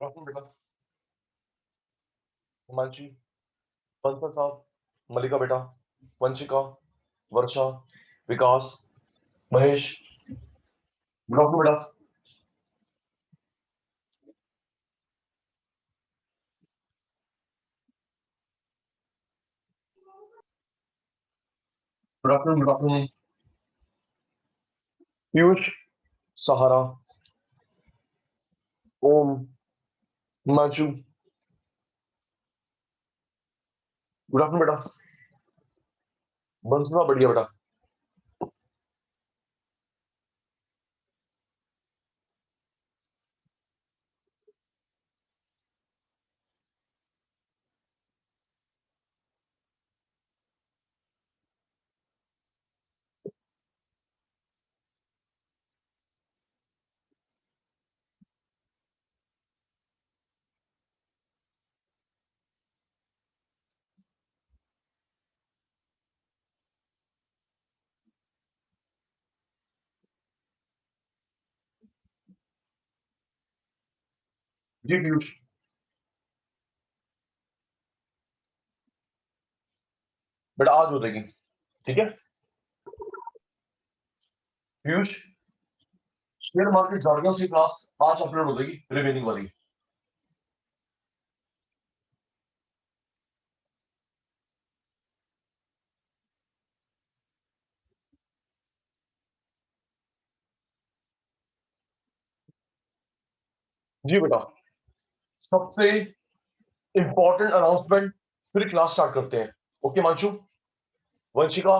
रॉशन बेटा, हिमांशी, पंकज साहब, मलिका बेटा, वंशिका, वर्षा, विकास, महेश, रॉशन बेटा, रॉशन रॉशन, पीयूष, सहारा, ओम, हिमांशु, गुड आफ्टरनून बेटा, बंसवा बढ़िया बेटा। जी पीयूष, बेटा आज हो जाएगी, ठीक है। पीयूष, शेयर मार्केट जार्गन की क्लास आज अपलोड हो जाएगी, रिमेनिंग वाली। जी बेटा, सबसे इंपॉर्टेंट अनाउंसमेंट फिर क्लास स्टार्ट करते हैं। ओके मांशु, वंशिका,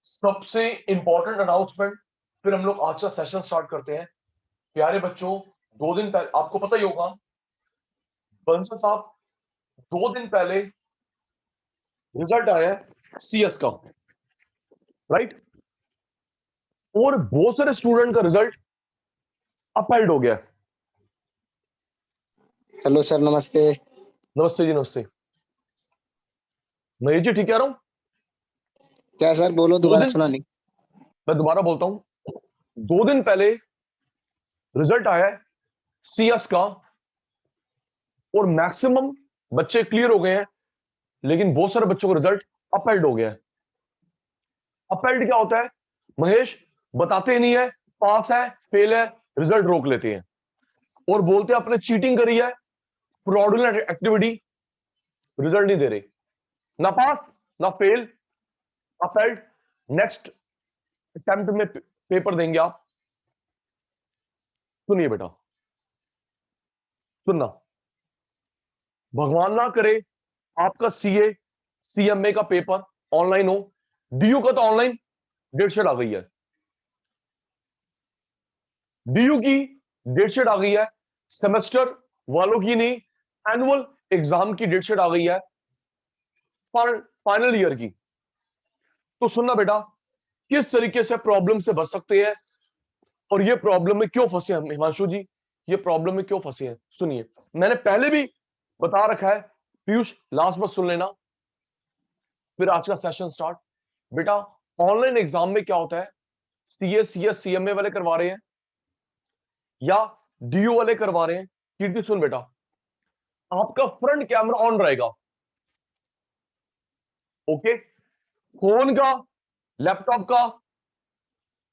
सबसे इंपॉर्टेंट अनाउंसमेंट फिर हम लोग आज का सेशन स्टार्ट करते हैं। प्यारे बच्चों, 2 दिन पहले आपको पता ही होगा, बंसल साहब 2 दिन पहले रिजल्ट आया है सीएस का, राइट। और बहुत सारे स्टूडेंट का रिजल्ट अपहेल्ड हो गया। हेलो सर, नमस्ते। नमस्ते जी, नमस्ते। महेश जी ठीक कह रहा हूं? क्या सर, बोलो, दोबारा सुना नहीं। मैं दोबारा बोलता हूं, 2 दिन पहले रिजल्ट आया है सीएस का और मैक्सिमम बच्चे क्लियर हो गए हैं, लेकिन बहुत सारे बच्चों का रिजल्ट अपहेल्ड हो गया है। अपहेल्ड क्या होता है महेश? बताते ही नहीं है, पास है फेल है, रिजल्ट रोक लेते हैं और बोलते हैं आपने चीटिंग करी है, फ्रॉडुलेंट एक्टिविटी, रिजल्ट नहीं दे रहे। ना पास ना फेल, अपहेल्ड। नेक्स्ट अटेम्प्ट में पेपर देंगे आप। सुनिए बेटा, सुनना, भगवान ना करे आपका सीए सीएमए का पेपर ऑनलाइन हो, डीयू का तो ऑनलाइन डेटशीट आ गई है, डीयू की डेटशीट आ गई है, सेमेस्टर वालों की नहीं, एनुअल एग्जाम की डेटशीट आ गई है, फाइनल ईयर की। तो सुनना बेटा, किस तरीके से प्रॉब्लम से बच सकते हैं और ये प्रॉब्लम में क्यों फंसे हम हिमांशु जी, ये प्रॉब्लम में क्यों फंसे हैं, सुनिए। मैंने पहले भी बता रखा है, पीयूष लास्ट बार सुन लेना, फिर आज का सेशन स्टार्ट। बेटा ऑनलाइन एग्जाम में क्या होता है, सीए सीएस सीएमए वाले करवा रहे हैं या डीयू वाले करवा रहे हैं, कीर्ति सुन बेटा, आपका फ्रंट कैमरा ऑन रहेगा, ओके। फोन का, लैपटॉप का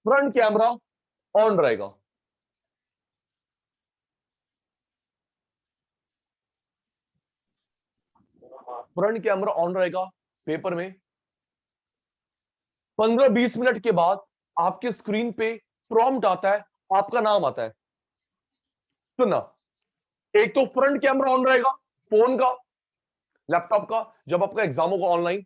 फ्रंट कैमरा ऑन रहेगा। फ्रंट कैमरा ऑन रहेगा पेपर में। 15-20 मिनट के बाद आपके स्क्रीन पे प्रॉम्प्ट आता है, आपका नाम आता है। सुनना, एक तो फ्रंट कैमरा ऑन रहेगा फोन का, लैपटॉप का, जब आपका एग्जाम होगा ऑनलाइन।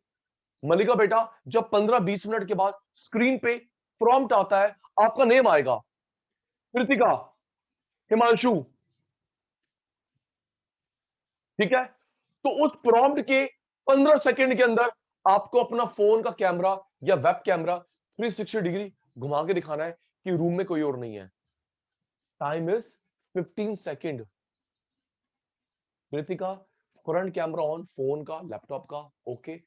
मलिका बेटा, जब 15-20 मिनट के बाद स्क्रीन पे प्रॉम्प्ट आता है, आपका नेम आएगा, कृतिका, हिमांशु, ठीक है। तो उस प्रॉम्प्ट के 15 सेकंड के अंदर आपको अपना फोन का कैमरा या वेब कैमरा 360 डिग्री घुमा के दिखाना है कि रूम में कोई और नहीं है। Time is 15 second. Kritika, front camera on phone का, लैपटॉप का, ओके।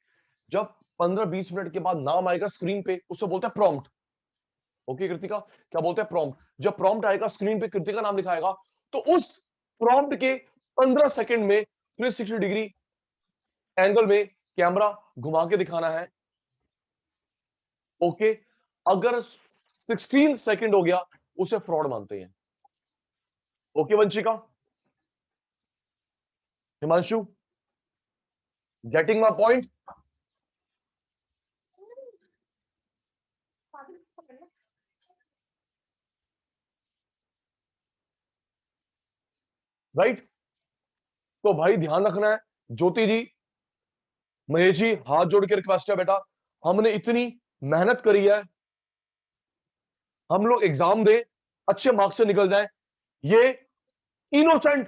जब 15-20 मिनट के बाद नाम आएगा स्क्रीन पे, उसे बोलते हैं प्रॉम्प्ट, ओके कृतिका, क्या बोलते हैं प्रॉम्प्ट। जब प्रॉम्प्ट आएगा स्क्रीन पे, कृतिका नाम दिखाएगा, तो उस प्रॉम्प्ट के 15 सेकंड में 360 डिग्री एंगल में कैमरा घुमा के दिखाना है। ओके, अगर 16 सेकंड हो गया उसे फ्रॉड मानते हैं। Okay Vanshika, Himanshu, getting my point? Right, तो भाई ध्यान रखना है। ज्योति जी, महेश जी, हाथ जोड़ के रिक्वेस्ट है बेटा, हमने इतनी मेहनत करी है, हम लोग एग्जाम दे, अच्छे मार्क्स से निकल जाए, ये इनोसेंट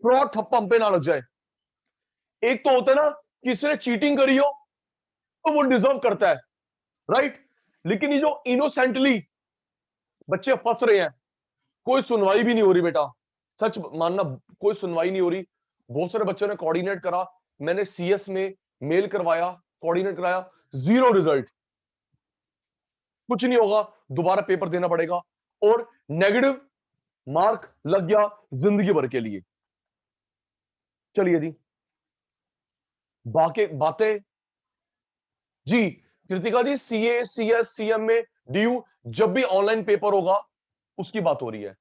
फ्रॉड थप्पा हम पे ना लग जाए। एक तो होता है ना, किसी ने चीटिंग करी हो तो वो डिजर्व करता है, राइट, लेकिन ये जो इनोसेंटली बच्चे फंस रहे हैं, कोई सुनवाई भी नहीं हो रही बेटा, सच मानना, कोई सुनवाई नहीं हो रही। बहुत सारे बच्चों ने कोऑर्डिनेट करा, मैंने सीएस में मेल करवाया, कोऑर्डिनेट कराया, 0 रिजल्ट, कुछ नहीं होगा, दोबारा पेपर देना पड़ेगा और नेगेटिव मार्क लग गया जिंदगी भर के लिए। चलिए जी, बाकी बातें जी, कृतिका जी, सीए, सीएस, सीएम में डीयू, जब भी ऑनलाइन पेपर होगा उसकी बात हो रही है।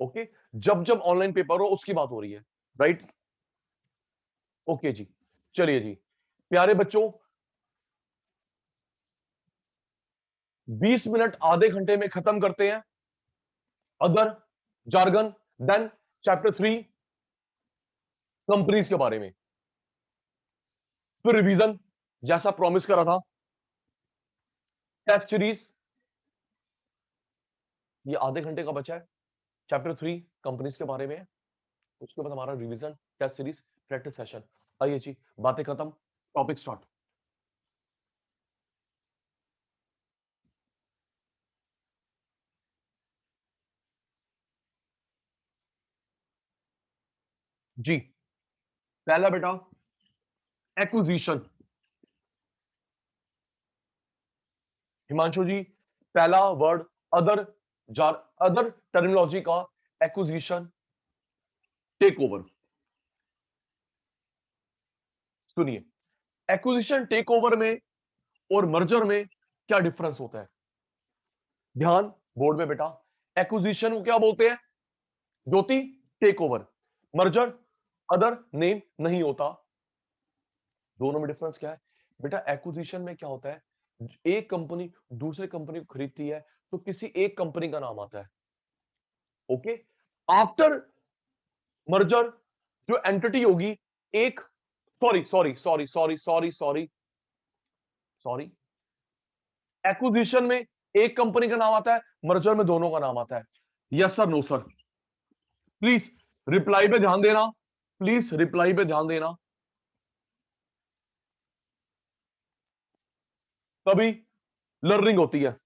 ओके, जब जब ऑनलाइन पेपर हो उसकी बात हो रही है, राइट। ओके जी, चलिए जी प्यारे बच्चों, 20 मिनट आधे घंटे में खत्म करते हैं other jargon, then chapter 3 companies के बारे में, फिर रिवीजन जैसा प्रॉमिस करा था, टेस्ट सीरीज, ये आधे घंटे का बचा है, चैप्टर 3 कंपनीज के बारे में है, उसके बाद हमारा revision, test series, practice session. आइए जी, बातें खत्म, टॉपिक स्टार्ट। जी, पहला बेटा एक्विजिशन। हिमांशु जी, पहला वर्ड अदर अदर टर्मिनोलॉजी का एक्विजिशन, टेक ओवर। सुनिए, एक्विजिशन टेक ओवर में और मर्जर में क्या डिफरेंस होता है? ध्यान बोर्ड में बेटा, एक्विजिशन को क्या बोलते हैं Jyoti? Take over. Merger other name नहीं होता। दोनों में डिफरेंस क्या है बेटा? एक्विजिशन में क्या होता है, एक कंपनी दूसरे कंपनी को खरीदती है तो किसी एक कंपनी का नाम आता है। ओके, आफ्टर मर्जर जो एंटिटी होगी, एक, sorry sorry sorry sorry sorry sorry sorry, acquisition में एक कंपनी का नाम आता है, मर्जर में दोनों का नाम आता है। Yes sir, no sir? Please reply पे ध्यान देना, प्लीज रिप्लाई पे ध्यान देना। तभी लर्निंग होती है।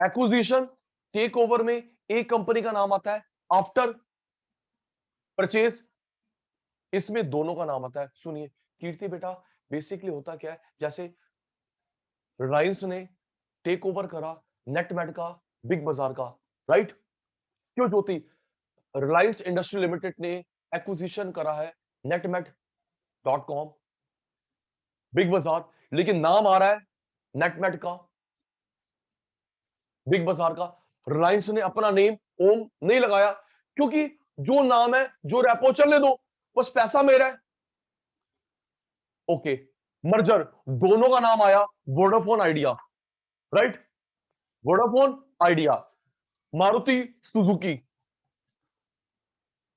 एक्विजिशन टेक ओवर में एक कंपनी का नाम आता है, आफ्टर परचेज इसमें दोनों का नाम आता है। सुनिए कीर्ति बेटा, बेसिकली होता क्या है, जैसे रिलायंस ने टेक ओवर करा नेटमेट का, बिग बाजार का, राइट? क्यों ज्योति? रिलायंस इंडस्ट्री लिमिटेड ने एक्विजिशन करा है नेटमेट.com, बिग बाजार, लेकिन नाम आ रहा है नेटमेट का, बिग बाजार का। रिलायंस ने अपना नेम ओम नहीं लगाया, क्योंकि जो नाम है, जो रेपो चलने दो, बस पैसा मेरा है। ओके, मर्जर, दोनों का नाम आया Vodafone idea, right? Vodafone idea, Maruti Suzuki,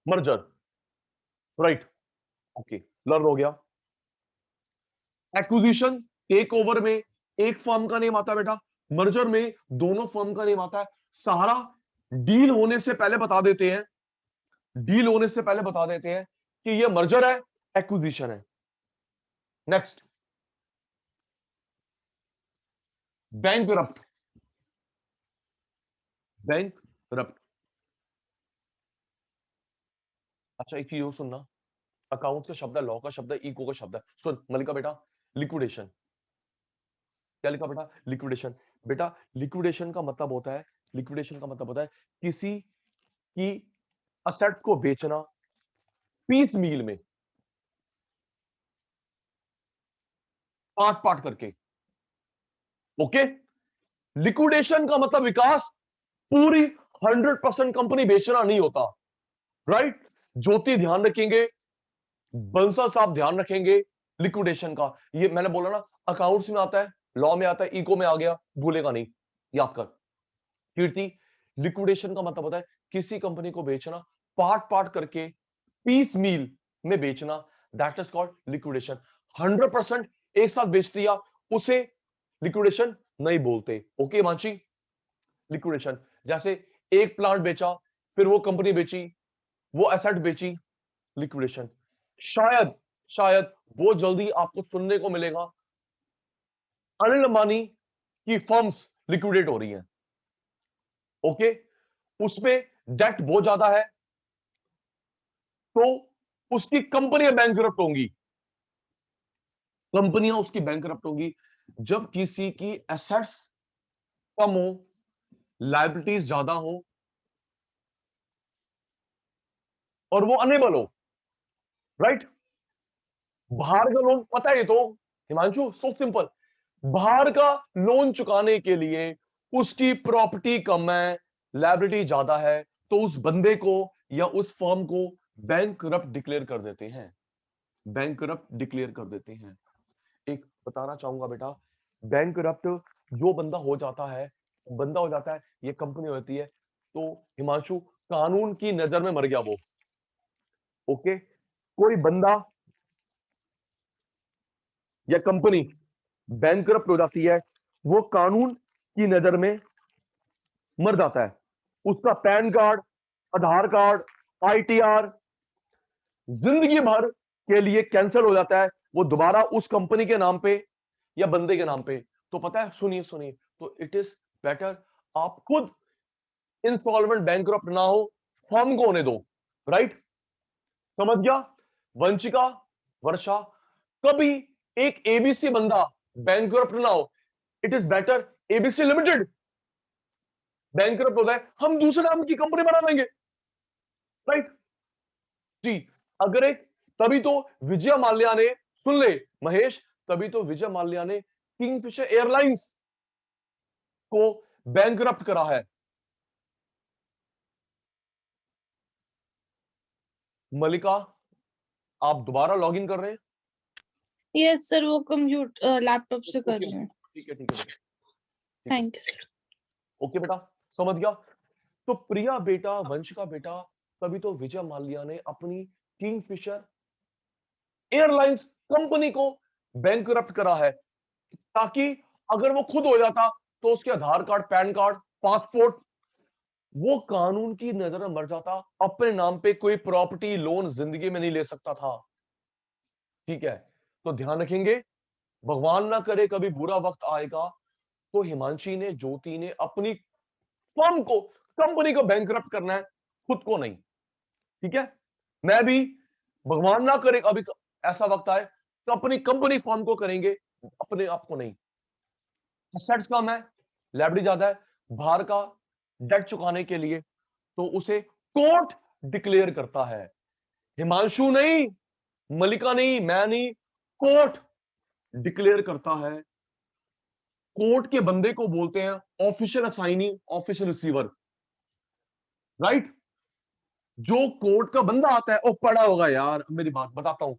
merger, right? Okay, learn हो गया। एक्विजिशन टेक ओवर में एक फर्म का नेम आता है बेटा, मर्जर में दोनों फर्म का नेम आता है। सारा डील होने से पहले बता देते हैं, डील होने से पहले बता देते हैं कि ये मर्जर है, एक्विजिशन है। Next, bankrupt. बैंकरप्ट, अच्छा एक चीज सुनना, अकाउंट्स का शब्द है, लॉ का शब्द है, इको का शब्द है। सुन मलिका बेटा, लिक्विडेशन, क्या लिखा बेटा? लिक्विडेशन। बेटा लिक्विडेशन का मतलब होता है, लिक्विडेशन का मतलब होता है किसी कि असेट को बेचना पीस मील में, पार्ट पार्ट करके। ओके, लिक्विडेशन का मतलब विकास पूरी 100% कंपनी बेचना नहीं होता, राइट। ज्योति ध्यान रखेंगे, बंसल साहब ध्यान रखेंगे लिक्विडेशन का। ये मैंने बोला ना, अकाउंट्स में आता है, लॉ में आता है, इको में आ गया, भूलेगा नहीं, याद कर। कीर्ति, लिक्विडेशन का मतलब होता है किसी कंपनी को बेचना पार्ट पार्ट करके, पीस मील में बेचना, दैट इज कॉल्ड लिक्विडेशन। 100% एक साथ बेच दिया उसे लिक्विडेशन नहीं बोलते। ओके मांची, लिक्विडेशन जैसे एक प्लांट बेचा, फिर वो कंपनी बेची, वो एसेट बेची, लिक्विडेशन। शायद शायद वो जल्दी आपको सुनने को मिलेगा, अनिल अंबानी की फर्म्स लिक्विडेट हो रही हैं। ओके, उसमें डेट बहुत ज्यादा है, तो उसकी कंपनियां बैंकरप्ट होंगी, कंपनियां उसकी बैंकरप्ट होंगी। जब किसी की एसेट्स कम हो, लायबिलिटीज ज्यादा हो और वो अनेबल हो, राइट। बाहर का लोन, पता है तो हिमांशु, सो सिंपल, बाहर का लोन चुकाने के लिए उसकी प्रॉपर्टी कम है, लायबिलिटी ज्यादा है, तो उस बंदे को या उस फर्म को बैंकरप्ट डिक्लेयर कर देते हैं, बैंकरप्ट डिक्लेयर कर देते हैं। एक बताना चाहूंगा बेटा, बैंकरप्ट जो बंदा हो जाता है, ये कंपनी होती है, तो हिमांशु कानून की नजर में मर गया वो। ओके, कोई बंदा या कंपनी बैंकरप्ट हो जाती है, वो कानून की नजर में मर जाता है। उसका पैन कार्ड, आधार कार्ड, आईटीआर जिंदगी भर के लिए कैंसिल हो जाता है, वो दोबारा उस कंपनी के नाम पे या बंदे के नाम पे। तो पता है, सुनिए सुनिए, तो इट इज बेटर आप खुद इंस्टॉलमेंट बैंकरप्ट ना हो, फर्म को होने दो, राइट। समझ गया वंशिका, वर्षा, कभी एक एबीसी बंदा बैंकरप्ट ना हो, it is better ABC limited bankrupt हो जाए, हम दूसरे नाम की कंपनी बना देंगे, राइट जी। अगर एक, तभी तो विजय माल्या ने, सुन ले महेश, तभी तो विजय माल्या ने किंगफिशर एयरलाइंस को बैंकरप्ट करा है। मलिका, आप दोबारा लॉगिन कर रहे हैं? यस सर, वो कंप्यूटर लैपटॉप से कर ओके, रहे हैं। ठीक है ठीक है बेटा, थैंक यू सर। ओके बेटा, समझ गया। तो प्रिया बेटा, वंशिका बेटा, तभी तो विजय माल्या ने अपनी किंगफिशर एयरलाइंस कंपनी को बैंकरप्ट करा है, ताकि अगर वो खुद हो जाता तो उसके आधार कार्ड, पैन कार्ड, पासपोर्ट, वो कानून की नजर में मर जाता, अपने नाम पे कोई प्रॉपर्टी लोन जिंदगी में नहीं ले सकता था। ठीक है, तो ध्यान रखेंगे, भगवान ना करे कभी बुरा वक्त आएगा तो हिमांशी ने, ज्योति ने अपनी फर्म को, कंपनी को बैंकरप्ट करना है, खुद को नहीं। ठीक है, मैं भी, भगवान ना करे अभी ऐसा वक्त आए तो अपनी कंपनी फर्म को करेंगे, अपने आप को नहीं। एसेट्स कम है, लायबिलिटी ज्यादा है, बाहर का डेट चुकाने के लिए, तो उसे कोर्ट डिक्लेयर करता है। हिमांशु नहीं, मलिका नहीं, मैं नहीं, कोर्ट डिक्लेयर करता है। कोर्ट के बंदे को बोलते हैं official assignee, official receiver, right. जो कोर्ट का बंदा आता है, वो पढ़ा होगा यार, मेरी बात बताता हूं,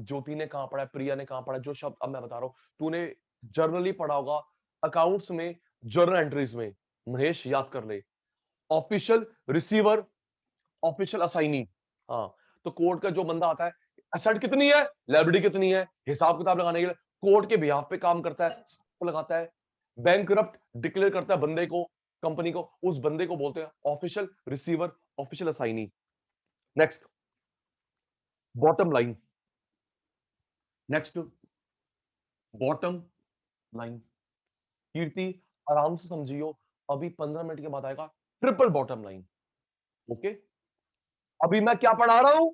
ज्योति ने कहां पढ़ा है, प्रिया ने कहां पढ़ा है, जो शब्द अब मैं बता रहा हूं तूने जर्नली पढ़ा होगा, अकाउंट्स में, जर्नल एंट्रीज में। महेश याद कर ले, ऑफिशियल रिसीवर, ऑफिशियल असाइनी। हाँ, तो कोर्ट का जो बंदा आता है, एसेट कितनी है, लायबिलिटी कितनी है, हिसाब किताब लगाने के लिए कोर्ट के बिहाफ पे काम करता है, लगाता है, बैंकरप्ट डिक्लेयर करता है बंदे को, कंपनी को, उस बंदे को बोलते हैं official receiver, official assignee. Next, bottom line, next bottom line. Kirti, आराम से समझियो, अभी 15 मिनट के बाद आएगा ट्रिपल बॉटम लाइन। ओके, अभी मैं क्या पढ़ा रहा हूं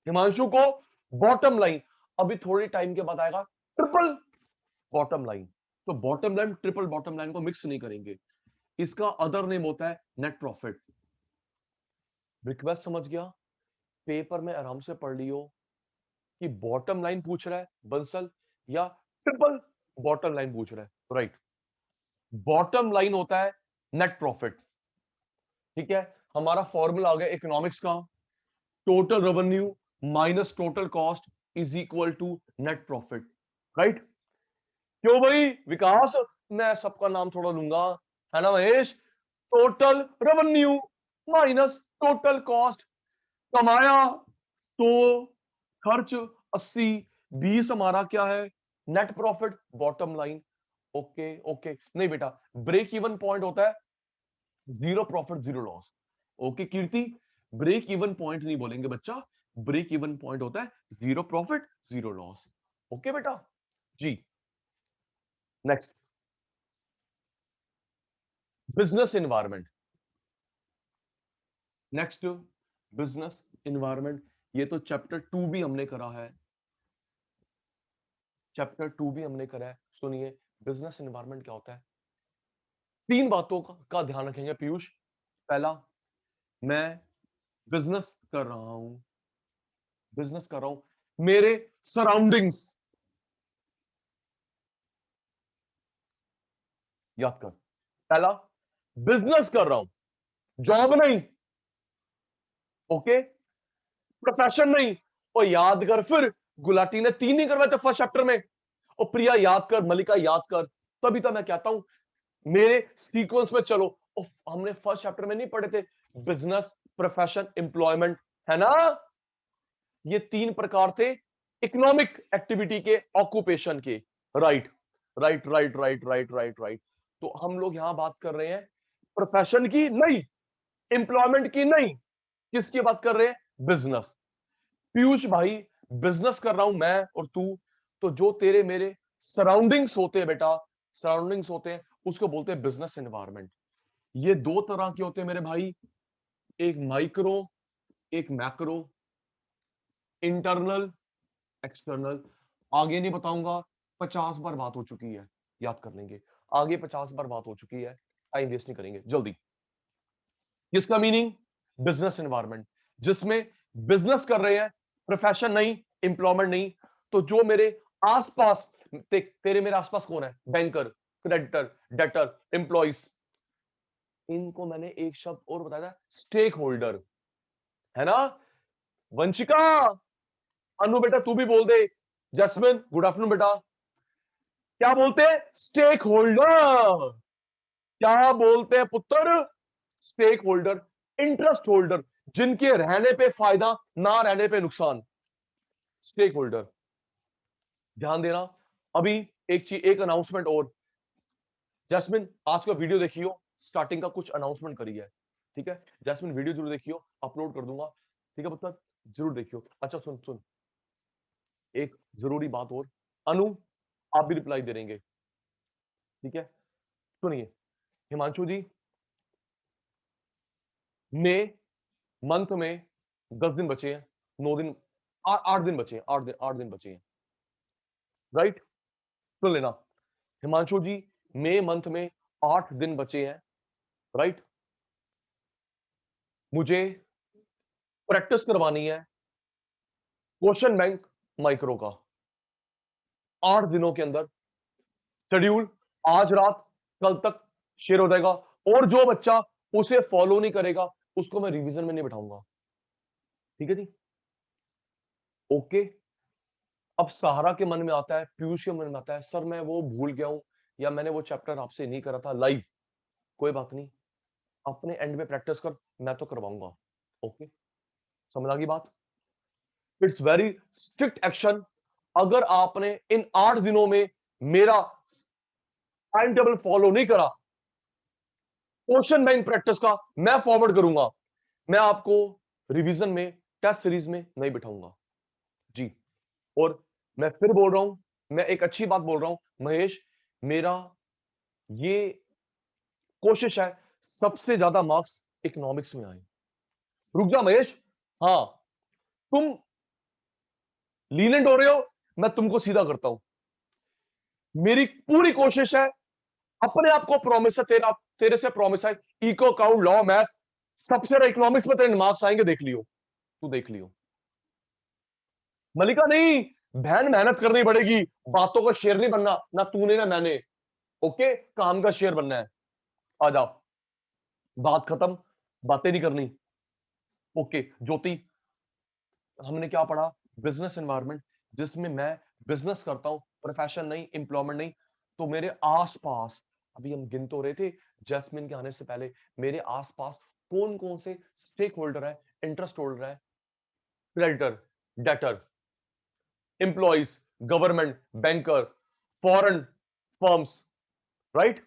हिमांशु को, बॉटम लाइन, अभी थोड़ी टाइम के बाद आएगा ट्रिपल बॉटम लाइन। तो bottom line triple bottom line को मिक्स नहीं करेंगे, इसका अदर नेम होता है नेट प्रॉफिट। रिक्वेस्ट समझ गया, पेपर में आराम से पढ़ लियो कि बॉटम लाइन पूछ रहा है बंसल या ट्रिपल बॉटम लाइन पूछ रहा है। राइट, बॉटम लाइन होता है नेट प्रॉफिट। ठीक है, हमारा फॉर्मूला आ गया इकोनॉमिक्स का, total revenue minus total cost is equal to net profit. Right, क्यों भाई विकास, मैं सबका नाम थोड़ा लूंगा, है ना Mahesh? Total revenue minus total cost, कमाया तो खर्च 80, 20 हमारा क्या है? Net profit, bottom line. Okay okay, नहीं बेटा, ब्रेक इवन पॉइंट होता है zero profit zero loss. Okay Kirti, break even point नहीं बोलेंगे बच्चा, ब्रेक इवन पॉइंट होता है zero profit zero loss. Okay बेटा जी। Next, business environment. Next, business environment. ये तो चैप्टर 2 भी हमने करा है, चैप्टर 2 भी हमने करा है। सुनिए, बिजनेस एनवायरनमेंट क्या होता है? 3 बातों का ध्यान रखेंगे पीयूष। पहला, मैं बिजनेस कर रहा हूं, बिजनेस कर रहा हूं, मेरे सराउंडिंग्स याद कर। पहला, बिजनेस कर रहा हूं, जॉब नहीं। ओके, प्रोफेशन नहीं। और याद कर, फिर गुलाटी ने 3 ही करवाए थे फर्स्ट चैप्टर में। और प्रिया याद कर, मलिका याद कर। तभी तो मैं कहता हूं मेरे सीक्वेंस में चलो। हमने फर्स्ट चैप्टर में नहीं पढ़े थे बिजनेस, प्रोफेशन, एम्प्लॉयमेंट, है ना? ये 3 प्रकार थे इकोनॉमिक एक्टिविटी के, ऑक्यूपेशन के। Right right right right right right right. तो हम लोग यहां बात कर रहे हैं प्रोफेशन की नहीं, एम्प्लॉयमेंट की नहीं, किसकी बात कर रहे हैं? बिजनेस। पीयूष भाई, बिजनेस कर रहा हूं मैं और तू, तो जो तेरे मेरे सराउंडिंग्स होते हैं बेटा, सराउंडिंग्स होते हैं, उसको बोलते हैं बिजनेस एनवायरनमेंट। ये 2 तरह के होते हैं मेरे भाई, एक माइक्रो, एक मैक्रो, इंटरनल, एक्सटर्नल। आगे नहीं बताऊंगा, 50 बार बात हो चुकी है, याद कर लेंगे। आगे 50 बार बात हो चुकी है, टाइम वेस्ट नहीं करेंगे, जल्दी। इसका मीनिंग बिजनेस एनवायरनमेंट, जिसमें बिजनेस कर रहे हैं, प्रोफेशन नहीं, एम्प्लॉयमेंट नहीं। तो जो मेरे आसपास, तेरे मेरे आसपास कौन है? Banker, creditor, debtor, employees. इनको मैंने एक शब्द और बताया था, स्टेक होल्डर, है ना? वंशिका, अनु बेटा तू भी बोल दे, जस्मिन गुड आफ्टरनून बेटा। क्या बोलते हैं? Stakeholder. क्या बोलते हैं पुत्र? स्टेक होल्डर, इंटरेस्ट होल्डर, जिनके रहने पे फायदा, ना रहने पे नुकसान, स्टेक होल्डर। ध्यान देना। अभी एक चीज, एक अनाउंसमेंट और। जैस्मिन आज का वीडियो देखियो, स्टार्टिंग का कुछ अनाउंसमेंट करी है, ठीक है? जैस्मिन वीडियो जरूर देखियो, अपलोड कर दूंगा, ठीक है पुत्र? जरूर देखियो। अच्छा सुन सुन, एक जरूरी बात और, अनु आप भी रिप्लाई दे देंगे, ठीक है? सुनिए हिमांशु जी, मई मंथ में 10 दिन बचे हैं, 9 दिन, 8 दिन बचे हैं, 8 दिन बचे हैं। राइट, सुन लेना हिमांशु जी, मई मंथ में 8 दिन बचे हैं। राइट, मुझे प्रैक्टिस करवानी है क्वेश्चन बैंक माइक्रो का 8 दिनों के अंदर। शेड्यूल आज रात कल तक शेयर हो जाएगा, और जो बच्चा उसे फॉलो नहीं करेगा उसको मैं रिवीजन में नहीं बैठाऊंगा, ठीक है जी? ओके। अब सहारा के मन में आता है, पीयूष के मन में आता है, सर मैं वो भूल गया हूं, या मैंने वो चैप्टर आपसे नहीं करा था लाइव। कोई बात नहीं, अपने एंड में प्रैक्टिस कर, मैं तो करवाऊंगा। ओके, समझ आ गई बात? It's very strict action. अगर आपने इन 8 दिनों में मेरा टाइम टेबल फॉलो नहीं करा, क्वेश्चन बैंक प्रैक्टिस का मैं फॉरवर्ड करूंगा, मैं आपको रिवीजन में, टेस्ट सीरीज में नहीं बिठाऊंगा जी। और मैं फिर बोल रहा हूं, मैं एक अच्छी बात बोल रहा हूं महेश, मेरा ये कोशिश है सबसे ज्यादा मार्क्स इकोनॉमिक्स में आए। रुक जा महेश, हाँ तुम लीनेंट हो रहे हो, मैं तुमको सीधा करता हूं। मेरी पूरी कोशिश है, अपने आप को प्रॉमिस है, तेरे से प्रॉमिस है, इको, काउंट, लॉ, मैथ्स सबसे ज्यादा इकोनॉमिक्स में तेरे मार्क्स आएंगे, देख लियो, तू देख लियो। मलिका नहीं, बहन मेहनत करनी पड़ेगी, बातों का शेर नहीं बनना, ना तूने ना मैंने। ओके, काम का शेर बनना है। आ जा, बात खत्म, बातें नहीं करनी। ओके ज्योति, हमने क्या पढ़ा? बिजनेस एनवायरनमेंट, जिसमें मैं बिजनेस करता हूं, प्रोफेशन नहीं, एम्प्लॉयमेंट नहीं। तो मेरे आसपास, अभी हम गिन तो रहे थे जैस्मिन के आने से पहले, मेरे आसपास कौन कौन से स्टेक होल्डर है, इंटरेस्ट होल्डर है? Creditor, debtor, employees, government, banker, foreign firms, right?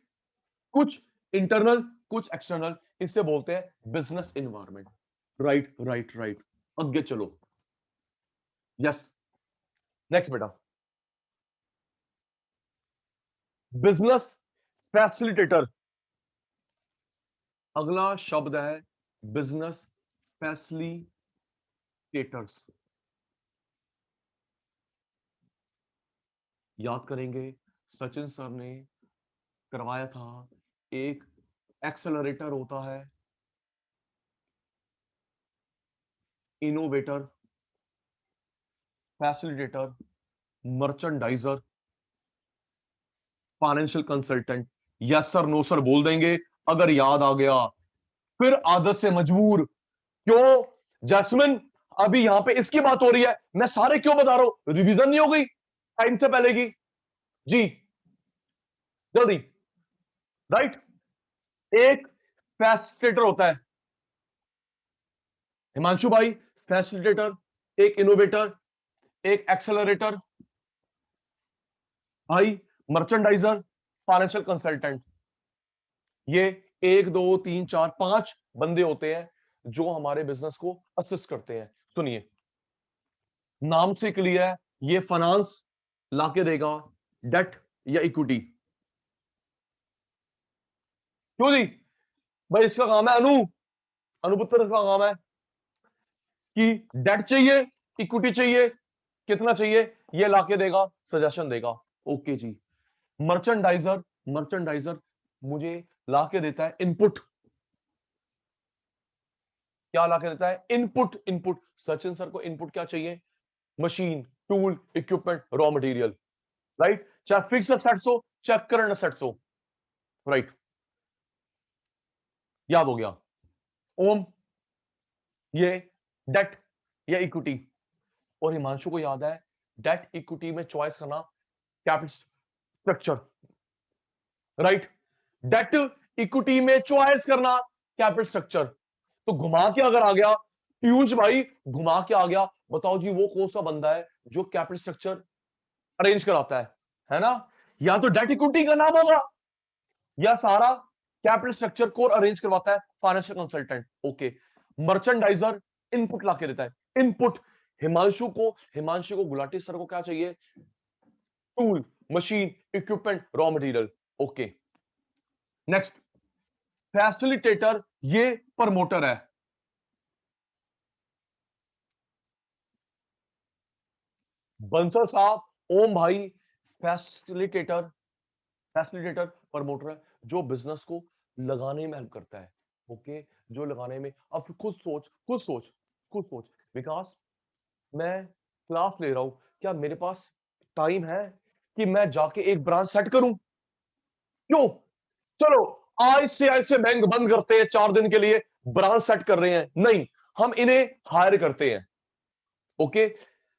कुछ इंटरनल, कुछ एक्सटर्नल, इसे बोलते हैं business environment. Right right right, आगे चलो। यस, नेक्स्ट बेटा, बिजनेस फैसिलिटेटर। अगला शब्द है बिजनेस फैसिलिटेटर्स। याद करेंगे, सचिन सर ने करवाया था, एक एक्सेलरेटर होता है, innovator, facilitator, merchandiser, financial consultant. Yes sir, no sir बोल देंगे अगर याद आ गया, फिर आदत से मजबूर। क्यों जैस्मिन, अभी यहां पे इसकी बात हो रही है, मैं सारे क्यों बता रहा हूं? रिवीजन नहीं हो गई टाइम से पहले की? जी जल्दी। राइट, एक फैसिलिटेटर होता है हिमांशु भाई, फैसिलिटेटर, एक इनोवेटर, एक एक्सेलरेटर, भाई मर्चेंडाइजर, फाइनेंशियल कंसल्टेंट। ये 1 2 3 4 5 बंदे होते हैं जो हमारे बिजनेस को असिस्ट करते हैं। सुनिए, नाम से क्लियर है, ये फाइनेंस लाके देगा, डेट या इक्विटी। क्यों जी भाई, इसका काम है अनुपुत्र, इसका काम है कि डेट चाहिए, इक्विटी चाहिए, कितना चाहिए ये लाके देगा, सजेशन देगा। ओके जी। मर्चेंडाइजर, मर्चेंडाइजर मुझे लाके देता है इनपुट। क्या लाके देता है? इनपुट। इनपुट, सचिन सर को इनपुट क्या चाहिए? Machine, tool, equipment, raw material. Right, चाहे फिक्स असेट्स हो, चाहे करंट असेट्स हो। राइट, याद हो गया। ओम, ये डेट या इक्विटी। और हिमांशु को याद है, डेट इक्विटी में चॉइस करना capital structure. Right, debt equity में चॉइस करना कैपिटल स्ट्रक्चर। तो घुमा के अगर आ गया पीयूष भाई, घुमा के आ गया, बताओ जी वो कौन सा बंदा है जो कैपिटल स्ट्रक्चर अरेंज कराता है ना? या तो डेट इक्विटी का नाम होगा, या सारा कैपिटल स्ट्रक्चर कोर अरेंज करवाता है financial consultant. Okay, merchandiser input लाके देता है, इनपुट। हिमांशु को गुलाटी सर को क्या चाहिए? Tool, machine, equipment, raw material. Okay, next, facilitator, ये प्रमोटर है। बंसल साहब, ओम भाई, फैसिलिटेटर, फैसिलिटेटर प्रमोटर है जो बिजनेस को लगाने में हेल्प करता है। ओके, जो लगाने में, अब खुद सोच, खुद सोच, खुद सोच विकास, मैं क्लास ले रहा हूं, क्या मेरे पास टाइम है कि मैं जाके एक ब्रांच सेट करूं? क्यों? चलो ICICI बैंक बंद करते हैं 4 दिन के लिए, ब्रांच सेट कर रहे हैं? नहीं, हम इन्हें हायर करते हैं। ओके,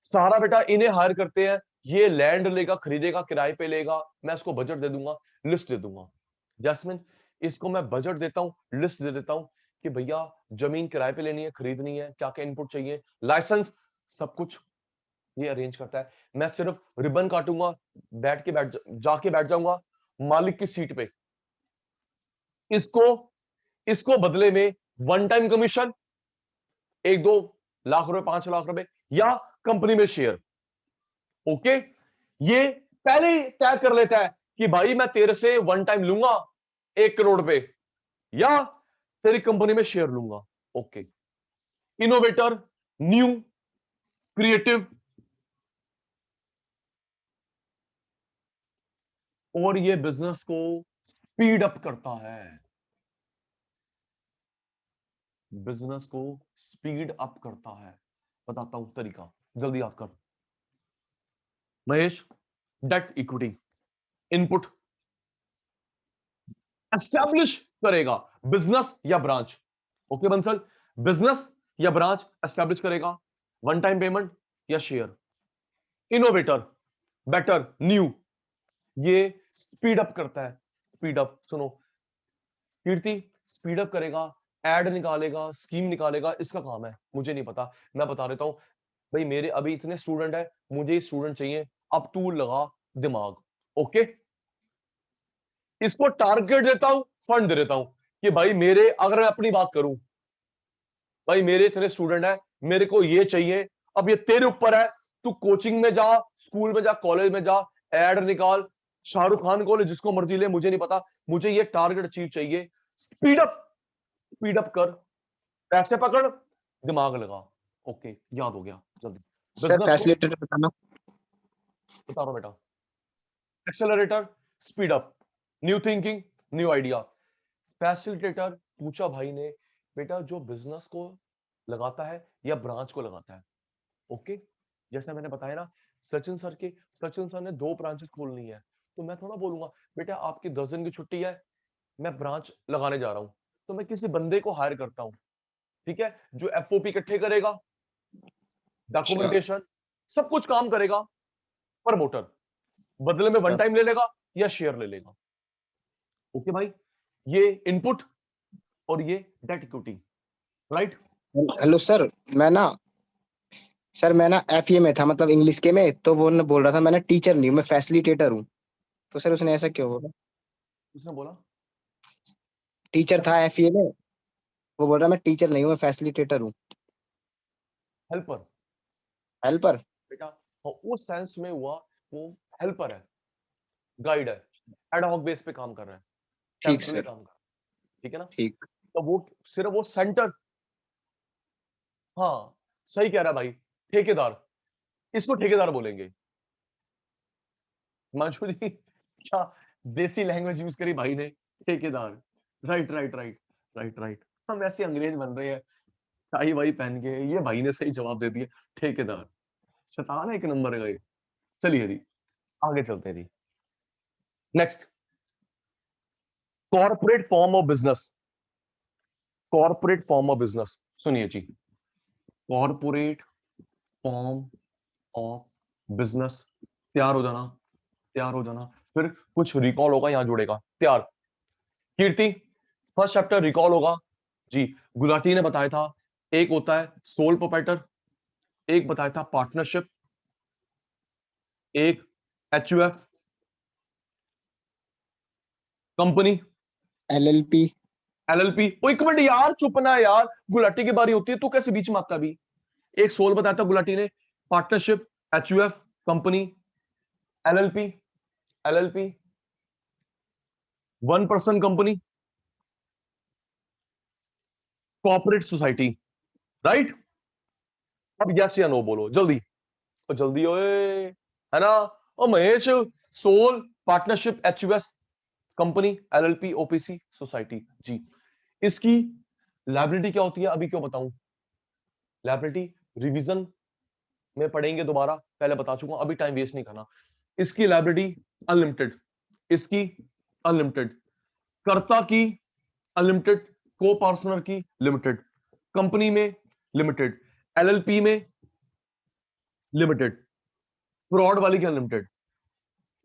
सारा बेटा इन्हें हायर करते हैं, ये लैंड लेगा, खरीदेगा, किराए पे लेगा, मैं इसको बजट दे दूंगा, लिस्ट दे दूंगा। जैस्मिन, इसको मैं बजट देता हूं, लिस्ट दे देता हूं कि भैया जमीन किराए पे लेनी है, खरीदनी है, क्या क्या इनपुट चाहिए, लाइसेंस, सब कुछ ये अरेंज करता है। मैं सिर्फ रिबन काटूंगा, जाके बैठ जाऊंगा मालिक की सीट पे। इसको इसको बदले में वन टाइम कमीशन, 1 2 लाख रुपए, 5 लाख रुपए, या कंपनी में शेयर। ओके, ये पहले ही तय कर लेता है कि भाई मैं तेरे से वन टाइम लूंगा 1 करोड़ पे, या तेरी कंपनी में शेयर लूंगा। ओके, इनोवेटर, न्यू, क्रिएटिव, और ये बिजनेस को स्पीड अप करता है। बिजनेस को स्पीड अप करता है? बताता हूं तरीका, जल्दी याद कर। Mahesh, debt equity input establish करेगा बिजनेस या ब्रांच। ओके बंसल, बिजनेस या ब्रांच एस्टैब्लिश करेगा, वन टाइम पेमेंट या शेयर। इनोवेटर, बेटर, न्यू, ये स्पीड अप करता है। स्पीड अप, सुनो कीर्ति, स्पीड अप करेगा, एड निकालेगा, स्कीम निकालेगा, इसका काम है, मुझे नहीं पता, मैं बता देता हूं भाई। मेरे अभी इतने स्टूडेंट है, मुझे स्टूडेंट चाहिए, अब तू लगा दिमाग। ओके, इसको टारगेट देता हूं, फंड दे देता हूं कि भाई मेरे, अगर मैं अपनी बात करूं, भाई मेरे इतने स्टूडेंट है, मेरे को ये चाहिए, अब ये तेरे ऊपर है, तू कोचिंग में जा, स्कूल में जा, कॉलेज में जा, एड निकाल, शाहरुख खान को ले, जिसको मर्जी ले, मुझे नहीं पता, मुझे ये टारगेट अचीव चाहिए। स्पीड अप, स्पीड अप कर, पैसे पकड़, दिमाग लगा। ओके, याद हो गया, जल्दी। सर बिजनेस को फैसिलिटेटर बताना। बता रहा हूं बेटा। Accelerator, speed up, new thinking, new idea. Facilitator पूछा भाई ने, बेटा जो बिजनेस को लगाता है या ब्रांच को लगाता है। ओके, जैसे मैंने बताया ना, सचिन सर ने 2 ब्रांचेस खोलनी है, तो मैं थोड़ा बोलूंगा बेटा आपकी 10 दिन की छुट्टी है, मैं ब्रांच लगाने जा रहा हूं, तो मैं किसी बंदे को हायर करता हूं, ठीक है, जो एफओपी इकट्ठे करेगा, अच्छा डॉक्यूमेंटेशन, सब कुछ काम करेगा। प्रमोटर बदले में वन अच्छा। टाइम ले लेगा या शेयर ले लेगा। ओके भाई, ये इनपुट और ये debt equity, right. Hello sir, मैं ना मैं ना एफए में था, मतलब इंग्लिश के में, तो वो ने बोल रहा था मैंने टीचर नहीं हूँ, मैं फैसिलिटेटर हूँ। तो सर उसने ऐसा क्यों बोला? उसने बोला टीचर था एफए में, वो बोल रहा मैं टीचर नहीं हूँ, मैं फैसिलिटेटर हूँ। Helper, helper. बेटा हाँ, उस सेंस में हुआ, वो हेल्पर है, गाइड है, एड हॉक बेस पे काम कर रहा है, ठीक टेम्पररी सर। काम कर रहा है, ठीक है ना। ठीक। तो वो सिर्फ वो सेंटर, हाँ सही कह रहा है भाई, ठेकेदार, इसको ठेकेदार बोलेंगे। हिमांशु जी, क्या देसी लैंग्वेज यूज करी भाई ने, ठेकेदार। Right right right right right, हम ऐसे अंग्रेज बन रहे हैं टाई वाई पहन के, ये भाई ने सही जवाब दे दिया, ठेकेदार। शैतान है एक नंबर का ये। चलिए जी, आगे चलते हैं जी। Next, corporate form of business. Corporate form of business, सुनिए जी, कॉर्पोरेट फॉर्म ऑफ बिजनेस। तैयार हो जाना, तैयार हो जाना, फिर कुछ रिकॉल होगा, यहां जुड़ेगा, तैयार। कीर्ति, फर्स्ट चैप्टर रिकॉल होगा जी। गुलाटी ने बताया था, एक होता है सोल प्रोप्राइटर, एक बताया था पार्टनरशिप, एक एचयूएफ कंपनी, एलएलपी। एलएलपी। ओ एक मिनट यार, चुप ना यार, गुलाटी की बारी होती है, तू कैसे बीच में आता भी। एक सोल बताया था गुलाटी ने, partnership, HUF company, LLP, LLP one person company, corporate society, right. अब यस या नो बोलो जल्दी, और जल्दी ओए, है ना। ओ Mahesh, sole, partnership, HUF company, LLP, OPC, society जी। इसकी लायबिलिटी क्या होती है, अभी क्यों बताऊं, लायबिलिटी रिवीजन में पढ़ेंगे दोबारा, पहले बता चुका हूं, अभी टाइम वेस्ट नहीं करना। इसकी लायबिलिटी अनलिमिटेड, इसकी अनलिमिटेड, कर्ता की अनलिमिटेड, को पार्टनर की लिमिटेड, कंपनी में लिमिटेड, एलएलपी में लिमिटेड, फ्रॉड वाली की अनलिमिटेड,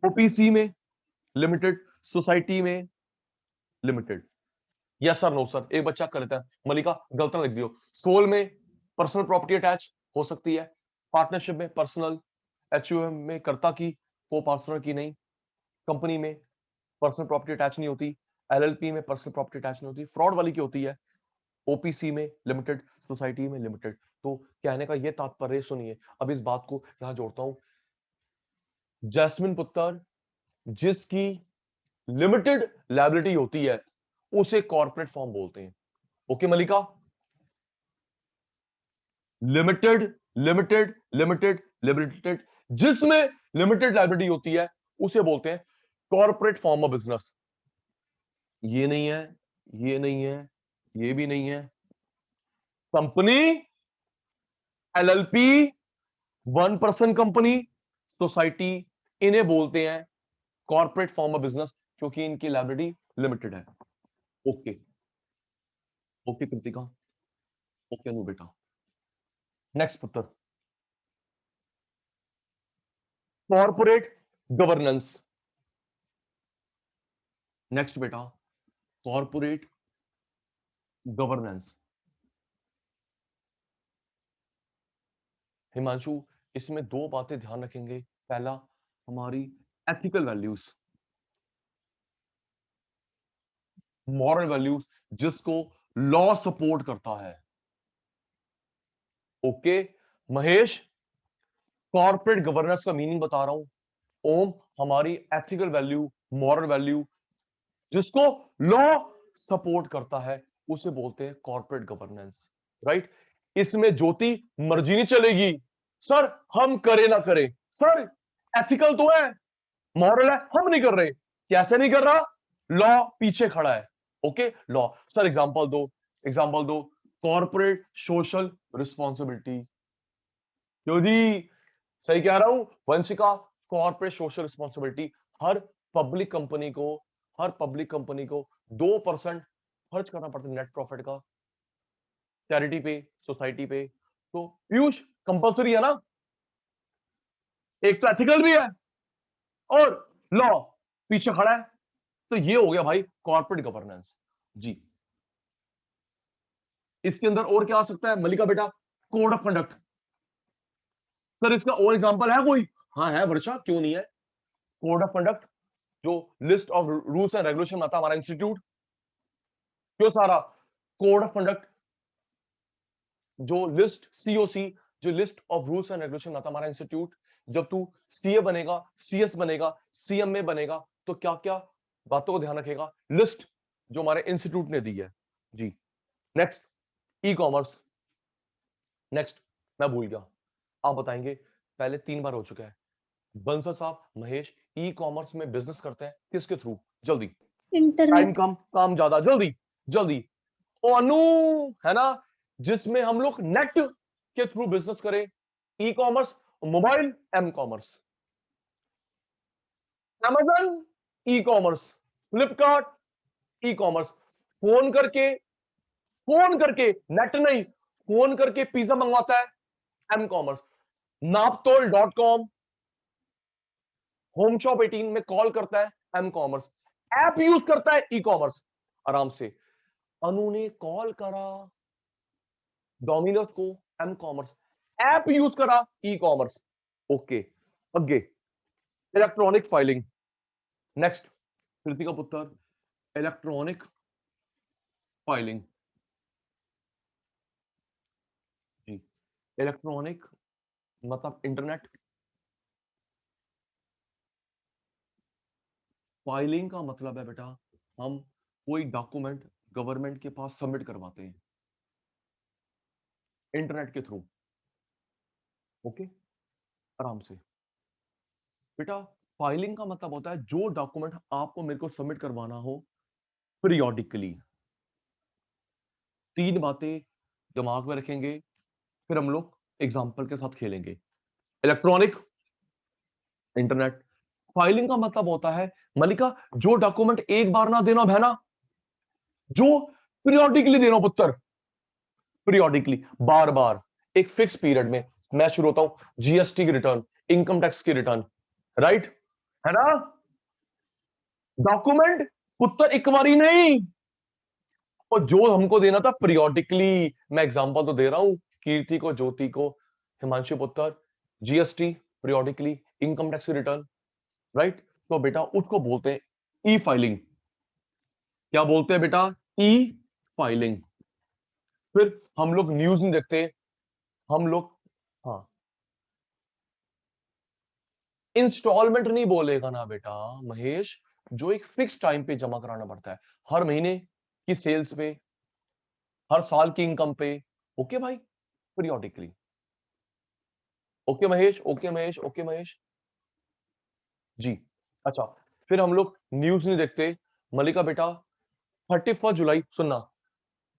ओपीसी में लिमिटेड, सोसाइटी में limited. Yes sir, no sir, एक बच्चा कर लेता है, मलिका गलत ना लिख दियो। सोल में पर्सनल प्रॉपर्टी अटैच हो सकती है, पार्टनरशिप में पर्सनल, एचयूएम में कर्ता की, को पार्टनर की नहीं, कंपनी में पर्सनल प्रॉपर्टी अटैच नहीं होती, एलएलपी में पर्सनल प्रॉपर्टी अटैच नहीं होती, फ्रॉड वाली की होती है, ओपीसी में लिमिटेड, सोसाइटी में लिमिटेड। तो कहने का ये तात्पर्य, सुनिए अब इस बात को यहां जोड़ता हूं, जैस्मिन पुत्र, जिसकी लिमिटेड लायबिलिटी होती है उसे कॉर्पोरेट फॉर्म बोलते हैं। ओके मलिका, लिमिटेड, लिमिटेड, लिमिटेड, लिमिटेड, जिसमें लिमिटेड लायबिलिटी होती है उसे बोलते हैं कॉर्पोरेट फॉर्म ऑफ बिजनेस। ये नहीं है, ये नहीं है, ये भी नहीं है, company, LLP, 1 person company, society, इन्हें बोलते हैं कॉर्पोरेट फॉर्म ऑफ बिजनेस, क्योंकि इनकी लायबिलिटी लिमिटेड है। ओके ओके कृतिका, ओके अनु बेटा। नेक्स्ट पुत्र, कॉर्पोरेट गवर्नेंस। नेक्स्ट बेटा, कॉर्पोरेट गवर्नेंस। हिमांशु, इसमें दो बातें ध्यान रखेंगे। पहला, हमारी एथिकल वैल्यूज, मॉरल वैल्यूज, जिसको लॉ सपोर्ट करता है। ओके महेश, कॉर्पोरेट गवर्नेंस का मीनिंग बता रहा हूं। ओम, हमारी एथिकल वैल्यू, मॉरल वैल्यू, जिसको लॉ सपोर्ट करता है, उसे बोलते हैं कॉर्पोरेट गवर्नेंस। राइट? इसमें ज्योति मर्जी नहीं चलेगी सर, हम करे ना करें, सर एथिकल तो है, मॉरल है, हम नहीं कर रहे। कैसे नहीं कर रहा? लॉ पीछे खड़ा है। Okay law. सर एग्जांपल दो, एग्जांपल दो। Corporate social responsibility. क्यों जी, सही कह रहा हूं वंशिका? कॉर्पोरेट सोशल रिस्पॉन्सिबिलिटी, हर पब्लिक कंपनी को, हर पब्लिक कंपनी को 2% खर्च करना पड़ता है नेट प्रॉफिट का, चैरिटी पे, सोसाइटी पे। तो पीयूष, कंपलसरी है ना? एक तो एथिकल भी है और लॉ पीछे खड़ा है, तो ये हो गया भाई कॉर्पोरेट गवर्नेंस जी। इसके अंदर और क्या आ सकता है मलिका बेटा? Code of conduct. सर इसका और एग्जांपल है कोई? हाँ है वर्षा, क्यों नहीं है। कोड ऑफ कंडक्ट, जो list of rules and regulation आता है हमारा इंस्टीट्यूट, क्यों सारा कोड ऑफ कंडक्ट, जो लिस्ट COC, जो list of rules and regulation आता है हमारा इंस्टीट्यूट। जब तू CA बनेगा, CS बनेगा, CMA बनेगा, तो क्या क्या बातों को ध्यान रखेगा, लिस्ट जो हमारे इंस्टीट्यूट ने दी है जी। Next, e commerce. नेक्स्ट, मैं भूल गया, आप बताएंगे, पहले 3 बार हो चुका है। बंसल साहब, महेश, ई कॉमर्स में बिजनेस करते हैं किसके थ्रू? जल्दी, टाइम इंटरनेट। कम काम ज्यादा, जल्दी जल्दी। ओ अनु, है ना, जिसमें हम लोग नेट के थ्रू बिजनेस करें। E commerce, mobile, m commerce. Amazon e commerce, Flipkart e commerce. Phone करके, फोन करके, नेट नहीं, फोन करके पिज्जा मंगवाता है, एम कॉमर्स। नापतोल.com, होम शॉप 18 में कॉल करता है, एम कॉमर्स। ऐप यूज करता है, ई कॉमर्स। आराम से, अनु ने कॉल करा डोमिनोज को, एम कॉमर्स। ऐप यूज करा, ई कॉमर्स। ओके, अगे इलेक्ट्रॉनिक फाइलिंग। नेक्स्ट, कृतिका पुत्र, इलेक्ट्रॉनिक फाइलिंग जी। इलेक्ट्रॉनिक मतलब इंटरनेट, फाइलिंग का मतलब है बेटा, हम कोई डॉक्यूमेंट गवर्नमेंट के पास सबमिट करवाते हैं इंटरनेट के थ्रू। ओके, आराम से बेटा। फाइलिंग का मतलब होता है जो डॉक्यूमेंट आपको मेरे को सबमिट करवाना हो पीरियोडिकली। 3 बातें दिमाग में रखेंगे, फिर हम लोग एग्जाम्पल के साथ खेलेंगे। Electronic, internet. फाइलिंग का मतलब होता है मलिका, जो डॉक्यूमेंट एक बार ना देना है ना, जो पीरियोडिकली देना पुत्र, पीरियोडिकली, बार बार, एक फिक्स पीरियड में। मैं शुरू होता हूं GST की रिटर्न, इनकम टैक्स की रिटर्न, राइट, है ना? डॉक्यूमेंट पुत्र एक बारी नहीं, और जो हमको देना था पीरियोडिकली। मैं एग्जांपल तो दे रहा हूं, कीर्ति को, ज्योति को, हिमांशु पुत्र, GST पीरियोडिकली, इनकम टैक्स की रिटर्न, राइट। तो बेटा उसको बोलते हैं ई फाइलिंग। क्या बोलते हैं बेटा? ई फाइलिंग। फिर हम लोग न्यूज नहीं देखते, हम लोग, हाँ, इंस्टॉलमेंट नहीं बोलेगा ना बेटा महेश, जो एक फिक्स टाइम पे जमा कराना पड़ता है, हर महीने की सेल्स पे, हर साल की इनकम पे। ओके भाई, periodically. Okay Mahesh, okay Mahesh, okay Mahesh ji. अच्छा, फिर हम लोग न्यूज नहीं देखते मलिका बेटा। 31 जुलाई, सुनना,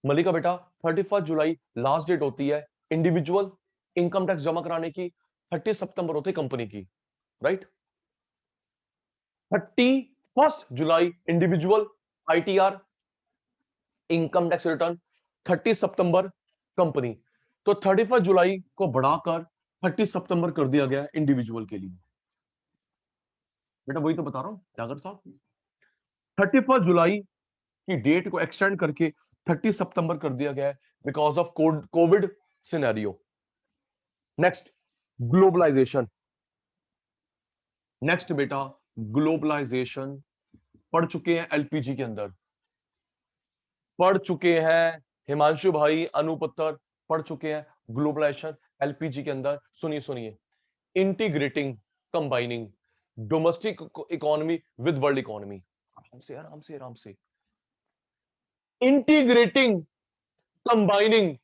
मलिका बेटा 31 जुलाई लास्ट डेट होती है इंडिविजुअल इनकम टैक्स जमा कराने की, 30 सितंबर होती है कंपनी की, राइट? 31 जुलाई individual ITR income tax return, 30 सितंबर कंपनी। तो 31 जुलाई को बढ़ाकर 30 सितंबर कर दिया गया इंडिविजुअल के लिए। बेटा वही तो बता रहा हूं जागर साहब, 31 जुलाई की डेट को एक्सटेंड करके 30 सितंबर कर दिया गया है because of covid scenario. Next globalisation. Next बेटा ग्लोबलाइजेशन पढ़ चुके हैं एलपीजी के अंदर, पढ़ चुके हैं हिमांशु भाई, अनुपत्तर पढ़ चुके हैं ग्लोबलाइजेशन एलपीजी के अंदर। सुनिए सुनिए, integrating combining domestic economy with world economy. आराम से आराम से आराम से। Integrating combining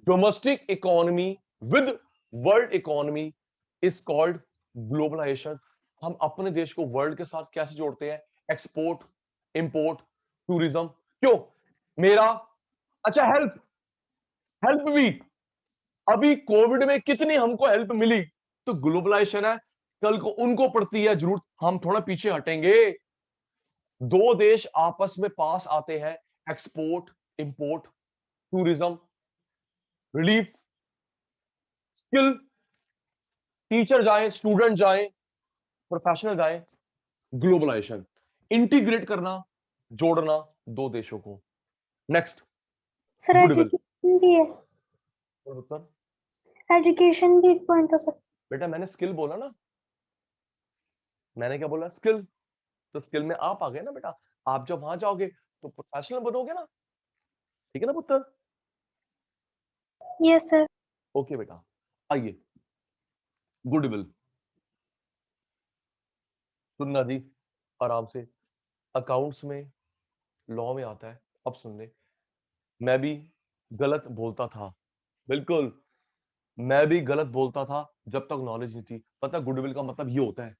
domestic economy with world economy is called globalisation. हम अपने देश को वर्ल्ड के साथ कैसे जोड़ते हैं? Export, import, tourism. क्यों? मेरा अच्छा हेल्प, हेल्प भी अभी कोविड में कितनी हमको हेल्प मिली, तो ग्लोबलाइजेशन है, कल को उनको पड़ती है जरूरत, हम थोड़ा पीछे हटेंगे। दो देश आपस में पास आते हैं, export, import, tourism, relief, skill, teacher जाए, स्टूडेंट जाए, प्रोफेशनल जाए, ग्लोबलाइजेशन इंटीग्रेट करना, जोड़ना दो देशों को। Next sir goodwill. एजुकेशन भी है, उत्तर एजुकेशन भी एक पॉइंट हो सकता बेटा मैंने स्किल बोला ना, मैंने क्या बोला? स्किल। तो स्किल में आप आ गए ना बेटा, आप जब वहां जाओगे तो प्रोफेशनल बनोगे ना, ठीक है ना पुत्र? है। Yes sir. ओके बेटा, आइए गुडविल सुनना जी आराम से, अकाउंट्स में, लॉ में आता है। अब सुन ले, मैं भी गलत बोलता था, बिल्कुल मैं भी गलत बोलता था जब तक नॉलेज नहीं थी। पता गुडविल का मतलब ये होता है,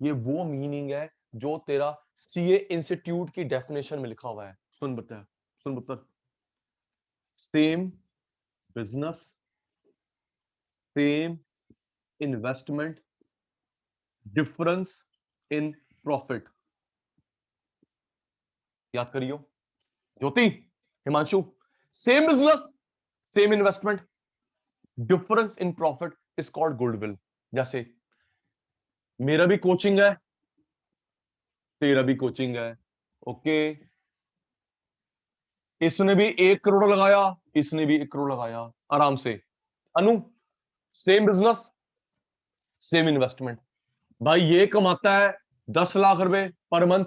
ये वो मीनिंग है जो तेरा सीए इंस्टीट्यूट की डेफिनेशन में लिखा हुआ है। सुन बता, सुन पुत्र, same business, same investment, difference in profit. याद करियो Jyoti, Himanshu, same business, same investment, difference in profit is called goodwill. जैसे मेरा भी कोचिंग है, तेरा भी कोचिंग है, ओके, इसने भी 1 करोड़ लगाया, इसने भी 1 करोड़ लगाया, आराम से। अनु, सेम बिजनेस, सेम इन्वेस्टमेंट। भाई ये कमाता है 10 लाख रुपए पर मंथ,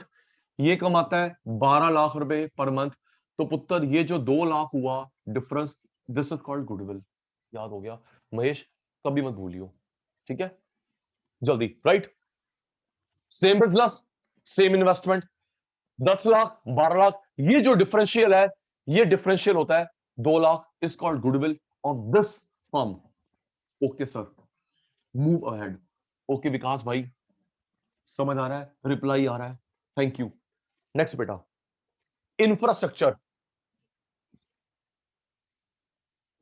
ये कमाता है 12 लाख रुपए पर मंथ, तो पुत्र ये जो 2 लाख हुआ difference, this is called goodwill. याद हो गया महेश? कभी मत भूलियो, ठीक है? जल्दी, right? Same business, same investment, 10 lakh 12 lakh, ये जो डिफरेंशियल है, ये डिफरेंशियल होता है 2 lakh, is called goodwill of this firm. Okay sir, move ahead. Okay Vikas भाई, समझ आ रहा है, रिप्लाई आ रहा है, थैंक यू। नेक्स्ट बेटा, इंफ्रास्ट्रक्चर।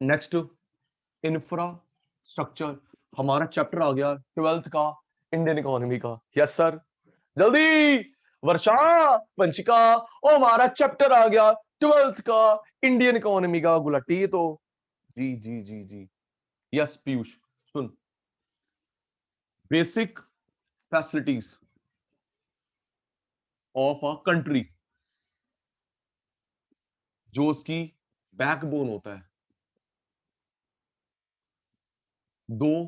नेक्स्ट इंफ्रास्ट्रक्चर, हमारा चैप्टर आ गया 12th का इंडियन इकोनॉमी का। यस सर, जल्दी वर्षा, वंशिका, ओ हमारा चैप्टर आ गया 12th का इंडियन इकोनॉमी का। गुलाटी तो जी जी जी जी, यस पीयूष सुन, basic facilities of a country, जो उसकी बैकबोन होता है, दो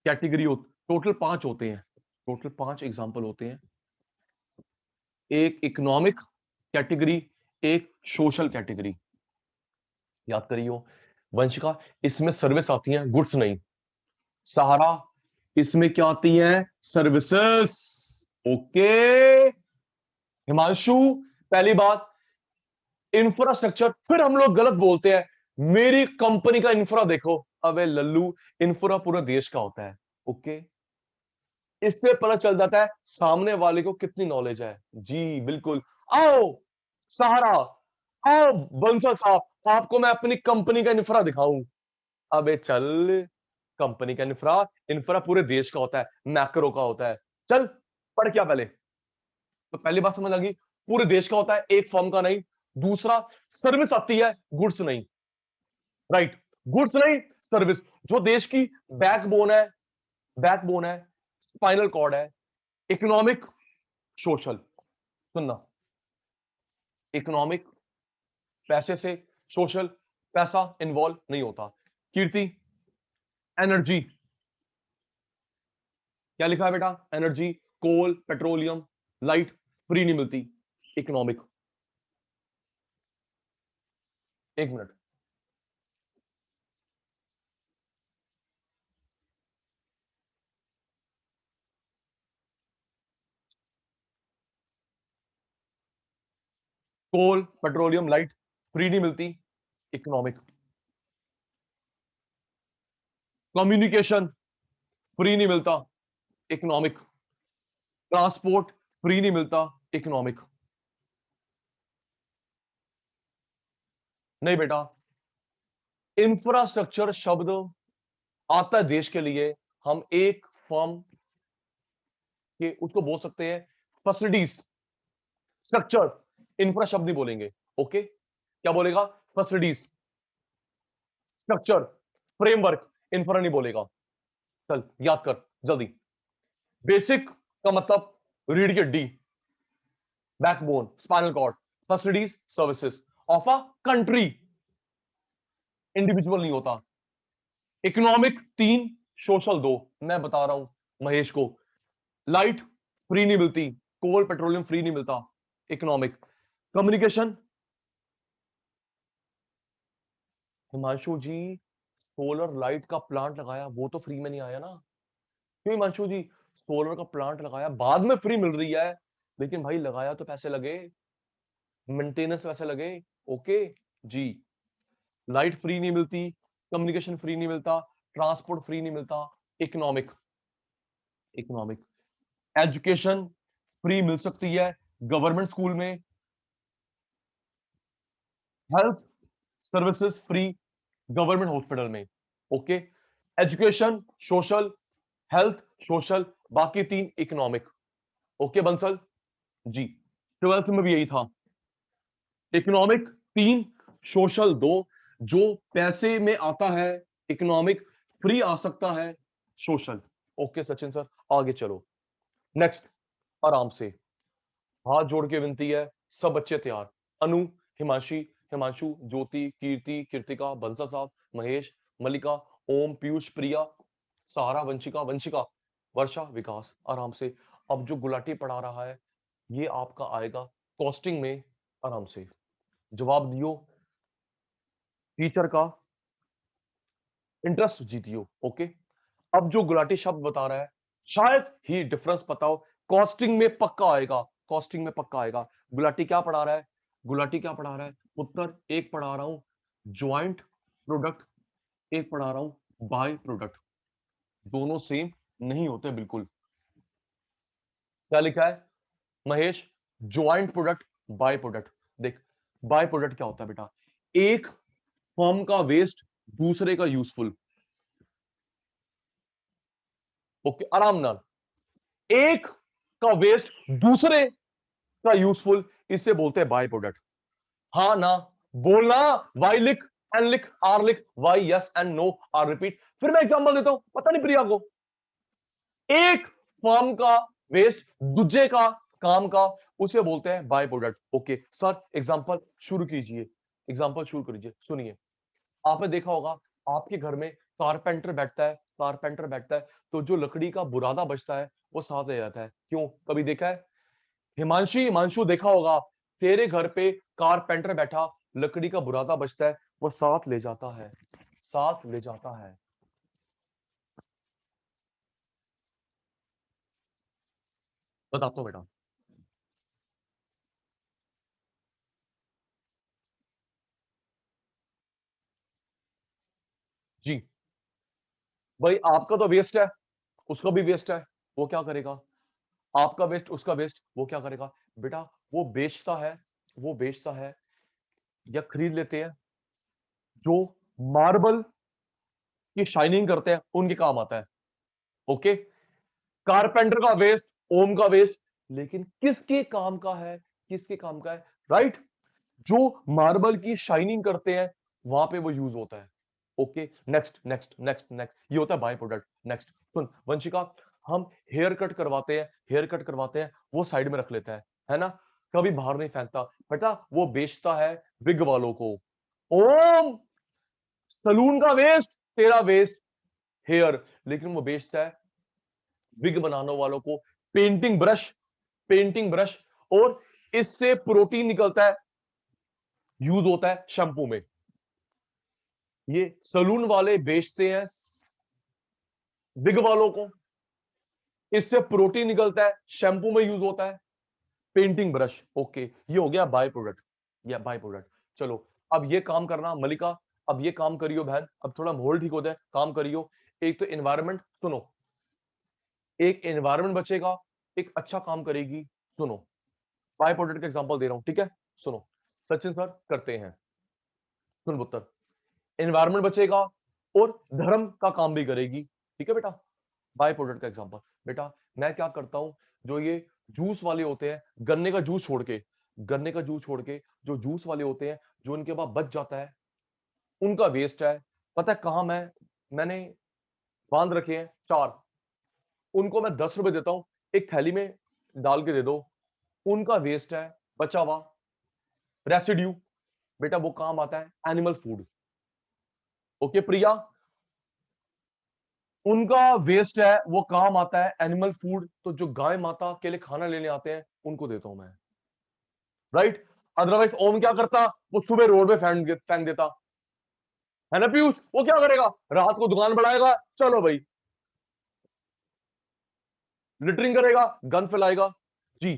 कैटेगरी टोटल 5 होते हैं, टोटल 5 एग्जांपल होते हैं। एक इकोनॉमिक कैटेगरी, एक सोशल कैटेगरी। याद करियो वंशिका, इसमें सर्विस आती है, गुड्स नहीं। सहारा, इसमें क्या आती है? सर्विसेज। ओके हिमांशु, पहली बात इंफ्रास्ट्रक्चर। फिर हम लोग गलत बोलते हैं, मेरी कंपनी का इंफ्रा देखो। अबे लल्लू, इंफ्रा पूरा देश का होता है, ओके? इससे पता चल जाता है सामने वाले को कितनी नॉलेज है। जी बिल्कुल, आओ सहारा, बंसल साहब आपको मैं अपनी कंपनी का इंफ्रा दिखाऊं। अबे चल, कंपनी का इंफ्रा, इंफ्रा पूरे देश का होता है, मैक्रो का होता है। चल पढ़ क्या पहले। तो पहली बात समझ लगी, पूरे देश का होता है, एक फर्म का नहीं। दूसरा, सर्विस आती है, गुड्स नहीं। राइट, गुड्स नहीं, सर्विस। जो देश की बैकबोन है, बैकबोन है, स्पाइनल कॉर्ड है, इकोनॉमिक, सोशल। सुनना, इकोनॉमिक, पैसे से, सोशल, पैसा इन्वॉल्व नहीं होता। कीर्ति, एनर्जी, क्या लिखा है बेटा? एनर्जी, कोल, पेट्रोलियम, लाइट फ्री नहीं मिलती। इकोनॉमिक, एक मिनट। कोल, पेट्रोलियम, लाइट फ्री नहीं मिलती। इकोनॉमिक। कम्युनिकेशन फ्री नहीं मिलता। इकोनॉमिक। ट्रांसपोर्ट फ्री नहीं मिलता। इकोनॉमिक। नहीं बेटा, इंफ्रास्ट्रक्चर शब्द आता है देश के लिए, हम एक फर्म के उसको बोल सकते हैं फैसिलिटीज, स्ट्रक्चर। इंफ्रा शब्द नहीं बोलेंगे। ओके, क्या बोलेगा? Facilities, structure, framework. इंफ्रा नहीं बोलेगा। चल याद कर जल्दी। बेसिक का मतलब रीढ़ की हड्डी, backbone, spinal cord. Facilities, services of a country, individual नहीं होता। Economic 3, social 2। मैं बता रहा हूं महेश को, लाइट फ्री नहीं मिलती, कोल पेट्रोलियम फ्री नहीं मिलता। इकोनॉमिक। कम्युनिकेशन, हिमांशु जी सोलर लाइट का प्लांट लगाया, वो तो फ्री में नहीं आया ना। क्यों हिमांशु जी? सोलर का प्लांट लगाया, बाद में फ्री मिल रही है, लेकिन भाई लगाया तो पैसे लगे, मेंटेनेंस पैसे लगे। ओके जी। लाइट फ्री नहीं मिलती, कम्युनिकेशन फ्री नहीं मिलता, ट्रांसपोर्ट फ्री नहीं मिलता। इकोनॉमिक। इकोनॉमिक। एजुकेशन फ्री मिल सकती है गवर्नमेंट स्कूल में। Health services free government hospital में। Okay, education, social, health, social, बाकी 3 economic. Okay Bansal ji, 12th में भी यही था। Economic 3, social 2। जो पैसे में आता है इकोनॉमिक, फ्री आ सकता है सोशल। ओके सचिन सर, आगे चलो। नेक्स्ट, आराम से, हाथ जोड़ के विनती है, सब बच्चे तैयार। अनु, हिमांशी, हिमांशु, ज्योति, कीर्ति, कीर्तिका, बंसल साहब, महेश, मल्लिका, ओम, पीयूष, प्रिया, सहारा, वंशिका, वंशिका, वर्षा, विकास। आराम से। अब जो गुलाटी पढ़ा रहा है ये आपका आएगा कॉस्टिंग में। आराम से जवाब दियो, टीचर का इंटरेस्ट जीतियो। ओके, अब जो गुलाटी शब्द बता रहा है शायद ही डिफरेंस पता हो, कॉस्टिंग में पक्का आएगा, कॉस्टिंग में पक्का आएगा। गुलाटी क्या पढ़ा रहा है? गुलाटी क्या पढ़ा रहा है? उत्तर एक पढ़ा रहा हूं ज्वाइंट प्रोडक्ट, एक पढ़ा रहा हूं बाय प्रोडक्ट। दोनों सेम नहीं होते बिल्कुल। क्या लिखा है Mahesh? Joint product, by product. देख, बाय प्रोडक्ट क्या होता है बेटा? एक फर्म का वेस्ट, दूसरे का यूजफुल। ओके, आराम नाल। एक का वेस्ट, दूसरे का यूजफुल, इसे बोलते हैं बाय प्रोडक्ट। हाँ ना बोलना, वाई लिख, एन लिख, आर लिख, Y yes and no, R repeat. फिर मैं एग्जांपल देता हूं, पता नहीं प्रिया को। एक फर्म का वेस्ट, दूसरे का काम का, उसे बोलते हैं by product. Okay sir, example शुरू कीजिए, एग्जांपल शुरू कीजिए। सुनिए, आपने देखा होगा आपके घर में कारपेंटर बैठता है, कारपेंटर बैठता है तो जो लकड़ी का बुरादा बचता है वो साथ ले जाता है। क्यों? कभी देखा है? हिमांशी, हिमांशु देखा होगा तेरे घर पे कारपेंटर बैठा, लकड़ी का बुरादा बचता है, वो साथ ले जाता है, साथ ले जाता है। बताता हूं बेटा। जी भाई, आपका तो वेस्ट है, उसका भी वेस्ट है, वो क्या करेगा? आपका वेस्ट, उसका वेस्ट, वो क्या करेगा? बेटा वो बेचता है, वो बेचता है या खरीद लेते हैं जो मार्बल की शाइनिंग करते हैं, उनके काम आता है। ओके, कारपेंटर का वेस्ट, ओम का वेस्ट, लेकिन किसके काम का है? किसके काम का है? राइट, जो मार्बल की शाइनिंग करते हैं वहां पे वो यूज होता है। Okay, next next next next, ये होता है बाय प्रोडक्ट। नेक्स्ट सुन वंशिका, हम हेयर कट करवाते हैं, हेयर कट करवाते हैं, वो साइड में रख लेता है ना, कभी बाहर नहीं फेंकता, बेटा वो बेचता है विग वालों को। ओम, सलून का वेस्ट, तेरा वेस्ट हेयर, लेकिन वो बेचता है विग बनाने वालों को पेंटिंग ब्रश, पेंटिंग ब्रश, और इससे प्रोटीन निकलता है, यूज होता है शैम्पू में। ये सलून वाले बेचते हैं विग वालों को, इससे प्रोटीन निकलता है, शैम्पू में यूज होता है, पेंटिंग ब्रश। ओके, ये हो गया बाय प्रोडक्ट, या बाय प्रोडक्ट। चलो अब ये काम करना मलिका, अब ये काम करियो बहन, अब थोड़ा माहौल ठीक हो जाए, काम करियो। एक तो एनवायरनमेंट, सुनो, एक एनवायरनमेंट बचेगा, एक अच्छा काम करेगी। सुनो, बाय प्रोडक्ट का एग्जांपल दे रहा हूं, ठीक है? सुनो, सचिन सर करते हैं, सुन पुत्र, एनवायरनमेंट बचेगा और धर्म का काम भी करेगी, ठीक है बेटा? बाय प्रोडक्ट का एग्जांपल, बेटा मैं क्या करता हूं, जो ये जूस वाले होते हैं, गन्ने का जूस छोड़ के, गन्ने का जूस छोड़ के जो जूस वाले होते हैं, जो उनके पास बच जाता है, उनका वेस्ट है, पता है कहां मैंने बांध रखे हैं 4, उनको मैं 10 रुपए देता हूं, एक थैली में डाल के दे दो, उनका वेस्ट है, बचा हुआ रेसिड्यू, बेटा वो काम आता है एनिमल फूड। ओके प्रिया, उनका वेस्ट है, वो काम आता है एनिमल फूड, तो जो गाय माता के लिए खाना लेने आते हैं उनको देता हूं मैं, राइट? अदरवाइज ओम क्या करता, वो सुबह रोड पे फेंक देता है ना पीयूष, वो क्या करेगा, रात को दुकान बढ़ाएगा, चलो भाई लिटरिंग करेगा, गंद फैलाएगा जी।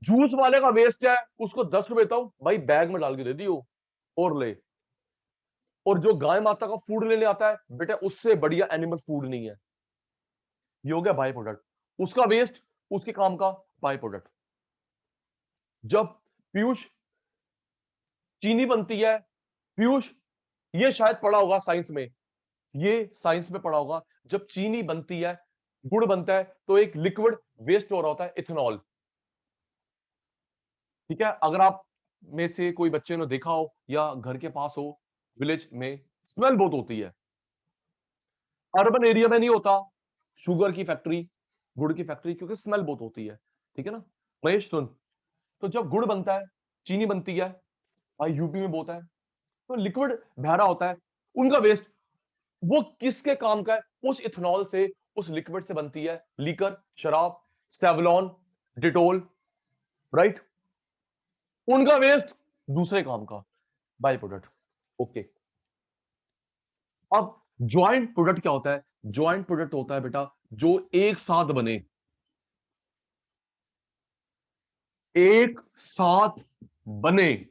जूस वाले का वेस्ट है, उसको 10 रुपए देता हूं भाई, बैग में डाल के दे दियो और ले। और जो गाय माता का फूड लेने आता है, बेटा उससे बढ़िया एनिमल फूड नहीं है, ये हो गया बाय प्रोडक्ट, उसका वेस्ट, उसके काम का बाय प्रोडक्ट। जब पीयूष चीनी बनती है, पीयूष ये शायद पढ़ा होगा साइंस में, ये साइंस में पढ़ा होगा, जब चीनी बनती है, गुड़ बनता है, तो एक लिक्विड वेस्ट हो रहा होता है, इथेनॉल, ठीक है? अगर आप में से कोई बच्चे ने देखा हो या घर के पास हो विलेज में, स्मेल बहुत होती है, अर्बन एरिया में नहीं होता, शुगर की फैक्ट्री, गुड़ की फैक्ट्री, क्योंकि स्मेल बहुत होती है, ठीक है ना? महेश सुन, तो जब गुड़ बनता है, चीनी बनती है, भाई यूपी में बहुत है, तो लिक्विड बह रहा होता है, उनका वेस्ट, वो किसके काम का है? उस इथेनॉल से, उस लिक्विड से बनती है लीकर, शराब, सेवलॉन, डिटोल, राइट? उनका वेस्ट दूसरे काम का, बाय प्रोडक्ट। ओके, अब ज्वाइंट प्रोडक्ट क्या होता है? ज्वाइंट प्रोडक्ट होता है बेटा जो एक साथ बने, एक साथ बने,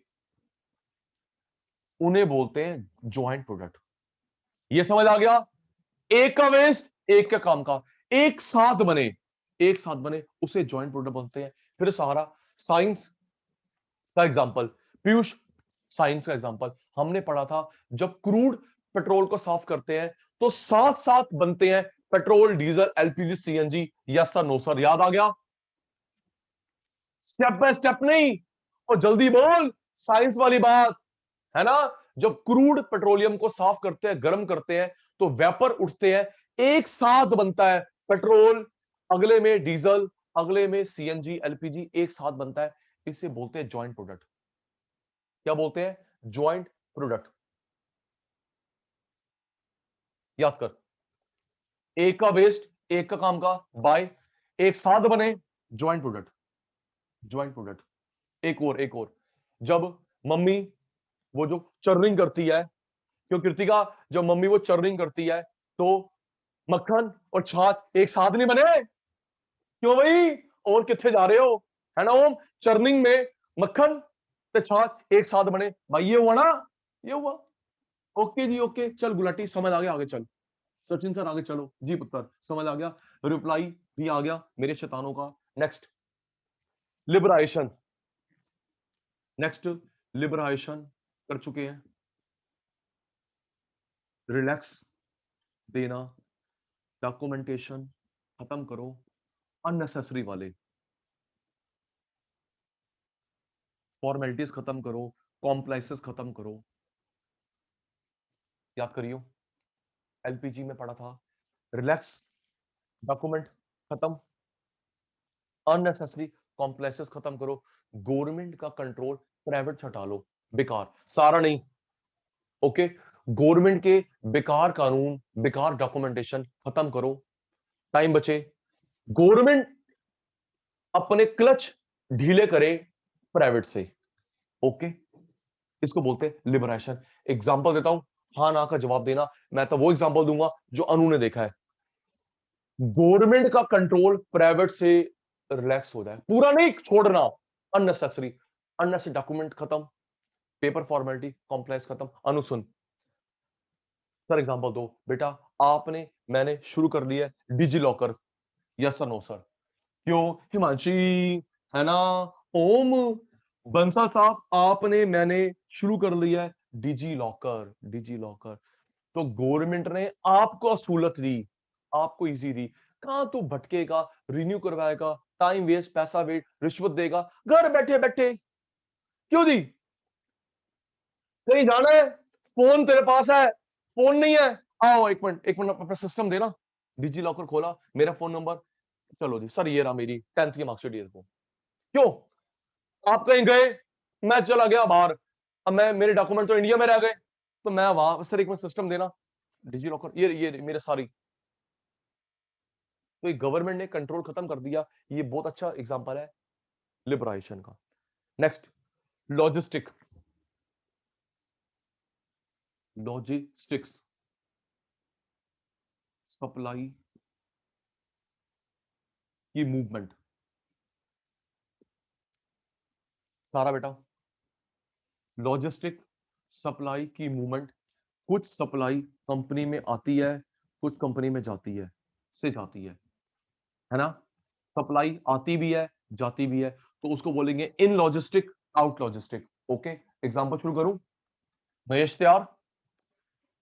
उन्हें बोलते हैं ज्वाइंट प्रोडक्ट। ये समझ आ गया? एक का वेस्ट, एक के काम का, एक साथ बने, एक साथ बने, उसे ज्वाइंट प्रोडक्ट बोलते हैं। फिर सहारा साइंस का एग्जांपल, पीयूष साइंस का एग्जांपल हमने पढ़ा था, जब क्रूड पेट्रोल को साफ करते हैं तो साथ साथ बनते हैं petrol, diesel, LPG, CNG. Yes sir, no sir, याद आ गया? स्टेप बाय स्टेप नहीं, और जल्दी बोल, साइंस वाली बात है ना? जब क्रूड पेट्रोलियम को साफ करते हैं, गर्म करते हैं, तो वेपर उठते हैं, एक साथ बनता है पेट्रोल, अगले में डीजल, अगले में सीएनजी, एलपीजी, एक साथ बनता है, इसे बोलते हैं ज्वाइंट प्रोडक्ट। क्या बोलते हैं? Joint product. याद कर, एक का वेस्ट, एक का काम का, बाय, एक साथ बने, ज्वाइंट प्रोडक्ट, ज्वाइंट प्रोडक्ट। एक और जब मम्मी वो जो चर्निंग करती है, क्यों कृतिका, जब मम्मी वो चर्निंग करती है, तो मक्खन और छाछ एक साथ नहीं बने, क्यों भाई? और कितने जा रहे हो, है ना ओम? चर्निंग में मक्खन ते छाछ एक साथ बने, भाई ये हुआ ना, ये हुआ। ओके जी, ओके, चल गुलाटी समझ आ गया, आगे चल। सचिन सर आगे चलो जी पुत्र, समझ आ गया, रिप्लाई भी आ गया मेरे शैतानों का। नेक्स्ट लिबरेशन, नेक्स्ट लिबराइजेशन कर चुके हैं, रिलैक्स देना, डॉक्यूमेंटेशन खत्म करो, अननेसेसरी वाले फॉर्मेलिटीज खत्म करो, कॉम्प्लाइसेस खत्म करो। याद करियो, एलपीजी में पढ़ा था, रिलैक्स, डॉक्यूमेंट खत्म, अननेसेसरी कॉम्प्लेक्सेस खत्म करो, गवर्नमेंट का कंट्रोल प्राइवेट से हटा लो, बेकार, सारा नहीं, ओके। गवर्नमेंट के बेकार कानून, बेकार डॉक्यूमेंटेशन खत्म करो, टाइम बचे। गवर्नमेंट अपने क्लच ढीले करे प्राइवेट से, ओके। इसको बोलते हैं लिबरेशन। एग्जांपल देता हूं, हाँ ना का जवाब देना। मैं तो वो एग्जांपल दूंगा जो अनु ने देखा है। गवर्नमेंट का कंट्रोल प्राइवेट से रिलैक्स हो जाए, पूरा नहीं छोड़ना, अननेसेसरी, अननेसेसरी डॉक्यूमेंट खत्म, पेपर फॉर्मेलिटी कॉम्प्लेक्स खत्म। अनुसुन सर एग्जांपल दो बेटा, आपने मैंने शुरू कर लिया है DigiLocker, yes sir no sir. क्यों हिमांशी, है ना, ओम, बंसा साहब, आपने मैंने शुरू कर लिया है डिजी लॉकर, डिजी लॉकर। तो गवर्नमेंट ने आपको सहूलत दी, आपको इजी दी, कहां तू भटकेगा, रिन्यू करवाएगा, टाइम वेस्ट, पैसा वेस्ट, रिश्वत देगा, घर बैठे बैठे क्यों दी? कहीं जाना है, फोन तेरे पास है, फोन नहीं है, आओ एक मिनट, एक मिनट, अपना सिस्टम देना, डिजी लॉकर खोला, मेरा फोन नंबर, चलो जी सर ये रहा मेरी 10th की मार्कशीट, ये देखो। क्यों आप कहीं गए, मैं चला गया बाहर, अब मैं, मेरे डॉक्यूमेंट तो इंडिया में रह गए, तो मैं वहां सर एक मिनट सिस्टम देना, डिजी लॉकर, ये मेरे सारी। तो ये गवर्नमेंट ने कंट्रोल खत्म कर दिया, ये बहुत अच्छा एग्जांपल है लिबराइजेशन का। नेक्स्ट, लॉजिस्टिक, लॉजिस्टिक्स, सप्लाई की मूवमेंट, सारा बेटा, लॉजिस्टिक सप्लाई की मूवमेंट। कुछ सप्लाई कंपनी में आती है, कुछ कंपनी में जाती है, से जाती है ना, सप्लाई आती भी है जाती भी है, तो उसको बोलेंगे in logistic, out logistic, okay. Example शुरू करूं, महेश तैयार,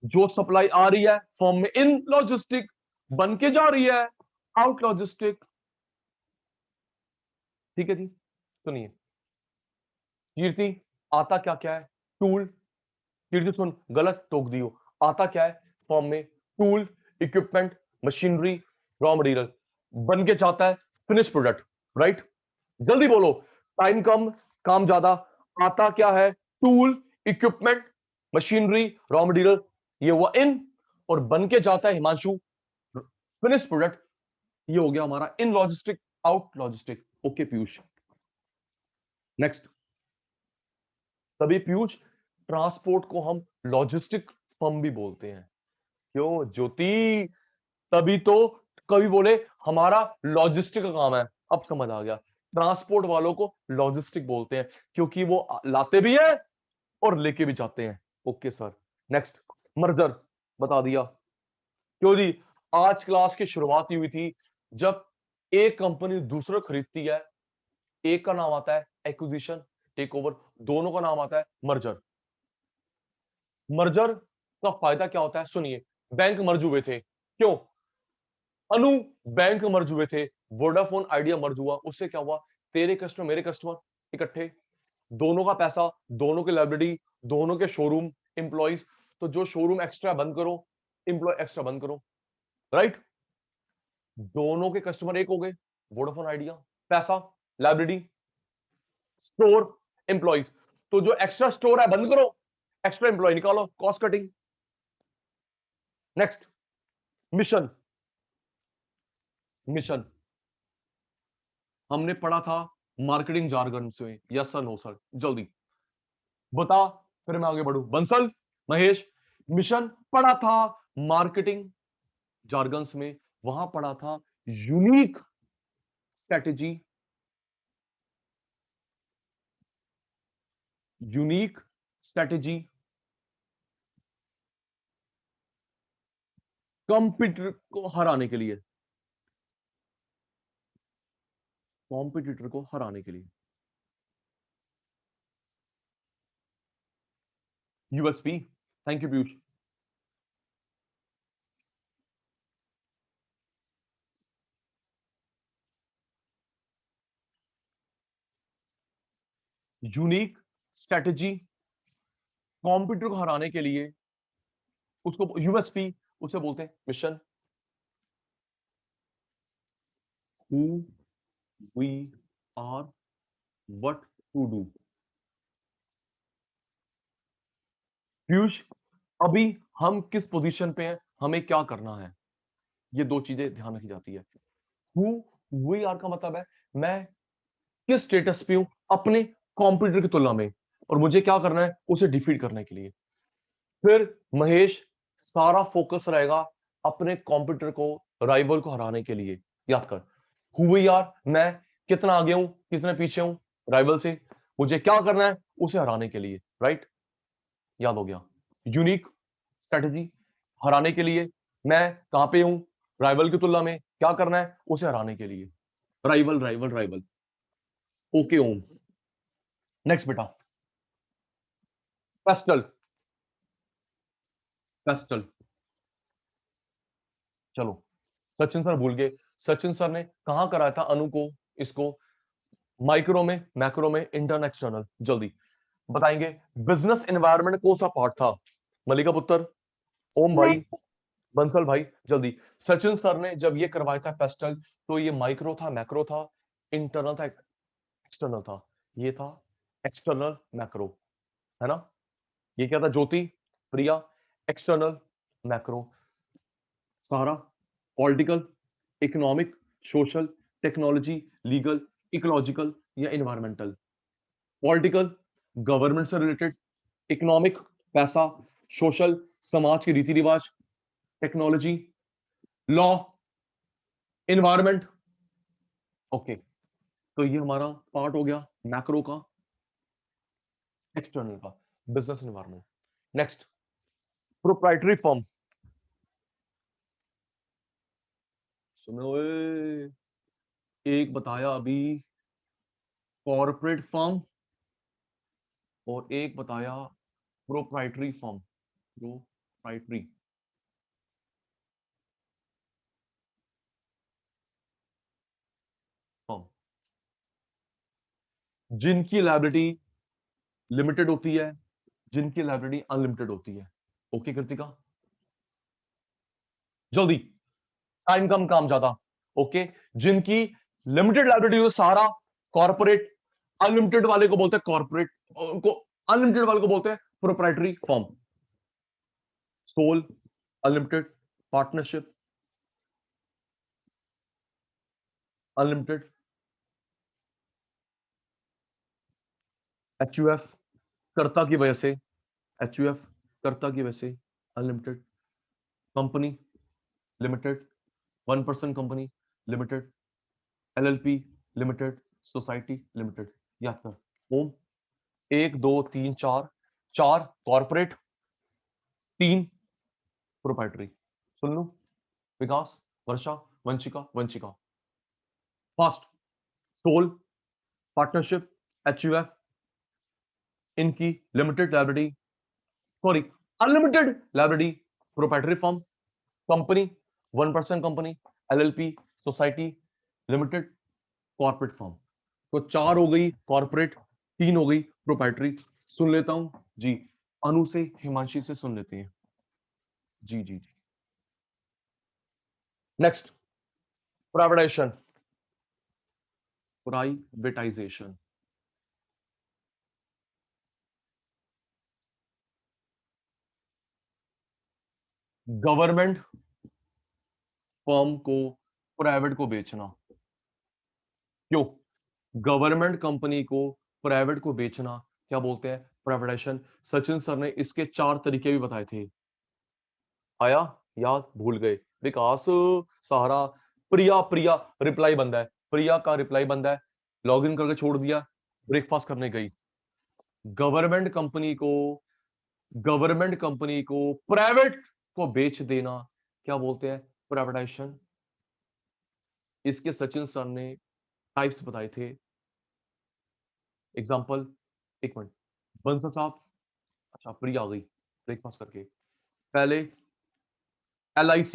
जो सप्लाई आ रही है फॉर्म में इन लॉजिस्टिक, बन के जा रही है आउट लॉजिस्टिक, ठीक है जी। सुनिए, कीर्ति, आता क्या क्या है, टूल, कीर्ति सुन, गलत टोक दियो, आता क्या है फॉर्म में, tool, equipment, machinery, raw material, बन के जाता है फिनिश प्रोडक्ट, राइट। जल्दी बोलो, टाइम कम, काम ज्यादा, आता क्या है, tool, equipment, machinery, raw material, ये हुआ इन, और बन के जाता है हिमांशु फिनिश प्रोडक्ट, ये हो गया हमारा in logistic, out logistic, okay Piyush. Next, तभी पीयूष ट्रांसपोर्ट को हम लॉजिस्टिक फर्म भी बोलते हैं, क्यों ज्योति, तभी तो कभी बोले हमारा लॉजिस्टिक का काम है, अब समझ आ गया, ट्रांसपोर्ट वालों को लॉजिस्टिक बोलते हैं क्योंकि वो लाते भी है और लेके भी जाते हैं, ओके सर। नेक्स्ट, मर्जर, बता दिया, क्यों जी, आज क्लास की शुरुआत हुई थी जब एक कंपनी दूसरे खरीदती है, एक का नाम आता है एक्विजिशन, टेक ओवर, दोनों का नाम आता है मर्जर। मर्जर का फायदा क्या होता है, सुनिए, बैंक मर्ज हुए थे, क्यों अनु, बैंक मर्ज हुए थे, वोडाफोन आइडिया मर्ज हुआ, उससे क्या हुआ, तेरे कस्टमर मेरे कस्टमर इकट्ठे, दोनों का पैसा, दोनों की लाइब्रेरी, दोनों के शोरूम, एम्प्लॉइज, तो जो शोरूम एक्स्ट्रा बंद करो, एम्प्लॉय एक्स्ट्रा बंद करो, राइट। दोनों के कस्टमर एक हो गए, वोडाफोन आइडिया, पैसा, लाइब्रेरी, स्टोर, एम्प्लॉइज, तो जो एक्स्ट्रा स्टोर है बंद करो, एक्स्ट्रा एम्प्लॉय निकालो, cost cutting. Next, mission, mission हमने पढ़ा था मार्केटिंग जार्गन से, यस सर नो सर, जल्दी बता, फिर मैं आगे बढ़ू। बंसल, महेश, मिशन पढ़ा था मार्केटिंग जार्गन्स में, वहां पढ़ा था unique strategy, unique strategy competitor को हराने के लिए, कॉम्पिटिटर को हराने के लिए। USP. Thank you Piyush. Unique strategy, competitor को हराने के लिए, उसको यूएसपी, उसे बोलते हैं mission. Who we are, what to do. Piyush, अभी हम किस पोजीशन पे हैं, हमें क्या करना है, ये दो चीजें ध्यान रखी जाती है। हु वी आर का मतलब है मैं किस स्टेटस पे हूं अपने कॉम्पिटिटर की तुलना में, और मुझे क्या करना है उसे डिफीट करने के लिए। फिर महेश, सारा फोकस रहेगा अपने कॉम्पिटिटर को, राइवल को हराने के लिए। याद कर, हु वी आर, मैं कितना आगे हूं, कितने पीछे हूं राइवल से, मुझे क्या करना है उसे हराने के लिए। राइट, याद हो गया। यूनिक स्ट्रेटेजी, हराने के लिए, मैं कहां पे हूं राइवल की तुलना में, क्या करना है उसे हराने के लिए। Rival rival rival. ओके ओम। नेक्स्ट बेटा, पेस्टल। पेस्टल, चलो सचिन सर भूल गए। सचिन सर ने कहां कराया था अनु को इसको, माइक्रो में, मैक्रो में, इंटरनल एक्सटर्नल, जल्दी बताएंगे। बिजनेस एनवायरनमेंट कौन सा पार्ट था? मलिका पुत्र, ओम भाई, बंसल भाई, जल्दी। सचिन सर ने जब ये करवाया था पेस्टल, तो ये माइक्रो था, मैक्रो था, इंटरनल था, एक्सटर्नल था? ये था एक्सटर्नल मैक्रो, है ना? ये क्या था ज्योति, प्रिया? External macro. सारा political, economic, social, technology, legal, ecological या इन्वायरमेंटल? पॉलिटिकल, गवर्नमेंट से रिलेटेड, इकोनॉमिक, पैसा, सोशल, समाज के रीति रिवाज, टेक्नोलॉजी, लॉ, इन्वायरमेंट। ओके, तो ये हमारा पार्ट हो गया मैक्रो का, एक्सटर्नल का, business environment. Next, proprietary firm. सुनो, एक बताया अभी कॉर्पोरेट फर्म, और एक बताया प्रोप्राइटरी फर्म। प्रोप्राइटरी फर्म जिनकी लायबिलिटी लिमिटेड होती है, जिनकी लायबिलिटी अनलिमिटेड होती है। ओके कृतिका, जल्दी, टाइम कम काम ज्यादा। ओके, जिनकी लिमिटेड लायबिलिटी हो, सारा कॉर्पोरेट, अनलिमिटेड वाले को बोलते हैं कॉर्पोरेट को, अनलिमिटेड वाले को बोलते हैं proprietary firm. Sole unlimited, partnership unlimited, HUF कर्ता की वजह से, एचयूएफ कर्ता की वजह से unlimited, company limited, 1% company limited, LLP limited, society limited. याद कर ओम, 1 2 3 4, 4 कॉर्पोरेट, 3 प्रोप्राइटरी। सुन लो, Vikas, Varsha, Vanshika, Vanshika. Fast, sole, partnership, HUF, इनकी limited library, sorry unlimited library, proprietary firm, company 1% company, LLP, society, limited, corporate firm. तो 4 हो गई कॉर्पोरेट, 3 हो गई प्रोप्राइटरी। सुन लेता हूं जी, अनु से, हिमांशी से सुन लेते हैं। जी जी जी। Next, privatisation, privatisation. Government firm को प्राइवेट को बेचना। क्यों? गवर्नमेंट कंपनी को प्राइवेट को बेचना क्या बोलते हैं? प्राइवेटाइजेशन। सचिन सर ने इसके 4 तरीके भी बताए थे, आया याद? भूल गए? विकास, सहारा, प्रिया, प्रिया रिप्लाई बंद है, प्रिया का रिप्लाई बंद है, लॉगिन करके छोड़ दिया, ब्रेकफास्ट करने गई। गवर्नमेंट कंपनी को, गवर्नमेंट कंपनी को प्राइवेट को बेच देना क्या बोलते हैं? प्राइवेटाइजेशन। इसके सचिन सर ने टाइप्स बताए थे। एग्जांपल, एक मिनट, बंसल साहब, अच्छा प्री आ गई ब्रेकफास्ट करके। पहले LIC,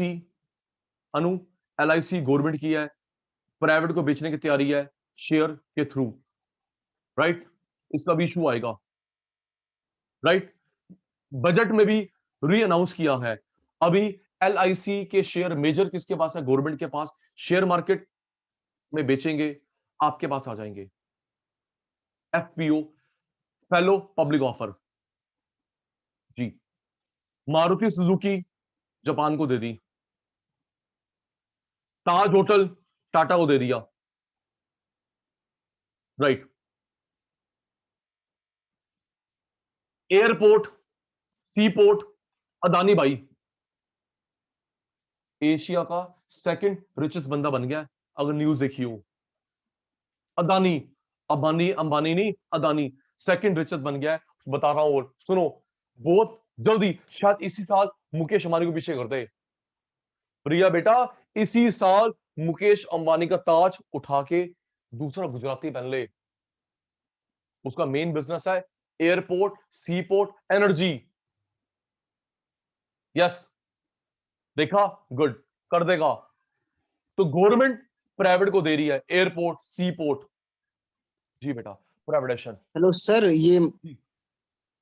अनु LIC गवर्नमेंट की है, प्राइवेट को बेचने की तैयारी है शेयर के थ्रू, राइट? इसका भी इशू आएगा, राइट? बजट में भी री अनाउंस किया है। अभी LIC के शेयर मेजर किसके पास है? गवर्नमेंट के पास। शेयर मार्केट में बेचेंगे, आपके पास आ जाएंगे। FPO, फेलो पब्लिक ऑफर, जी। मारुति सुजुकी जापान को दे दी, ताज होटल टाटा को दे दिया, राइट? एयरपोर्ट, सी पोर्ट, अदानी भाई एशिया का सेकंड रिचेस्ट बंदा बन गया, अगर न्यूज देखी हो। अदानी, अंबानी, अंबानी नहीं अदानी सेकंड रिचेस्ट बन गया है, बता रहा हूं। और सुनो, बहुत जल्दी, शायद इसी साल मुकेश अंबानी को पीछे कर दे। प्रिया बेटा, इसी साल मुकेश अंबानी का ताज उठा के दूसरा गुजराती पहन ले। उसका मेन बिजनेस है एयरपोर्ट, सी पोर्ट, एनर्जी। यस, देखा, गुड, कर देगा। तो गवर्नमेंट प्राइवेट को दे रही है एयरपोर्ट, सी पोर्ट, जी बेटा, प्राइवेटाइजेशन। हेलो सर,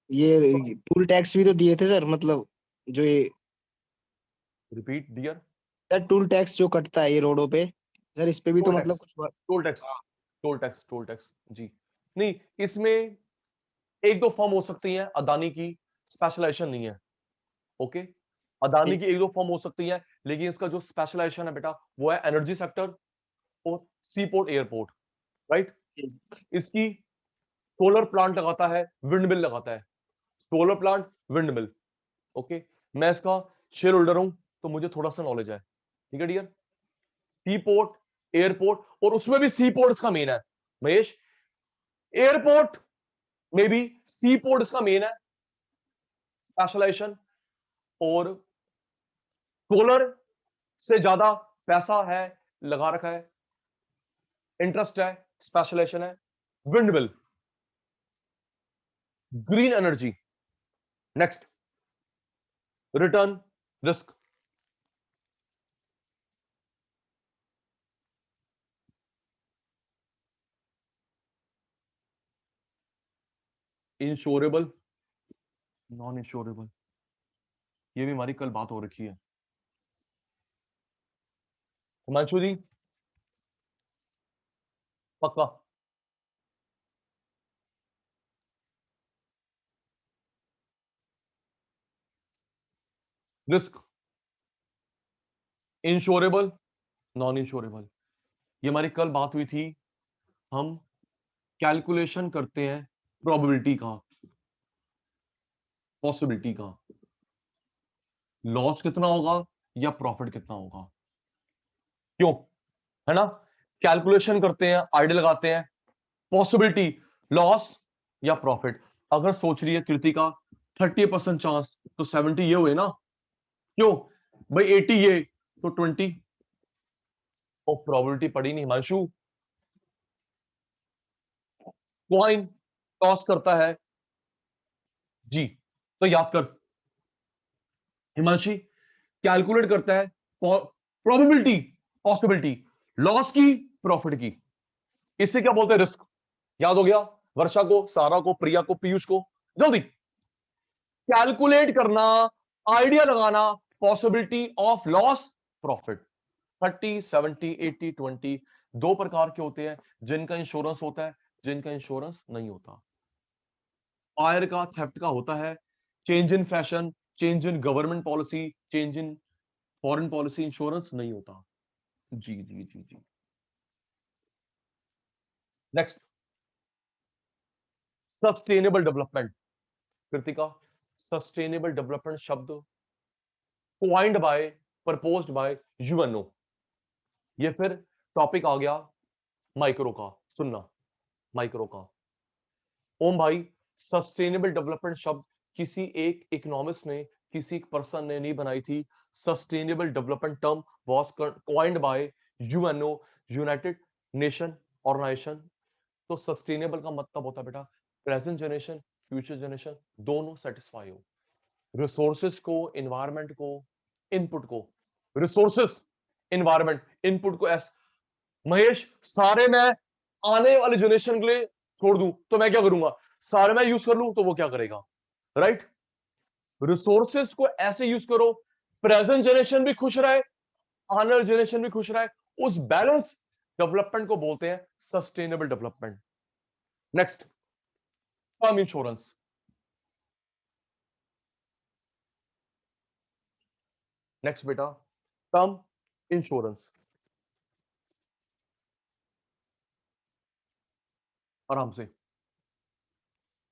ये टूल टैक्स भी तो दिए थे सर, मतलब जो ये repeat dear. Sir toll tax जो कटता है ये रोडों पे, सर इस पे भी तो टोल मतलब टैक्स, कुछ टोल टैक्स, टोल टैक्स, जी। नहीं, इसमें एक दो फॉर्म हो सकती है, अदानी की स्पेशलाइजेशन नहीं है, ओके? अदानी की एक दो फॉर्म हो सकती है, लेकिन इसका जो स्पेशलाइजेशन है बेटा वो है एनर्जी सेक्टर और सी पोर्ट, एयरपोर्ट, राइट? इसकी सोलर प्लांट लगाता है, विंड मिल लगाता है, solar plant, wind mill, okay? मैं इसका शेयर होल्डर हूं, तो मुझे थोड़ा सा नॉलेज है, ठीक है डियर? सी पोर्ट, एयरपोर्ट, और उसमें भी सी पोर्ट इसका मेन है महेश। एयरपोर्ट में भी सी पोर्ट इसका मेन है स्पेशलाइजेशन, और सोलर से ज्यादा पैसा है, लगा रखा है, इंटरेस्ट है, स्पेशलाइजेशन है wind mill, green energy. Next, return risk. Insurable, non insurable, ये भी हमारी कल बात हो रखी है। हिमांशु जी, पक्का? रिस्क, इंश्योरेबल, नॉन इंश्योरेबल, ये हमारी कल बात हुई थी। हम कैलकुलेशन करते हैं प्रोबेबिलिटी का, पॉसिबिलिटी का, लॉस कितना होगा या प्रॉफिट कितना होगा, क्यों, है ना? कैलकुलेशन करते हैं, आइडिया लगाते हैं, पॉसिबिलिटी, लॉस या प्रॉफिट। अगर सोच रही है कृतिका 30% चांस, तो 70 ये हुए ना, क्यों भाई? 80 ये, तो 20, और प्रोबेबिलिटी पड़ी नहीं हिमांशु। कॉइन टॉस करता है, जी, तो याद कर हिमांशी, कैलकुलेट करता है प्रोबेबिलिटी, पॉसिबिलिटी, लॉस की, प्रॉफिट की। इससे क्या बोलते हैं? रिस्क। याद हो गया? वर्षा को, सारा को, प्रिया को, पीयूष को, जल्दी कैलकुलेट करना, आइडिया लगाना, पॉसिबिलिटी ऑफ लॉस, प्रॉफिट। 30, 70, 80, 20 दो प्रकार के होते हैं, जिनका इंश्योरेंस होता है, जिनका इंश्योरेंस नहीं होता। फायर का, थेफ्ट का होता है, change in fashion, change in government policy, change in foreign policy, insurance नहीं होता। जी जी जी जी। Next, sustainable development. Kritika, sustainable development शब्द coined by, proposed by UNO. ये फिर टॉपिक आ गया माइक्रो का, सुनना, माइक्रो का। ओम भाई, सस्टेनेबल डेवलपमेंट शब्द किसी एक इकोनॉमिस्ट ने, किसी एक पर्सन ने नहीं बनाई थी। Sustainable development term was coined by UNO, United Nation Organisation. तो सस्टेनेबल का मतलब होता है बेटा प्रेजेंट जनरेशन, फ्यूचर जनरेशन दोनों सेटिस्फाई हो, रिसोर्सेस को, एनवायरनमेंट को, इनपुट को, रिसोर्सेस, एनवायरनमेंट, इनपुट को महेश सारे मैं आने वाले जनरेशन के लिए छोड़ दूं तो मैं क्या करूंगा, सारे मैं यूज कर लूं तो वो क्या करेगा, राइट? रिसोर्सेस को ऐसे यूज करो प्रेजेंट जनरेशन भी खुश रहे, आने वाली जनरेशन भी खुश रहे, उस बैलेंस डेवलपमेंट को बोलते हैं sustainable development. Next, term insurance. Next बेटा, टर्म इंश्योरेंस। आराम से,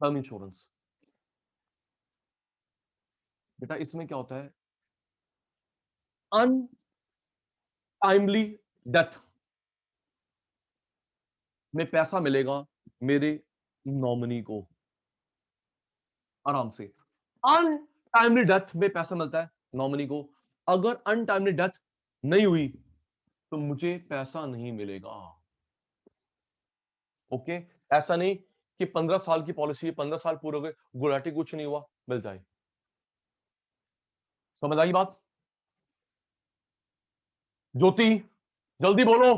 टर्म इंश्योरेंस बेटा इसमें क्या होता है, अनटाइमली डेथ में पैसा मिलेगा मेरे नॉमिनी को। आराम से, अनटाइमली डेथ में पैसा मिलता है नॉमिनी को, अगर अनटाइमली डेथ नहीं हुई तो मुझे पैसा नहीं मिलेगा। ओके, ऐसा नहीं कि 15 साल की पॉलिसी, 15 साल पूरे हो गए, गुलाटी कुछ नहीं हुआ, मिल जाए। समझ आई बात? ज्योति जल्दी बोलो।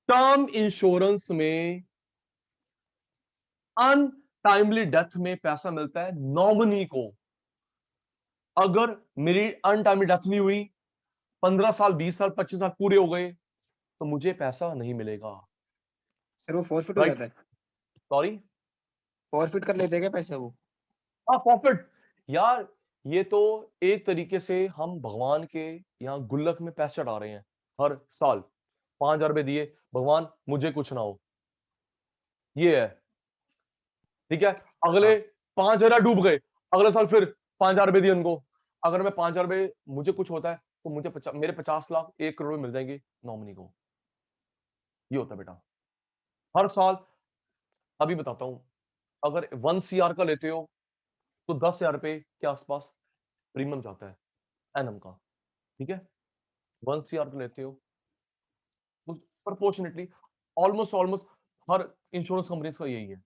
टर्म इंश्योरेंस में अनटाइमली डेथ में पैसा मिलता है नॉमिनी को, अगर मेरी अनटाइमली डेथ नहीं हुई, 15 साल, 20 साल, 25 साल पूरे हो गए तो मुझे पैसा नहीं मिलेगा। सर वो फॉरफिट हो राइट, जाता है, सॉरी, फॉरफिट कर लेते हैं क्या पैसे वो? हाँ प्रॉफिट। यार ये तो एक तरीके से हम भगवान के यहाँ गुल्लक में पैसे चढ़ा रहे हैं, हर साल 5,000 रुपए दिए, भगवान मुझे कुछ ना हो, ये है, ठीक है। अगले हाँ 5,000 डूब गए, अगले साल फिर 5,000 रुपए दिए उनको, अगर मैं 5,000 रुपए मुझे कुछ होता है तो मुझे मेरे 50 लाख 1 करोड़ मिल जाएंगे नॉमिनी को। ये होता है बेटा हर साल। अभी बताता हूं, अगर 1 CR का लेते हो तो 10,000 रुपए के आसपास प्रीमियम जाता है एनम का, ठीक है। 1 CR का लेते हो तो प्रोपोर्शनेटली ऑलमोस्ट ऑलमोस्ट हर इंश्योरेंस कंपनी का यही है।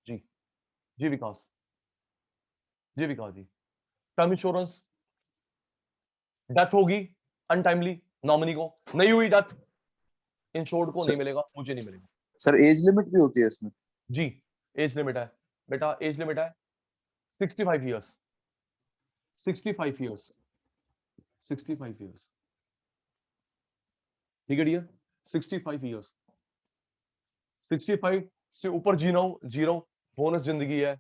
जी जी विकास, जी विकास जी, टर्म इंश्योरेंस, डेथ होगी अनटाइमली, नॉमिनी को नहीं हुई डेथ, इंश्योर्ड को नहीं मिलेगा, मुझे नहीं मिलेगा। सर एज लिमिट भी होती है इसमें? जी, एज लिमिट है बेटा, एज लिमिट है 65 इयर्स, 65 इयर्स, 65 इयर्स, ठीक है डियर, 65 इयर्स, 65 से ऊपर जी रहा हूं, बोनस जिंदगी है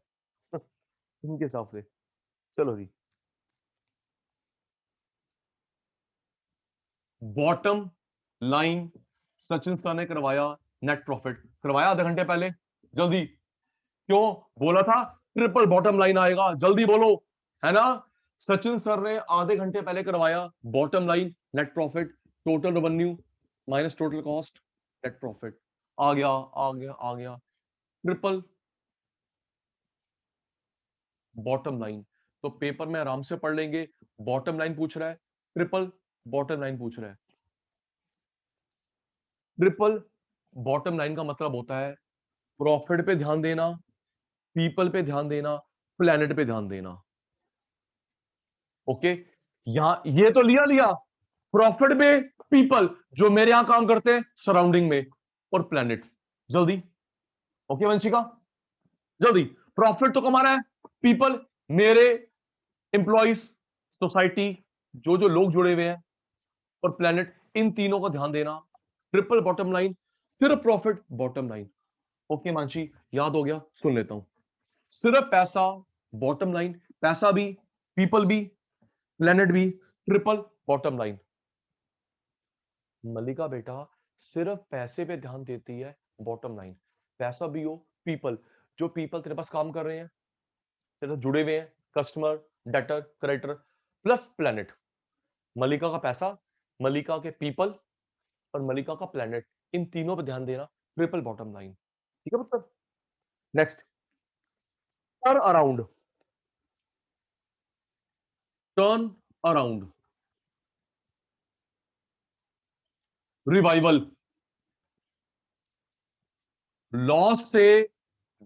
इनके हिसाब से। चलो जी, बॉटम लाइन सचिन सर ने करवाया, नेट प्रॉफिट करवाया आधे घंटे पहले, जल्दी, क्यों बोला था ट्रिपल बॉटम लाइन आएगा, जल्दी बोलो, है ना। सचिन सर ने आधे घंटे पहले करवाया bottom line, net profit, total revenue minus total cost, net profit, आ गया आ गया आ गया, ट्रिपल बॉटम लाइन। तो पेपर में आराम से पढ़ लेंगे, बॉटम लाइन पूछ रहा है, ट्रिपल बॉटम लाइन पूछ रहा है। ट्रिपल बॉटम लाइन का मतलब होता है प्रॉफिट पे ध्यान देना, पीपल पे ध्यान देना, प्लेनेट पे ध्यान देना। ओके, यहां ये तो लिया लिया, प्रॉफिट पे पीपल जो मेरे यहां काम करते हैं सराउंडिंग में, और प्लेनेट, जल्दी। ओके वंशिका, जल्दी, प्रॉफिट तो कमा रहा है, पीपल मेरे एम्प्लॉइज, सोसाइटी, जो जो लोग जुड़े हुए हैं, और प्लेनेट, इन तीनों का ध्यान देना। ट्रिपल बॉटम लाइन, सिर्फ profit bottom line. Okay Mansi, याद हो गया, सुन लेता हूं, सिर्फ पैसा बॉटम लाइन, पैसा भी, पीपल भी, प्लेनेट भी, ट्रिपल बॉटम लाइन। मल्लिका बेटा सिर्फ पैसे पे ध्यान देती है बॉटम लाइन, पैसा भी हो, पीपल, जो पीपल तेरे पास काम कर रहे हैं, तेरे जुड़े हुए हैं, customer, debtor, creditor, plus planet. Mallika का पैसा, मल्लिका के पीपल, और मल्लिका का प्लेनेट, इन तीनों पे ध्यान देना, ट्रिपल बॉटम लाइन, ठीक है मतलब। Next, turn around, turn around, revival, loss से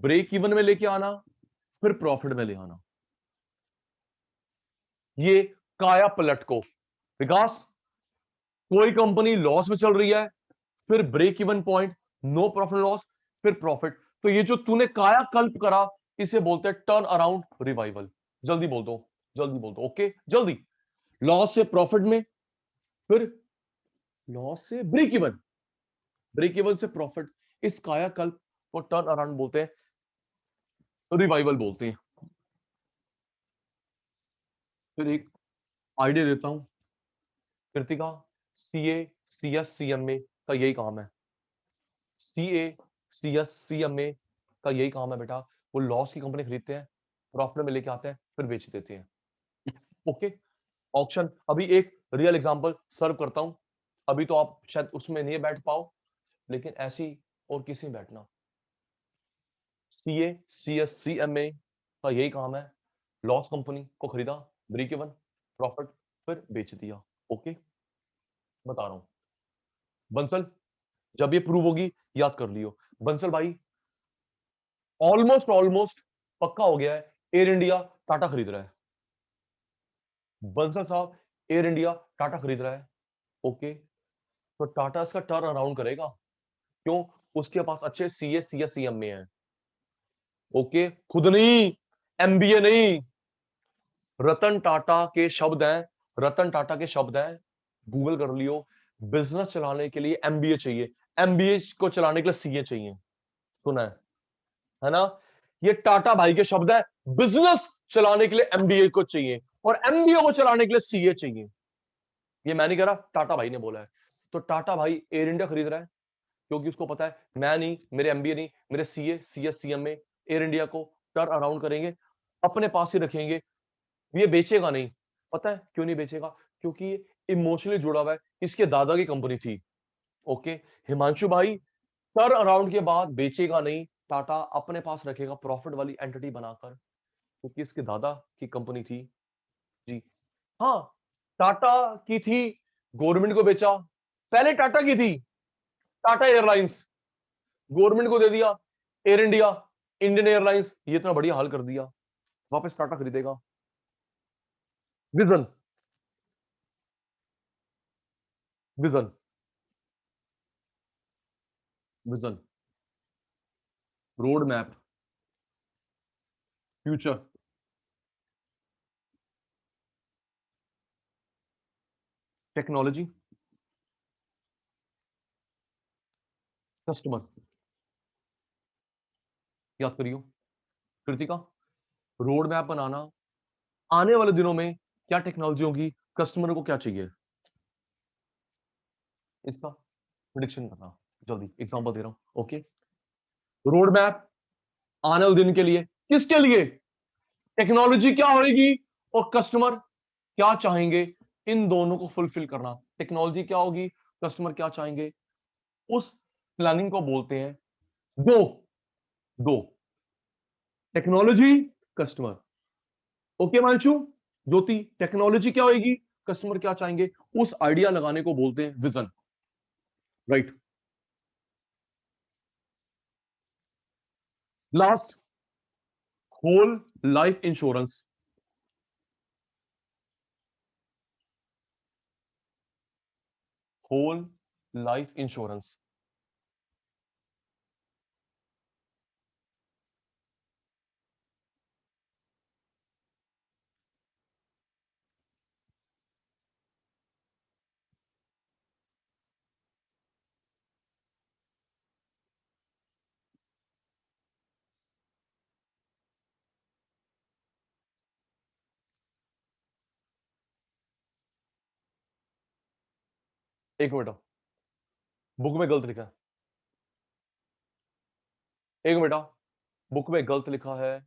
ब्रेक इवन में लेके आना, फिर प्रॉफिट में ले आना। ये काया पलट को। विकास, कोई कंपनी लॉस में चल रही है, फिर break even point, no profit loss, फिर प्रॉफिट, तो ये जो तूने काया कल्प करा, इसे बोलते हैं टर्न अराउंड रिवाइवल। जल्दी बोल दो, जल्दी बोल दो, ओके जल्दी। लॉस से प्रॉफिट में, फिर लॉस से ब्रेक इवन, ब्रेक इवन से प्रॉफिट, इस कायाकल्प को टर्न अराउंड बोलते हैं, रिवाइवल बोलते हैं। फिर एक आइडिया देता हूं कृतिका, सीए सीएस सीएमए का यही काम है। सीए सीएस सीएमए का यही काम है बेटा। वो लॉस की कंपनी खरीदते हैं, प्रॉफिट में लेके आते हैं, फिर बेच देते हैं। Okay, auction. अभी एक रियल एग्जांपल सर्व करता हूं। अभी तो आप शायद उसमें नहीं बैठ पाओ, लेकिन ऐसी और किसी में बैठना। सीए सीएस सीएमए का यही काम है, लॉस कंपनी को खरीदा, ब्रेक इवन, प्रॉफिट, फिर बेच दिया। ओके, बता रहा हूं बंसल, जब ये प्रूव होगी याद कर लियो। बंसल भाई, ऑलमोस्ट ऑलमोस्ट पक्का हो गया है, एयर इंडिया टाटा खरीद रहा है। बंसल साहब, एयर इंडिया टाटा खरीद रहा है। ओके, तो टाटा इसका टर्न अराउंड करेगा। क्यों? उसके पास अच्छे सीए सीएस सीएम में है। ओके, खुद नहीं, एमबीए नहीं, रतन टाटा के शब्द हैं, रतन टाटा के शब्द हैं, गूगल कर लियो। बिजनेस चलाने के लिए एमबीए चाहिए, एमबीए को चलाने के लिए सीए चाहिए। सुना है ना? ये टाटा भाई के शब्द है, बिजनेस चलाने के लिए एमबीए को चाहिए और एमबीए को चलाने के लिए सीए चाहिए। ये मैं नहीं कह रहा, टाटा भाई ने बोला है। तो टाटा भाई एयर इंडिया खरीद रहा है, क्योंकि उसको पता है मैं नहीं, मेरे एमबीए नहीं, मेरे सीए सीएस सीएम में एयर इंडिया को टर्न अराउंड करेंगे, अपने पास ही रखेंगे। ये बेचेगा नहीं। पता है क्यों नहीं बेचेगा? क्योंकि ये इमोशनली जुड़ा हुआ है, इसके दादा की कंपनी थी। ओके, हिमांशु भाई टर्न अराउंड के बाद बेचेगा नहीं, टाटा अपने पास रखेगा प्रॉफिट वाली एंटिटी बनाकर, क्योंकि इसके दादा की कंपनी थी। जी हाँ, टाटा की थी, गवर्नमेंट को बेचा। पहले टाटा की थी, टाटा एयरलाइंस, गवर्नमेंट को दे दिया, एयर इंडिया, इंडियन एयरलाइंस, ये इतना बढ़िया हाल कर दिया, वापस टाटा खरीदेगा। Vision, vision, vision, road map, future, technology, customer. याद करियो कृतिका, रोड मैप बनाना, आने वाले दिनों में क्या टेक्नोलॉजी होगी, कस्टमर को क्या चाहिए, इसका प्रिडिक्शन करना। जल्दी एग्जांपल दे रहा हूं। ओके, रोड मैप आने वाले दिन के लिए, किसके लिए? टेक्नोलॉजी क्या होगी और कस्टमर क्या चाहेंगे, इन दोनों को फुलफिल करना। टेक्नोलॉजी क्या होगी, कस्टमर क्या चाहेंगे, उस प्लानिंग को बोलते हैं दो, दो, टेक्नोलॉजी, कस्टमर। ओके मांशु, ज्योति, टेक्नोलॉजी क्या होगी, कस्टमर क्या चाहेंगे, उस आइडिया लगाने को बोलते हैं vision. Right, last, whole life insurance. Whole life insurance, एक मिनट, बुक में गलत लिखा है, एक मिनट, बुक में गलत लिखा है,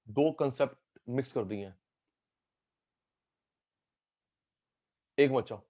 दो कंसेप्ट मिक्स कर दिए हैं। एक बच्चा,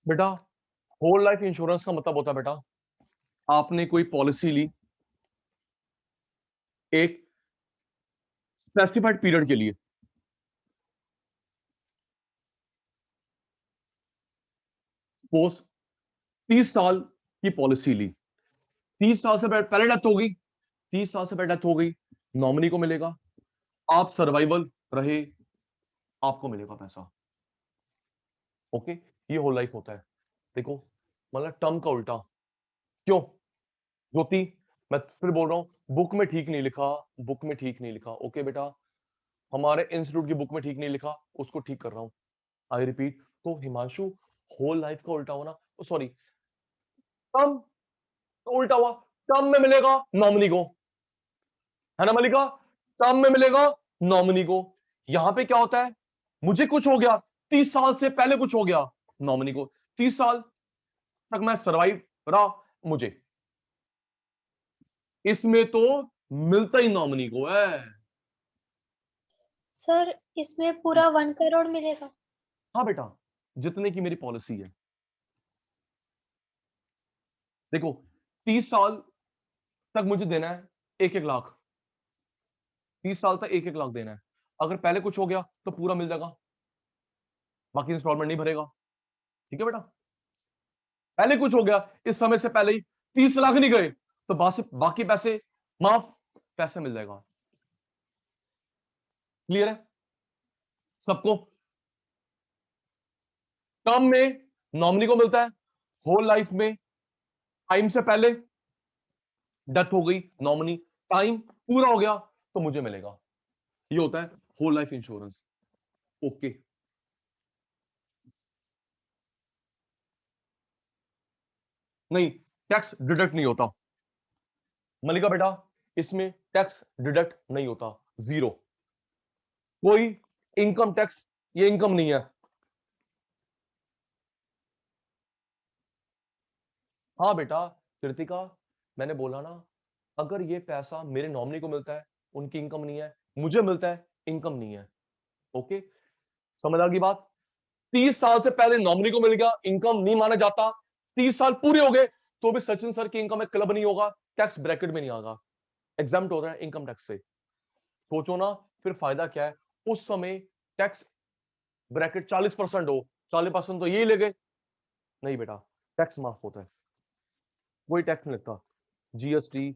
बेटा होल लाइफ इंश्योरेंस का मतलब होता है बेटा, आपने कोई पॉलिसी ली एक स्पेसिफाइड पीरियड के लिए। सपोज 30 साल की पॉलिसी ली, 30 साल से पहले डेथ हो गई, 30 साल से पहले डेथ हो गई, नॉमिनी को मिलेगा। आप सर्वाइवल रहे, आपको मिलेगा पैसा। ओके, ये होल लाइफ होता है। देखो मतलब टर्म का उल्टा क्यों ज्योति, मैं फिर बोल रहा हूं बुक में ठीक नहीं लिखा, बुक में ठीक नहीं लिखा। ओके बेटा, हमारे इंस्टीट्यूट की बुक में ठीक नहीं लिखा, उसको ठीक कर रहा हूं। आई रिपीट, तो हिमांशु होल लाइफ का उल्टा होना, सॉरी टर्म तो उल्टा हुआ, टर्म में मिलेगा नॉमिनी को, है ना मलिका, टर्म में मिलेगा नॉमिनी को। यहां पे क्या होता है, मुझे कुछ हो गया 30 साल से पहले कुछ हो गया, नॉमिनी को 30 साल तक मैं सरवाइव रहा, मुझे इसमें तो मिलता ही नॉमिनी को है। सर इसमें पूरा 1 करोड़ मिलेगा? हाँ बेटा, जितने की मेरी पॉलिसी है। देखो 30 साल तक मुझे देना है 1-1 लाख, 30 साल तक 1-1 लाख देना है। अगर पहले कुछ हो गया तो पूरा मिल जाएगा, बाकी इंस्टॉलमेंट नहीं भरेगा। ठीक है बेटा, पहले कुछ हो गया इस समय से पहले ही 30 लाख नहीं गए तो बाकी पैसे माफ, पैसे मिल जाएगा। क्लियर है सबको? टर्म में नॉमिनी को मिलता है, होल लाइफ में टाइम से पहले डेथ हो गई नॉमिनी, टाइम पूरा हो गया तो मुझे मिलेगा। ये होता है होल लाइफ इंश्योरेंस। ओके, नहीं टैक्स डिडक्ट नहीं होता मलिका बेटा, इसमें टैक्स डिडक्ट नहीं होता, जीरो, कोई इनकम टैक्स, ये इनकम नहीं है। हाँ बेटा कृतिका, मैंने बोला ना, अगर ये पैसा मेरे नॉमिनी को मिलता है, उनकी इनकम नहीं है, मुझे मिलता है, इनकम नहीं है। ओके, समझ आ गई बात? 30 साल से पहले नॉमिनी को मिल गया, इनकम नहीं माना जाता। 30 साल पूरे हो गए तो भी सचिन सर की इनकम एक क्लब नहीं होगा, टैक्स ब्रैकेट में नहीं आएगा, एग्जाम्प्ट हो रहा है इनकम टैक्स से। सोचो ना फिर फायदा क्या है, उस समय टैक्स ब्रैकेट 40% हो, 40% तो यही ले गए। नहीं बेटा, टैक्स माफ होता है, कोई टैक्स नहीं लगता, जीएसटी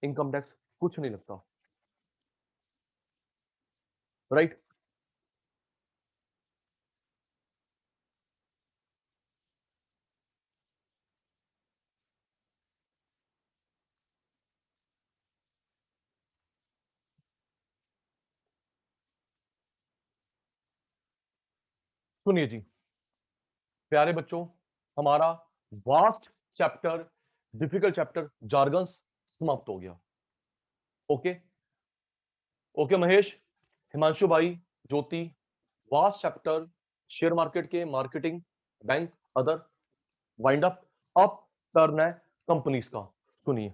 इनकम टैक्स कुछ नहीं लगता। राइट? सुनिए जी प्यारे बच्चों, हमारा vast chapter, difficult chapter jargons समाप्त हो गया। ओके ओके महेश, हिमांशु भाई, ज्योति, वास्ट चैप्टर शेयर मार्केट के, marketing, bank, other, wind up turn है कंपनीज का। सुनिए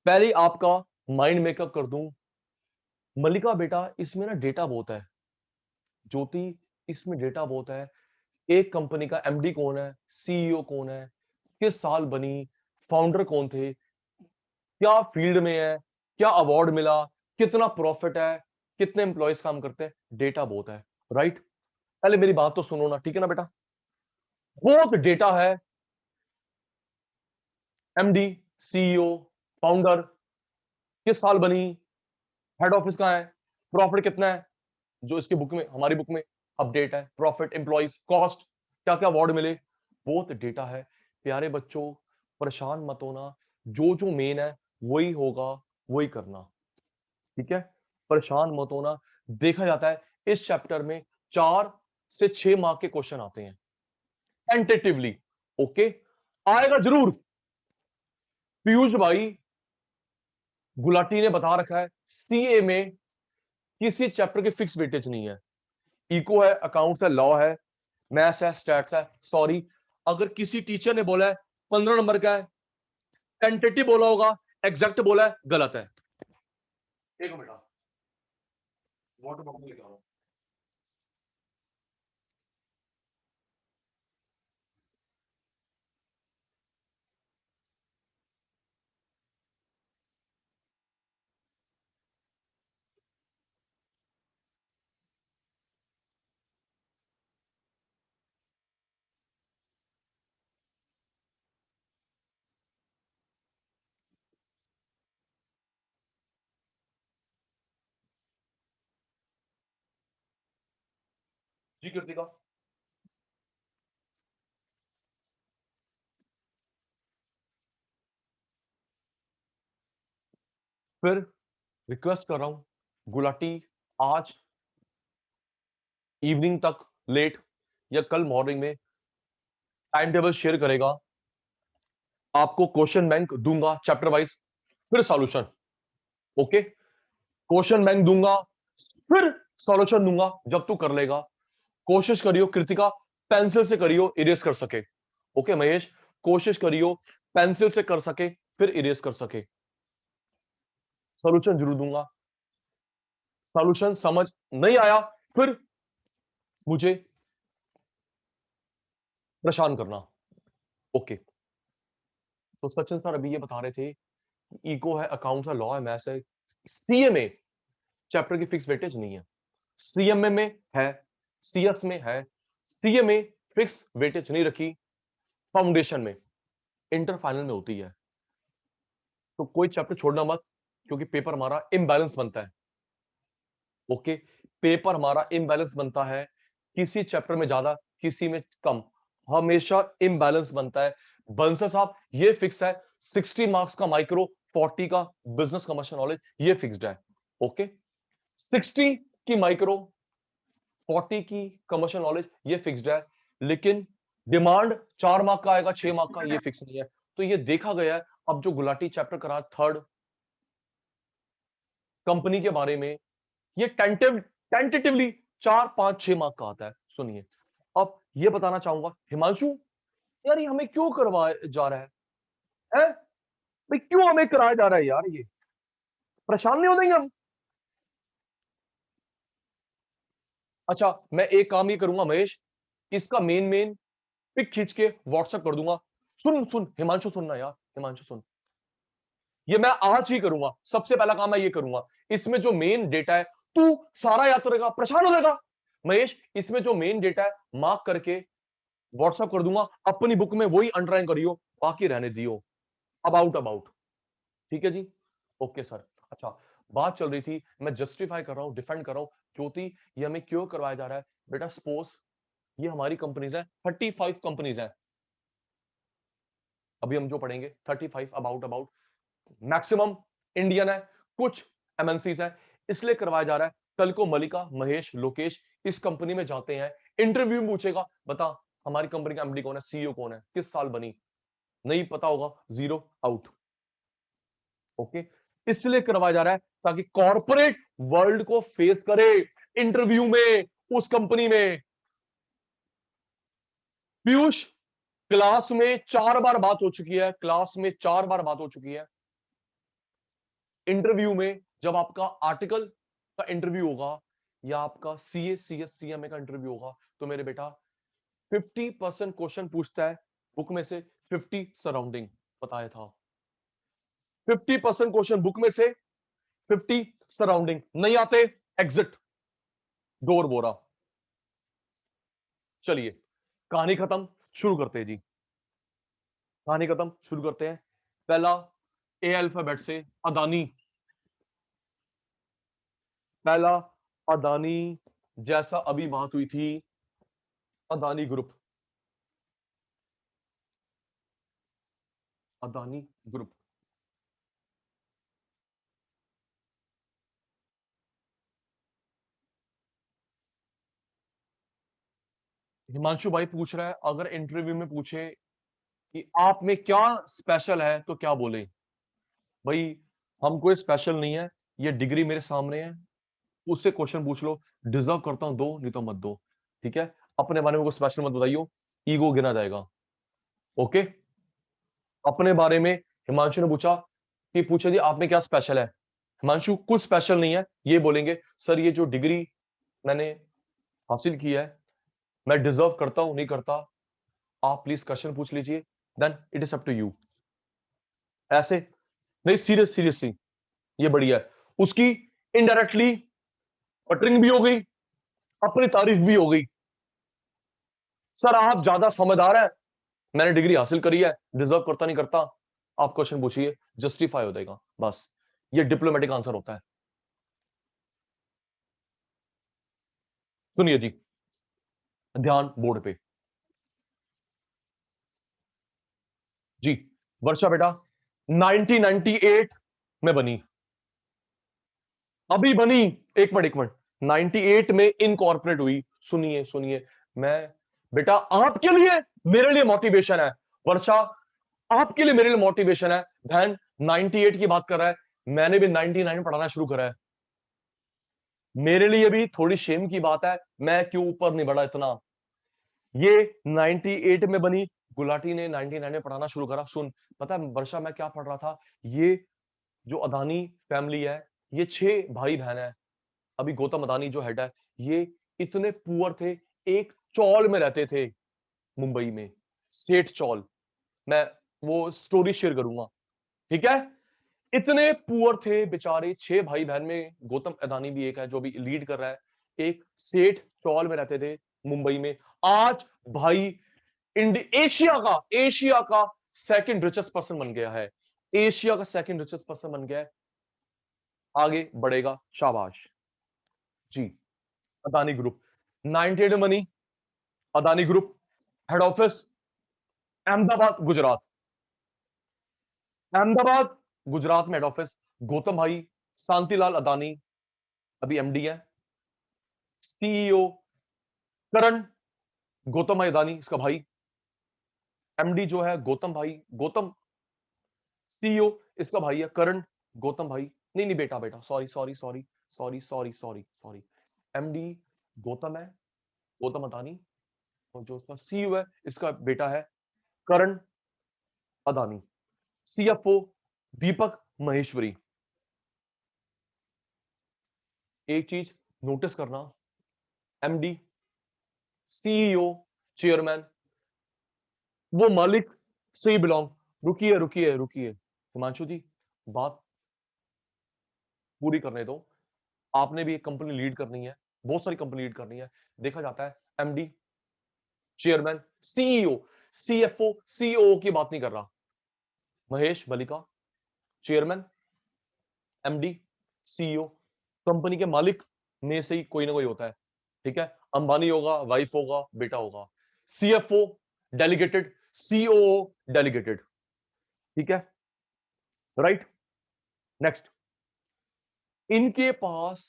पहले आपका माइंड मेकअप कर दूं, मल्लिका बेटा इसमें ना डेटा बहुत है, ज्योति इसमें डेटा बहुत है। एक कंपनी का एमडी कौन है, सीईओ कौन है, किस साल बनी, फाउंडर कौन थे, क्या फील्ड में है, क्या अवार्ड मिला, कितना प्रॉफिट है, कितने एम्प्लॉयज काम करते हैं, डेटा बहुत है। राइट? पहले मेरी बात तो सुनो ना, ठीक है ना बेटा, बहुत डेटा है। एमडी, सीईओ, फाउंडर, किस साल बनी, हेड ऑफिस कहां है, प्रॉफिट कितना है, जो इसकी बुक में, हमारी बुक में अपडेट है, प्रॉफिट, एम्प्लॉयज, कॉस्ट, क्या क्या अवार्ड मिले, बहुत डेटा है। प्यारे बच्चों परेशान मत होना, जो जो मेन है वही होगा, वही करना। ठीक है, परेशान मत होना। देखा जाता है इस चैप्टर में 4 से 6 मार्क के क्वेश्चन आते हैं टेंटेटिवली। ओके, आएगा जरूर। पीयूष भाई गुलाटी ने बता रखा है सीए में किसी चैप्टर के फिक्स वेटेज नहीं है, इको है, अकाउंट्स है, लॉ है, मैथ्स है, स्टैट्स है। सॉरी, अगर किसी टीचर ने बोला है 15 नंबर का है, टेंटेटिव बोला होगा, एग्जैक्ट बोला है, गलत है। एक मिनट वाटर बॉटल लेकर आओ। जी कृतिका। फिर रिक्वेस्ट कर रहा हूं गुलाटी आज इवनिंग तक लेट या कल मॉर्निंग में टाइम टेबल शेयर करेगा। आपको क्वेश्चन बैंक दूंगा चैप्टर वाइज, फिर सॉल्यूशन। ओके, क्वेश्चन बैंक दूंगा फिर सॉल्यूशन दूंगा। जब तू कर लेगा कोशिश करियो कृतिका पेंसिल से करियो, इरेज कर सके। ओके महेश, कोशिश करियो पेंसिल से कर सके फिर इरेज कर सके। सॉल्यूशन जरूर दूंगा। सॉल्यूशन समझ नहीं आया फिर मुझे परेशान करना। ओके, तो सचिन सर अभी ये बता रहे थे इको है, अकाउंट्स है, लॉ है, मैथ्स है। सीए में चैप्टर की फिक्स वेटेज नहीं है, सीएमए में है, सीएस में है। सीए में फिक्स वेटेज नहीं रखी, फाउंडेशन में, इंटर फाइनल में होती है। तो कोई चैप्टर छोड़ना मत, क्योंकि पेपर हमारा इम्बैलेंस बनता है। ओके, पेपर हमारा इम्बैलेंस बनता है, किसी चैप्टर में ज्यादा किसी में कम, हमेशा इम्बैलेंस बनता है। बंसल साहब ये फिक्स है, 60 मार्क्स का माइक्रो, 40 का बिजनेस कमर्शियल नॉलेज, ये फिक्स्ड है। ओके, 60 की माइक्रो, 40 की कमर्शियल नॉलेज, ये फिक्स्ड है। लेकिन डिमांड 4 मार्क का आएगा, 6 मार्क का, ये फिक्स नहीं है। तो ये देखा गया है। अब जो गुलाटी चैप्टर करा थर्ड कंपनी के बारे में, ये टेंटेटिवली 4, 5, 6 मार्क का आता है। सुनिए, अब ये बताना चाहूंगा हिमांशु, यार ये हमें क्यों करवाया जा रहा है? भाई क्यों हमें कराया जा रहा है यार? ये परेशान नहीं हो जाएंगे हम? अच्छा, मैं एक काम ये करूंगा महेश, इसका मेन पिक खींच के व्हाट्सएप कर दूंगा। सुन सुन हिमांशु, सुनना यार, हिमांशु सुन, ये मैं आज ही करूंगा। सबसे पहला काम मैं ये करूंगा, इसमें जो मेन डेटा है तू सारा याद करेगा, परेशान हो जाएगा महेश। इसमें जो मेन डेटा है मार्क करके व्हाट्सएप कर दूंगा, अपनी बुक में वही अंडरलाइन करियो, बाकी रहने दियो। अबाउट ठीक है जी। Okay sir. अच्छा, बात चल रही थी, मैं जस्टिफाई कर रहा हूं, डिफेंड कर रहा हूं। ज्योति, ये हमें क्यों करवाया जा रहा है? बेटा सपोज ये हमारी कंपनीज है, 35 कंपनीज है। अभी हम जो पढ़ेंगे 35 अबाउट मैक्सिमम इंडियन है, कुछ एमएनसीज है, इसलिए करवाया जा रहा है। कल को मलिका, महेश, लोकेश इस कंपनी में जाते हैं, इंटरव्यू में पूछेगा बता हमारी कंपनी का एमडी कौन है, सीईओ कौन है, किस साल बनी, नहीं पता होगा, 0 आउट। ओके, इसलिए करवाया जा रहा है ताकि कॉर्पोरेट वर्ल्ड को फेस करे इंटरव्यू में उस कंपनी में। पीयूष, क्लास में 4 बार बात हो चुकी है, क्लास में 4 बार बात हो चुकी है। इंटरव्यू में जब आपका आर्टिकल का इंटरव्यू होगा या आपका सीए, सीएस, सीएमए का इंटरव्यू होगा, तो मेरे बेटा 50% क्वेश्चन पूछता है बुक में से, 50 सराउंडिंग, बताया था। 50% क्वेश्चन बुक में से, 50 सराउंडिंग। नहीं आते एग्जिट, डोर बोरा। चलिए कहानी खत्म, शुरू करते हैं जी। कहानी खत्म, शुरू करते हैं। पहला ए अल्फाबेट से अदानी। पहला अदानी, जैसा अभी बात हुई थी, अदानी ग्रुप। अदानी ग्रुप, हिमांशु भाई पूछ रहा है अगर इंटरव्यू में पूछे कि आप में क्या स्पेशल है तो क्या बोले? भाई हम कोई स्पेशल नहीं है, ये डिग्री मेरे सामने है, उससे क्वेश्चन पूछ लो, डिजर्व करता हूं दो, नहीं तो मत दो। ठीक है, अपने बारे में कोई स्पेशल मत बताइयो, ईगो गिना जाएगा। ओके, अपने बारे में हिमांशु ने पूछा कि पूछा जी आप में क्या स्पेशल है? हिमांशु कुछ स्पेशल नहीं है, ये बोलेंगे सर ये जो डिग्री मैंने हासिल की है मैं डिजर्व करता हूं नहीं करता, आप प्लीज क्वेश्चन पूछ लीजिए, then it is up to you. ऐसे नहीं, सीरियसली ये बढ़िया है। उसकी इनडायरेक्टली बटरिंग भी हो गई, अपनी तारीफ भी हो गई। सर आप ज्यादा समझदार है, मैंने डिग्री हासिल करी है, डिजर्व करता नहीं करता, आप क्वेश्चन पूछिए, जस्टिफाई हो जाएगा। बस ये डिप्लोमेटिक आंसर होता है। सुनिए जी, ध्यान बोर्ड पे। जी वर्षा बेटा 1998 में बनी, अभी बनी, एक मिनट 98 में इनकॉर्पोरेट हुई। सुनिए सुनिए, मैं बेटा आपके लिए मेरे लिए मोटिवेशन है वर्षा, आपके लिए मेरे लिए मोटिवेशन है। बहन 98 की बात कर रहा है, मैंने भी 99 पढ़ाना शुरू करा है, मेरे लिए भी थोड़ी शेम की बात है, मैं क्यों ऊपर नहीं बढ़ा इतना। ये 98 में बनी, गुलाटी ने 99 में पढ़ाना शुरू करा। सुन पता है वर्षा मैं क्या पढ़ रहा था, ये जो अदानी फैमिली है, ये 6 भाई बहन है। अभी गौतम अदानी जो हेड है, ये इतने पुअर थे, एक चौल में रहते थे मुंबई में, सेठ चौल। मैं वो स्टोरी शेयर करूंगा, ठीक है। इतने पुअर थे बेचारे, 6 भाई बहन में गौतम अदानी भी एक है जो भी लीड कर रहा है। एक सेठ चौल में रहते थे मुंबई में। आज भाई एशिया का सेकंड रिचेस्ट पर्सन बन गया है, एशिया का सेकंड रिचेस्ट पर्सन बन गया है, आगे बढ़ेगा, शाबाश जी। अदानी ग्रुप 98 में बनी, Adani group head office Ahmedabad Gujarat, Ahmedabad Gujarat में हेड ऑफिस। गौतम भाई शांतिलाल अदानी अभी एमडी है, सीईओ करण गौतम भाई अदानी इसका भाई, एमडी जो है गौतम भाई, गौतम सीईओ इसका भाई है करण गौतम भाई। नहीं नहीं बेटा बेटा sorry sorry sorry sorry sorry sorry sorry, MD Gautam है, गौतम अदानी, और जो उसका सीईओ है इसका बेटा है करण अदानी, सीएफओ दीपक महेश्वरी। एक चीज नोटिस करना, एमडी सीईओ चेयरमैन वो मालिक से ही बिलोंग। रुकिए रुकिए रुकिए हिमांशु जी, बात पूरी करने दो, आपने भी एक कंपनी लीड करनी है, बहुत सारी कंपनी लीड करनी है। देखा जाता है MD chairman CEO CFO COO की बात नहीं कर रहा, महेश बलिका चेयरमैन एमडी सीईओ, कंपनी के मालिक में से ही कोई ना कोई होता है, ठीक है। अंबानी होगा, वाइफ होगा, बेटा होगा। सीएफओ डेलीगेटेड, सीओओ डेलीगेटेड, ठीक है, राइट। नेक्स्ट, इनके पास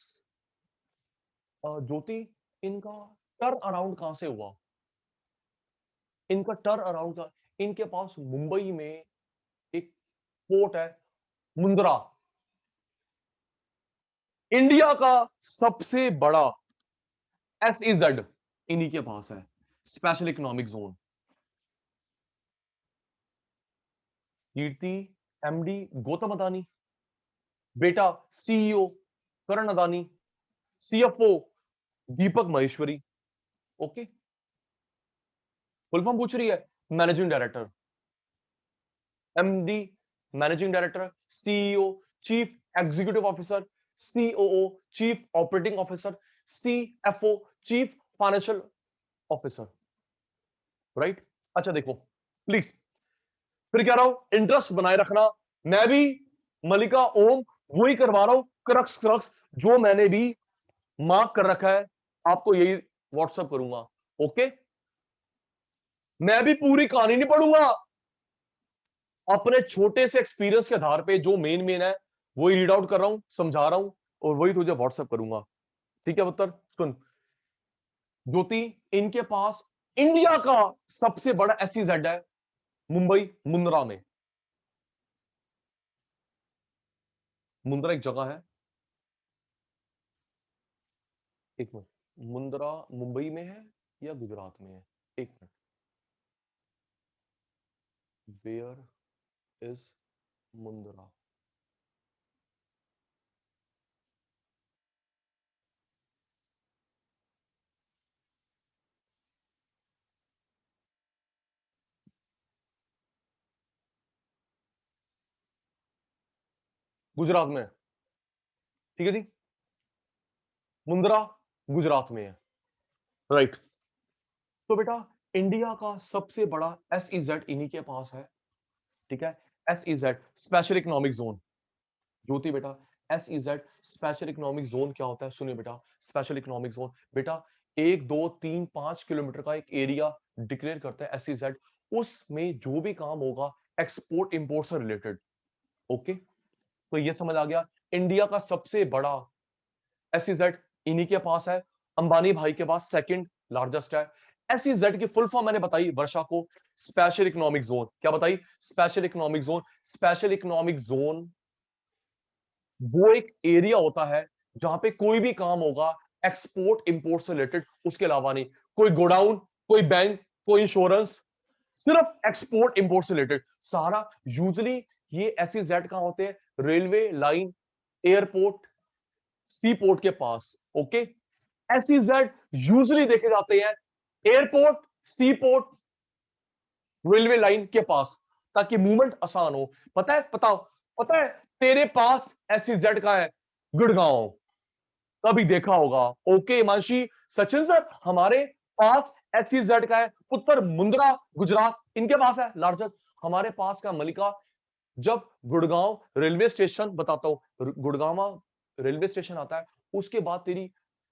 ज्योति, इनका टर्न अराउंड कहां से हुआ, इनका टर्न अराउंड का, इनके पास मुंबई में एक पोर्ट है मुंद्रा, इंडिया का सबसे बड़ा एसईजेड इन्हीं के पास है, स्पेशल इकोनॉमिक जोन। कीर्ति एमडी गौतम अदानी, बेटा सीईओ करण अदानी, सीएफओ दीपक महेश्वरी, ओके। फुल फॉर्म पूछ रही है, managing director, MD managing director, CEO chief executive officer, COO chief operating officer, CFO chief financial officer, right. अच्छा देखो प्लीज, फिर कह रहा हूं इंटरेस्ट बनाए रखना, मैं भी मलिका ओम वही करवा रहा हूं, क्रक्स क्रक्स जो मैंने भी मार्क कर रखा है, आपको यही व्हाट्सएप करूंगा, ओके। मैं भी पूरी कहानी नहीं पढ़ूंगा, अपने छोटे से एक्सपीरियंस के आधार पे जो मेन मेन है वही रीड आउट कर रहा हूं, समझा रहा हूं, और वही तुझे व्हाट्सएप करूंगा, ठीक है पुत्र। सुन ज्योति, इनके पास इंडिया का सबसे बड़ा एसईजेड है मुंबई मुंद्रा में। मुंद्रा एक जगह है, एक मिनट, मुंद्रा मुंबई में है या गुजरात में है, एक minute, where is Mundra, Gujarat में, ठीक है जी, मुंद्रा गुजरात में है, राइट। तो बेटा इंडिया का सबसे बड़ा एसईजेड इन्हीं के पास है, ठीक है। एसईजेड स्पेशल इकोनॉमिक जोन, ज्योति बेटा एसईजेड स्पेशल इकोनॉमिक जोन क्या होता है, सुनिए बेटा, स्पेशल इकोनॉमिक जोन बेटा 1 2 3 5 किलोमीटर का एक एरिया डिक्लेयर करता है SEZ, उसमें जो भी काम होगा एक्सपोर्ट इंपोर्ट से रिलेटेड। ओके, तो ये समझ आ गया। इंडिया का सबसे बड़ा SEZ इन्हीं के पास है, अंबानी भाई के पास सेकंड लार्जेस्ट है। SEZ की फुल फॉर्म मैंने बताई वर्षा को, स्पेशल इकोनॉमिक जोन। क्या बताई? Special economic zone. Special economic zone वो एक एरिया होता है जहां पे कोई भी काम होगा एक्सपोर्ट इंपोर्ट से रिलेटेड, उसके अलावा नहीं। कोई गोडाउन, कोई बैंक, कोई इंश्योरेंस, सिर्फ एक्सपोर्ट इंपोर्ट से रिलेटेड सारा। यूजली ये SEZ कहां होते हैं? रेलवे लाइन, एयरपोर्ट, सी पोर्ट के पास। ओके, SEZ यूजली देखे जाते हैं एयरपोर्ट, सी पोर्ट, रेलवे लाइन के पास, ताकि मूवमेंट आसान हो। पता है? पता है तेरे पास SEZ का है गुड़गांव, कभी देखा होगा। ओके हिमांशी, सचिन सर हमारे पास SEZ का है उत्तर मुंद्रा गुजरात, इनके पास है लार्जेस्ट। हमारे पास का मलिका। जब गुड़गांव रेलवे स्टेशन, बताता हूं, गुड़गांव रेलवे स्टेशन आता है, उसके बाद तेरी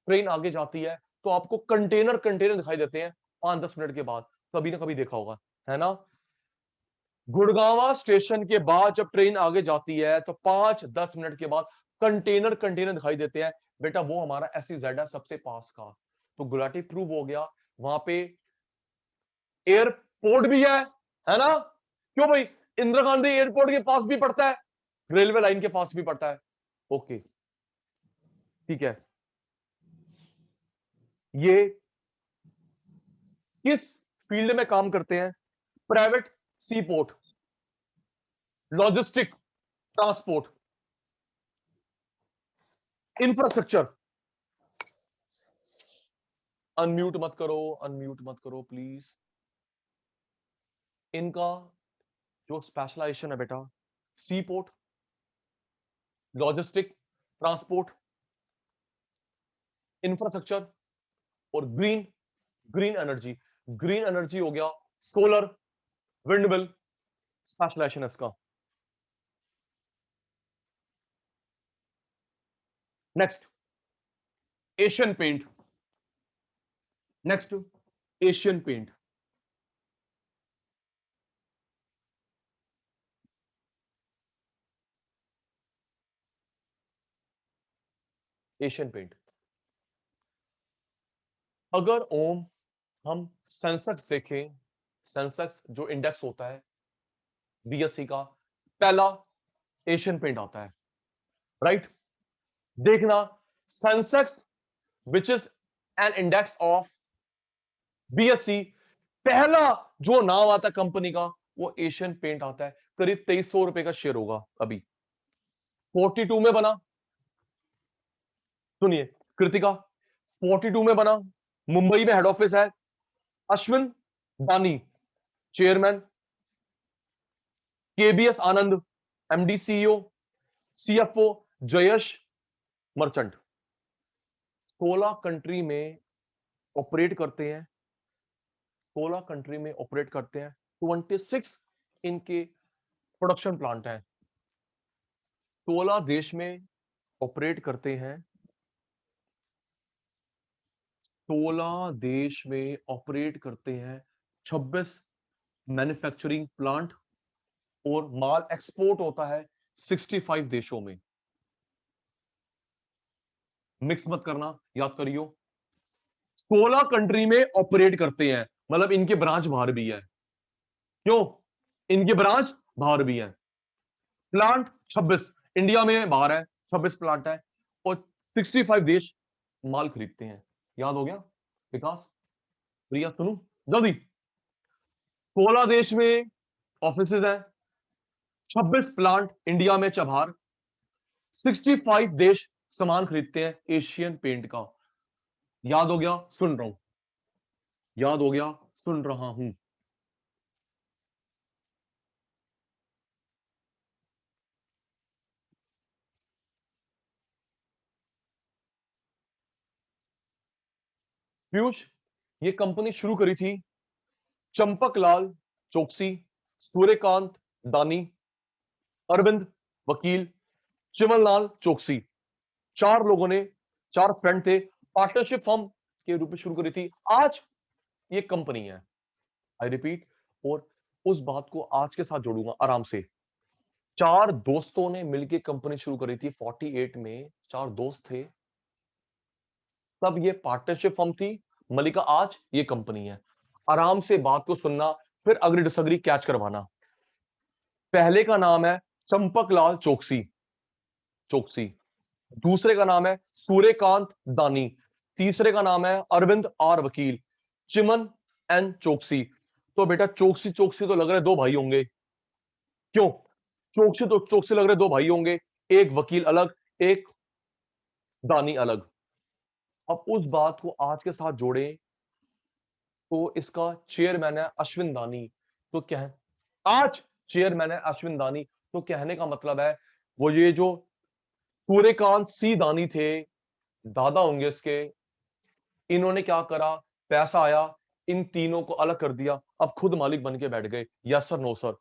ट्रेन आगे जाती है तो आपको कंटेनर कंटेनर दिखाई देते हैं 5-10 मिनट के बाद, कभी ना कभी देखा होगा, है ना? गुड़गांव स्टेशन के बाद जब ट्रेन आगे जाती है तो 5-10 मिनट के बाद कंटेनर कंटेनर दिखाई देते हैं। बेटा वो हमारा SEZ है सबसे पास का। तो गुलाटी प्रूव हो गया। वहां पे एयरपोर्ट भी है ना? क्यों भाई? इंदिरा गांधी एयरपोर्ट के पास भी पड़ता है, रेलवे लाइन के पास भी पड़ता है। ओके ठीक है। ये किस फील्ड में काम करते हैं? Private sea port, logistic, transport, infrastructure. Unmute मत करो प्लीज। इनका जो स्पेशलाइजेशन है बेटा, sea port, logistic, transport, infrastructure और ग्रीन एनर्जी। ग्रीन एनर्जी हो गया सोलर, विंडमिल, स्पेशलाइजेशन इसका। Next Asian Paint. Next Asian Paint. Asian Paint. अगर ओम हम सेंसेक्स देखें, सेंसेक्स जो इंडेक्स होता है BSE का, पहला एशियन पेंट आता है, राइट? देखना, Sensex which is an index of BSE, पहला जो नाम आता है कंपनी का वो एशियन पेंट आता है। करीब 2300 रुपए का शेयर होगा अभी। 42 में बना, सुनिए कृतिका, 42 में बना, मुंबई में हेड ऑफिस है, अश्विन दानी चेयरमैन, KBS आनंद MD CEO, CFO Jayesh merchant. 16 country में ऑपरेट करते हैं, 16 कंट्री में ऑपरेट करते हैं। 26 इनके प्रोडक्शन प्लांट हैं। 16 देश में ऑपरेट करते हैं, 16 देश में ऑपरेट करते हैं, 26 मैन्युफैक्चरिंग प्लांट, और माल एक्सपोर्ट होता है 65 देशों में। मिक्स मत करना, याद करियो। 16 कंट्री में ऑपरेट करते हैं, मतलब इनके ब्रांच बाहर भी है। क्यों? इनके ब्रांच बाहर भी है। प्लांट 26 इंडिया में बाहर है, 26 प्लांट है, और 65 देश माल खरीदते हैं। याद हो गया विकास? प्रिया सुनो जल्दी। 16 देश में ऑफिस है, 26 प्लांट इंडिया में चबार, 65 देश सामान खरीदते हैं एशियन पेंट का। याद हो गया? सुन रहा हूं, याद हो गया? सुन रहा हूं। पीयूष, ये कंपनी शुरू करी थी चंपकलाल चौकसी, सूर्यकांत दानी, अरविंद वकील, चिमनलाल चौकसी। 4 लोगों ने, 4 फ्रेंड थे, पार्टनरशिप फॉर्म के रूप में शुरू करी थी, आज ये कंपनी है। आई रिपीट, और उस बात को आज के साथ जोड़ूंगा आराम से। 4 दोस्तों ने मिलकर कंपनी शुरू करी थी 48 में, 4 दोस्त थे, तब ये पार्टनरशिप फर्म थी। मलिका आज ये कंपनी है। आराम से बात को सुनना, फिर अग्री डिसअग्री कैच करवाना। पहले का नाम है चंपकलाल चौकसी, चौकसी। दूसरे का नाम है सूर्यकांत दानी। तीसरे का नाम है अरविंद आर वकील, चिमन एन चौकसी। तो बेटा चौकसी चौकसी तो लग रहे 2 भाई होंगे। क्यों? चौकसी तो चौकसी लग रहे 2 भाई होंगे, एक वकील अलग, एक दानी अलग। अब उस बात को आज के साथ जोड़े तो इसका चेयरमैन है अश्विन दानी। तो क्या है, आज चेयरमैन है अश्विन दानी। तो कहने का मतलब है वो ये जो सूर्यकांत सी दानी थे, दादा होंगे इसके, इन्होंने क्या करा, पैसा आया, इन तीनों को अलग कर दिया, अब खुद मालिक बन के बैठ गए। Yes sir, no sir,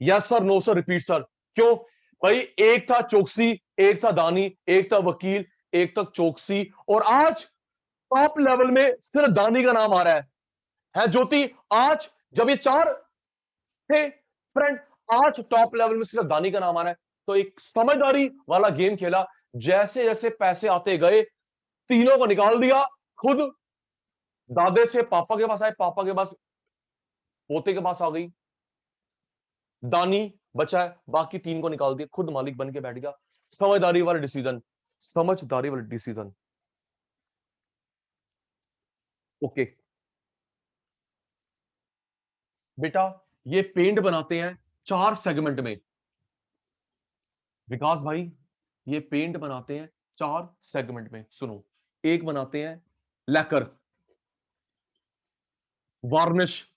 yes sir, no sir, repeat sir. क्यों भाई? एक था चौकसी, एक था दानी, एक था वकील, एक तक चौकसी, और आज टॉप लेवल में सिर्फ दानी का नाम आ रहा है ज्योति? आज जब ये 4 थे फ्रेंड, आज टॉप लेवल में सिर्फ दानी का नाम आ रहा है। तो एक समझदारी वाला गेम खेला, जैसे जैसे पैसे आते गए तीनों को निकाल दिया, खुद दादे से पापा के पास आए, पापा के पास पोते के पास आ गई, दानी बचा है, बाकी 3 को निकाल दिया, खुद मालिक बन के बैठ गया। समझदारी वाला डिसीजन, समझदारी वाला डिसीजन। ओके बेटा, ये पेंट बनाते हैं 4 सेगमेंट में। विकास भाई, ये पेंट बनाते हैं 4 सेगमेंट में। सुनो, एक बनाते हैं लैकर, वार्निश,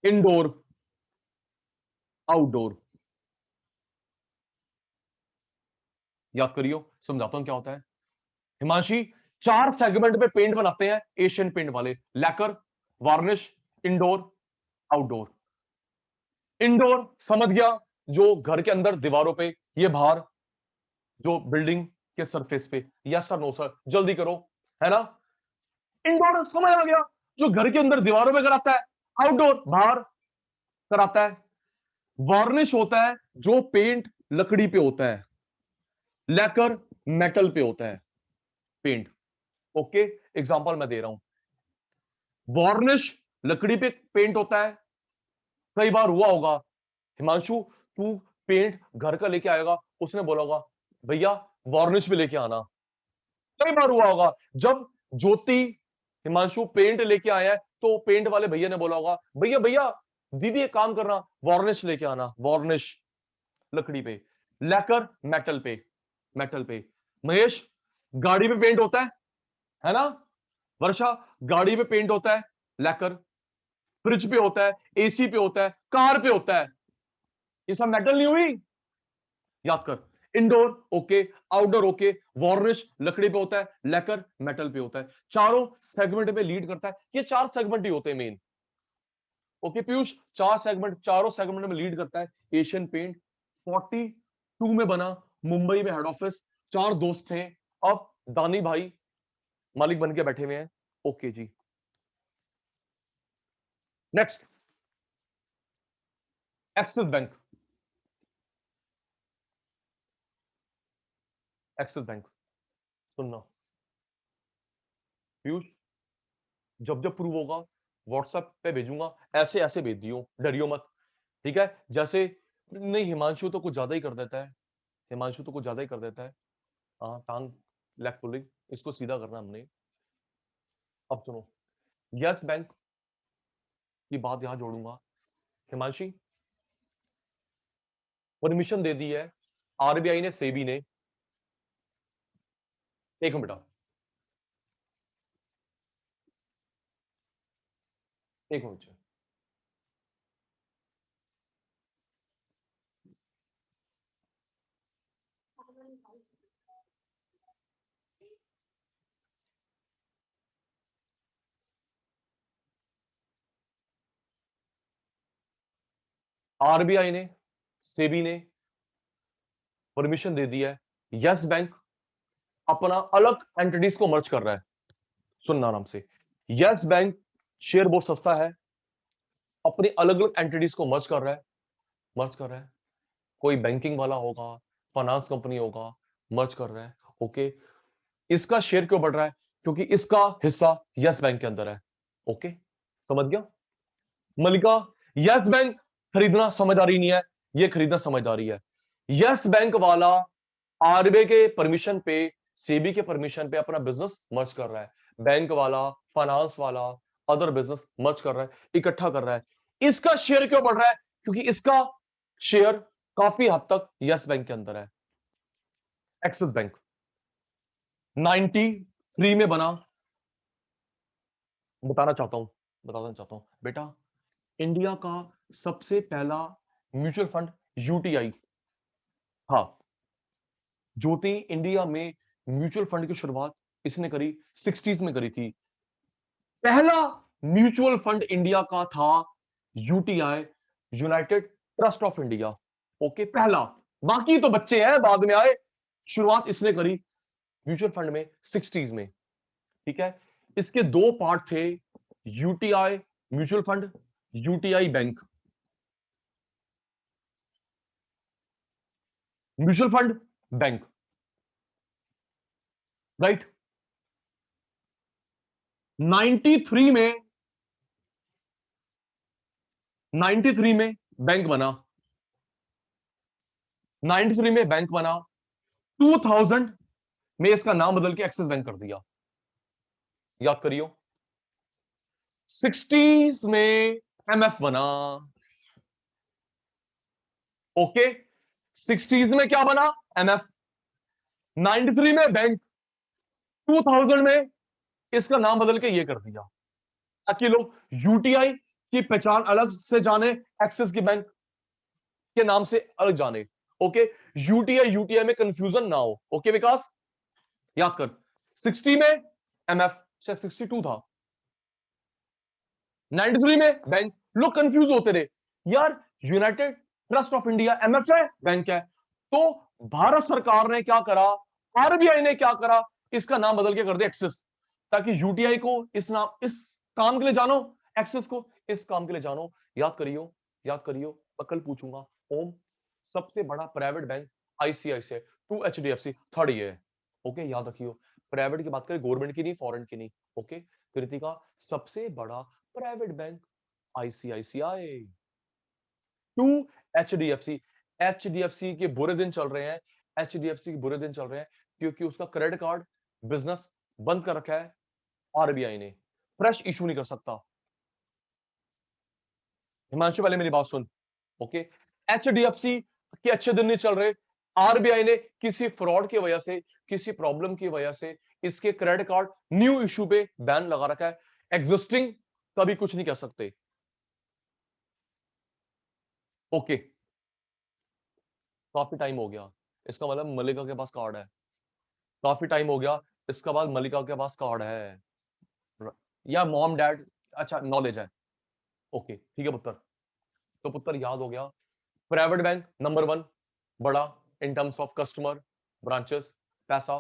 इंडोर, आउटडोर। याद करियो, समझाता हूं क्या होता है। हिमांशी, 4 सेगमेंट में पेंट बनाते हैं एशियन पेंट वाले, lacquer, varnish, indoor, outdoor. Indoor समझ गया, जो घर के अंदर दीवारों पे, ये बाहर जो बिल्डिंग के सरफेस पे। यस सर, नो सर, जल्दी करो, है ना? इंडोर समझ आ गया, जो घर के अंदर दीवारों पे कराता है। आउटडोर बाहर कराता है। वार्निश होता है जो पेंट लकड़ी पे होता है, लैकर मेटल पे होता है पेंट। ओके, एग्जांपल मैं दे रहा हूं। वार्निश लकड़ी पे पेंट होता है। कई बार हुआ होगा हिमांशु, तू पेंट घर का लेके आएगा, उसने बोला होगा भैया वार्निश भी लेके आना। कई बार हुआ होगा जब ज्योति हिमांशु पेंट लेके आया है, तो पेंट वाले भैया ने बोला होगा भैया भैया दीदी एक काम करना, वार्निश लेके आना। वार्निश लकड़ी पे, लैकर मेटल पे, मेटल पे। महेश, गाड़ी पे पेंट होता है ना? वर्षा, गाड़ी पे पेंट होता है लैकर, फ्रिज पे होता है, एसी पे होता है, कार पे होता है। ये सब मेटल नहीं हुई? याद कर। Indoor okay, outdoor okay, varnish लकड़ी पे होता है, लैकर मेटल पे होता है। चारों सेगमेंट में लीड करता है। ये 4 सेगमेंट ही होते हैं मेन। ओके पीयूष, 4 सेगमेंट, चारों सेगमेंट में लीड करता है एशियन पेंट। 42 में बना, मुंबई में हेड ऑफिस। 4 दोस्त थे, अब दानी भाई मालिक बन के बैठे हुए हैं। ओके जी, next, Axis Bank. Axis Bank सुनना पीयूष, जब जब प्रूव होगा व्हाट्सएप पे भेजूंगा, ऐसे ऐसे भेज दियो, डरियो मत, ठीक है? जैसे नहीं, हिमांशु तो कुछ ज्यादा ही कर देता है, हिमांशु तो कुछ ज्यादा ही कर देता है। हाँ, टांग लेग पुलिंग, इसको सीधा करना हमने। अब सुनो, यस बैंक की बात यहां जोड़ूंगा। हिमांशी, परमिशन दे दी है आरबीआई ने, सेबी ने। एक मिनट बेटा, एक मिनट। आरबीआई ने, सेबी ने परमिशन दे दी है यस बैंक अपना अलग एंटिटीज को मर्ज कर रहा है। सुनना आराम से, यस बैंक शेयर बहुत सस्ता है, अपनी अलग अलग एंटिटीज को मर्ज कर रहा है। कोई बैंकिंग वाला होगा, फाइनेंस कंपनी होगा, मर्ज कर रहा है। ओके, इसका शेयर क्यों बढ़ रहा है? क्योंकि इसका हिस्सा यस बैंक के अंदर है। ओके, समझ गया? मलिका, यस बैंक खरीदना समझदारी नहीं है, ये खरीदना समझदारी है। यस बैंक वाला आरबीआई के परमिशन पे, सेबी के परमिशन पे अपना बिजनेस मर्ज कर रहा है। बैंक वाला, फाइनेंस वाला, अदर बिजनेस मर्ज कर रहा है, इकट्ठा कर रहा है। इसका शेयर क्यों बढ़ रहा है? क्योंकि इसका शेयर काफी हद तक यस बैंक के अंदर है। एक्सिस बैंक 93 में बना। बताना चाहता हूं बेटा, इंडिया का सबसे पहला म्यूचुअल फंड यूटीआई था। ज्योति इंडिया में म्यूचुअल फंड की शुरुआत इसने करी 60s में करी थी। पहला म्यूचुअल फंड इंडिया का था UTI, United trust of India. Okay, पहला। बाकी तो बच्चे हैं, बाद में आए। शुरुआत इसने करी म्यूचुअल फंड में 60s में। ठीक है, इसके दो पार्ट थे, UTI mutual fund, UTI bank. Mutual fund, bank, right. 93 में 93 में बैंक बना। 93 में बैंक बना। 2000 में इसका नाम बदल के एक्सिस बैंक कर दिया। याद करियो। 60s में एमएफ बना। ओके, 60s में क्या बना? एमएफ। 93 में बैंक। 2000 में इसका नाम बदल के ये कर दिया, ताकि लोग यूटीआई की पहचान अलग से जाने, एक्सिस की बैंक के नाम से अलग जाने। ओके, यूटीआई में कंफ्यूजन ना हो। ओके विकास, याद कर। 60 में एमएफ, शायद 62 था। 93 में बैंक। लोग कंफ्यूज होते रहे, यार United trust of India MF है, बैंक है। तो भारत सरकार ने क्या करा, आरबीआई ने क्या करा, इसका नाम बदल के कर दिया एक्सिस, ताकि यूटीआई को इस नाम, इस काम के लिए जानो, एक्सिस को इस काम के लिए जानो। याद करियो, याद करियो, मैं कल पूछूंगा। ओम, सबसे बड़ा private bank ICICI, 2 HDFC, third ये है। ओके, याद रखियो, प्राइवेट की बात करें, गवर्नमेंट की नहीं, फॉरेन की नहीं। ओके, कृतिका, सबसे बड़ा private bank ICICI. 2 HDFC, HDFC के बुरे दिन चल रहे हैं, एचडीएफसी के बुरे दिन चल रहे हैं, क्योंकि उसका क्रेडिट कार्ड बिजनेस बंद कर रखा है आरबीआई ने, फ्रेश इशू नहीं कर सकता। हिमांशु, पहले मेरी बात सुन। ओके, एचडीएफसी के अच्छे दिन नहीं चल रहे, आरबीआई ने किसी फ्रॉड की वजह से, किसी प्रॉब्लम की वजह से इसके क्रेडिट कार्ड न्यू इशू पे बैन लगा रखा है। एग्जिस्टिंग कभी कुछ नहीं कह सकते। ओके, काफी टाइम हो गया, इसका मतलब मलिका के पास कार्ड है। काफी टाइम हो गया, इसका बाद मलिका के पास कार्ड है, या मॉम डैड, अच्छा नॉलेज है। ओके ठीक है पुत्र, तो पुत्र याद हो गया, प्राइवेट बैंक नंबर 1 बड़ा in terms of customer, branches, पैसा,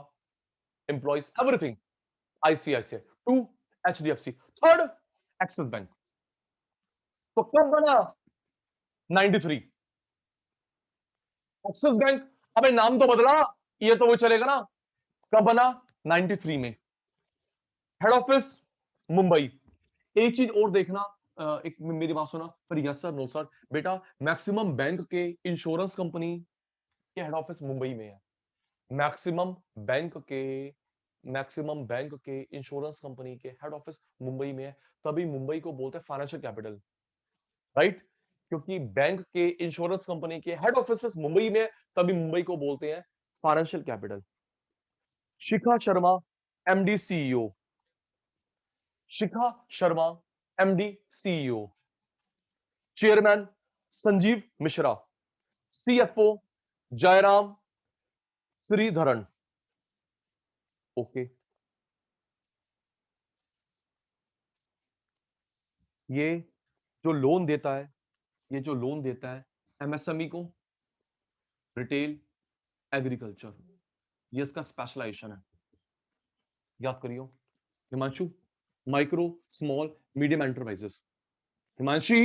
employees, everything ICICI. 2 HDFC, third Axis Bank. तो कब बना? 93। एक्सिस बैंक, अबे नाम तो बदला, ये तो वो चलेगा ना। कब बना? 93 में। Head office Mumbai. एक चीज और देखना, एक मेरी बात सुना पर, यस सर, नो सर। बेटा, मैक्सिमम बैंक के इंश्योरेंस कंपनी के हेड ऑफिस मुंबई में है। मैक्सिमम बैंक के, मैक्सिमम बैंक के इंश्योरेंस कंपनी के हेड ऑफिस मुंबई में है। तभी मुंबई को बोलते हैं फाइनेंशियल कैपिटल, राइट? क्योंकि बैंक के इंश्योरेंस कंपनी के हेड ऑफिस मुंबई में है, तभी मुंबई को बोलते हैं financial capital. Shikha Sharma MD CEO, Shikha Sharma MD CEO. Chairman Sanjeev Mishra, CFO Jairam Sridharan. Okay, ये जो लोन देता है, ये जो लोन देता है एमएसएमई को, रिटेल, एग्रीकल्चर, ये इसका स्पेशलाइजेशन है। याद करियो Himanshu, micro small medium enterprises, Himanshi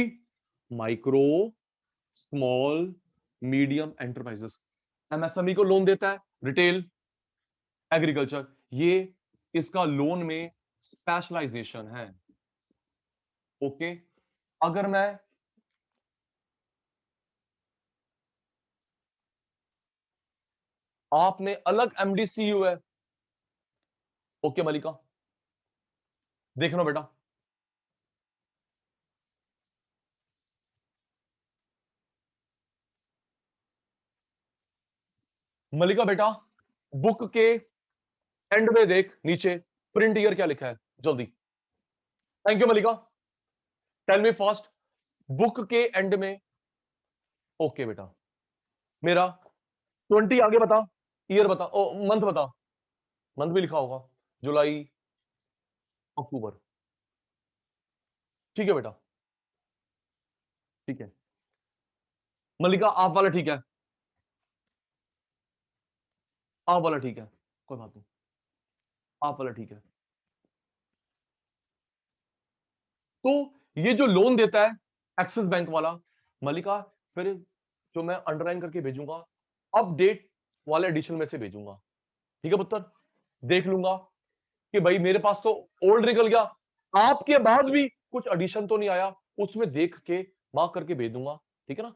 micro small medium enterprises, MSME को लोन देता है, रिटेल एग्रीकल्चर, ये इसका लोन में स्पेशलाइजेशन है। ओके, अगर मैं आपने अलग एमडीसीयू है, ओके मलिका देखना बेटा, मलिका बेटा बुक के एंड में देख नीचे प्रिंट ईयर क्या लिखा है जल्दी। Thank you Malika, tell me fast, book के एंड में, ओके बेटा मेरा 20 आगे बता, ईयर बता, ओ मंथ बता, मंथ भी लिखा होगा, जुलाई अक्टूबर, ठीक है बेटा, ठीक है मलिका, आप वाला ठीक है, आप वाला ठीक है, कोई बात नहीं, आप वाला ठीक है। तो ये जो लोन देता है एक्सिस बैंक वाला, मलिका फिर जो मैं अंडरलाइन करके भेजूंगा अपडेट वाले एडिशन में से भेजूंगा, ठीक है पुत्र, देख लूंगा कि भाई मेरे पास तो ओल्ड निकल गया, आपके बाद भी कुछ एडिशन तो नहीं आया, उसमें देख के मार्क करके भेज दूंगा, ठीक है ना,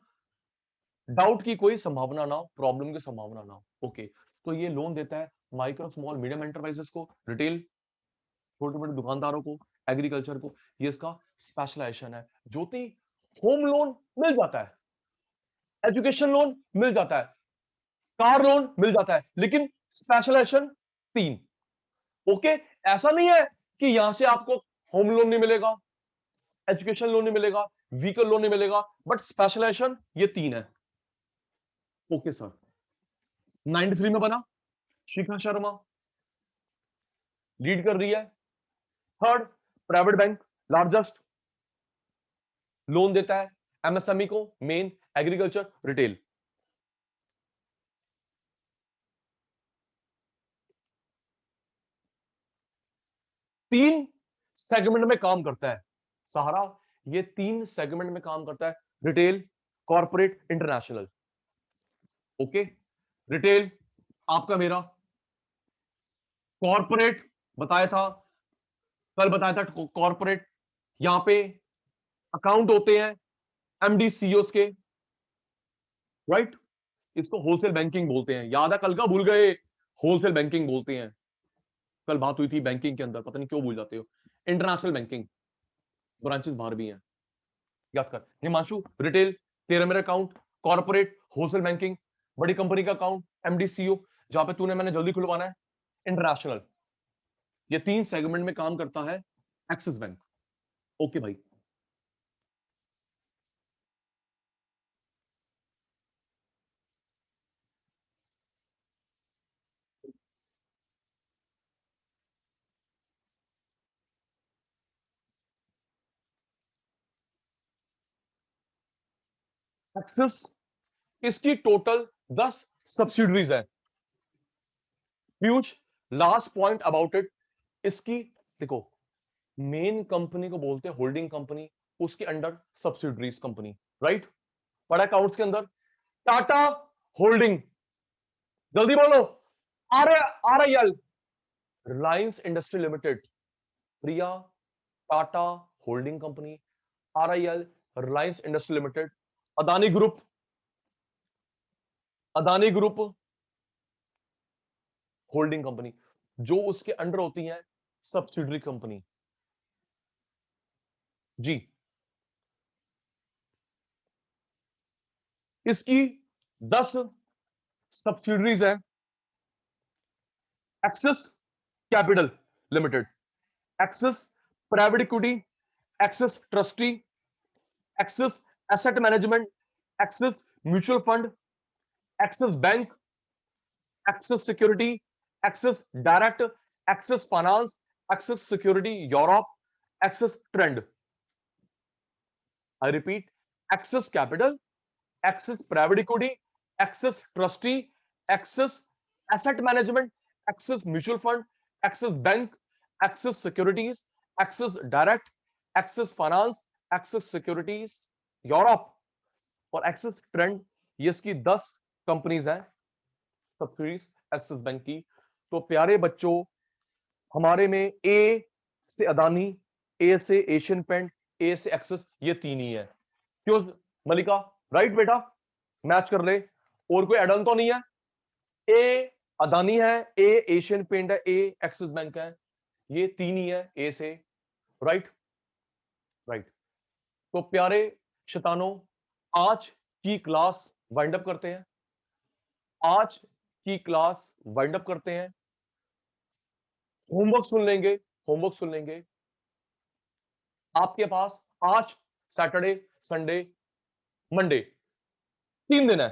डाउट की कोई संभावना ना हो, प्रॉब्लम की संभावना ना हो। ओके, तो ये लोन देता है माइक्रो स्मॉल मीडियम एंटरप्राइजेस को, रिटेल छोटे मोटे दुकानदारों को, एग्रीकल्चर को, ये इसका स्पेशलाइजेशन है। ज्योति होम लोन मिल जाता है, एजुकेशन लोन मिल जाता है, कार लोन मिल जाता है, लेकिन स्पेशलाइजेशन 3। ओके, ऐसा नहीं है कि यहां से आपको होम लोन नहीं मिलेगा, एजुकेशन लोन नहीं मिलेगा, व्हीकल लोन नहीं मिलेगा, बट स्पेशलाइजेशन ये 3 है। ओके सर, 93 में बना, शिखा शर्मा लीड कर रही है, third private bank largest loan देता है एमएसएमई को, मेन एग्रीकल्चर रिटेल। तीन सेगमेंट में काम करता है सहारा, ये 3 सेगमेंट में काम करता है, retail, corporate, international. Okay, retail आपका मेरा, कॉर्पोरेट बताया था, कल बताया था, कॉर्पोरेट यहां पे अकाउंट होते हैं एमडी सीईओस के, राइट, इसको होलसेल बैंकिंग बोलते हैं, याद है कल का भूल गए, होलसेल बैंकिंग बोलते हैं, कल बात हुई थी बैंकिंग के अंदर, पता नहीं क्यों भूल जाते हो, इंटरनेशनल बैंकिंग, ब्रांचेस बाहर भी हैं, याद कर। हिमांशु रिटेल तेरा मेरा अकाउंट, कॉर्पोरेट होलसेल बैंकिंग, बड़ी कंपनी का अकाउंट एमडी सीईओ, जहां पे तूने मैंने जल्दी खुलवाना है इंटरनेशनल, ये 3 सेगमेंट में काम करता है एक्सिस बैंक। ओके भाई, एक्सिस, इसकी टोटल 10 सब्सिडरीज है, Piyush last point about it, इसकी देखो मेन कंपनी को बोलते हैं होल्डिंग कंपनी, उसके अंडर सब्सिडरीज कंपनी, राइट, बड़ा अकाउंट्स के अंदर टाटा होल्डिंग, जल्दी बोलो, R R I L, Reliance industry limited, Priya Tata holding company, R I L Reliance industry limited, Adani group, Adani group holding company, जो उसके अंडर होती है सब्सिडरी कंपनी। जी, इसकी 10 सब्सिडरीज है, axis capital limited, axis private equity, axis trustee, axis asset management, axis mutual fund, axis Bank, axis security, axis direct, axis finance, axis security Europe, axis trend. I repeat, axis capital, axis private equity, axis trustee, axis asset management, axis mutual fund, axis Bank, axis securities, axis direct, axis finance, axis securities Europe और axis trend. ये इसकी 10 companies हैं subsidies axis bank की। तो प्यारे बच्चों, हमारे में ए से अदानी, ए से एशियन पेंट, ए से एक्सिस, ये 3 ही है। क्यों मलिका? राइट बेटा, मैच कर ले। और कोई एड ऑन तो नहीं है? ए अदानी है, ए एशियन पेंट है, ए एक्सिस बैंक है, ये 3 ही है ए से। Right right. तो प्यारे शैतानों, आज की क्लास वाइंड अप करते हैं। आज की क्लास वाइंड अप करते हैं। होमवर्क सुन लेंगे, होमवर्क सुन लेंगे। आपके पास आज सैटरडे, संडे, मंडे 3 दिन है।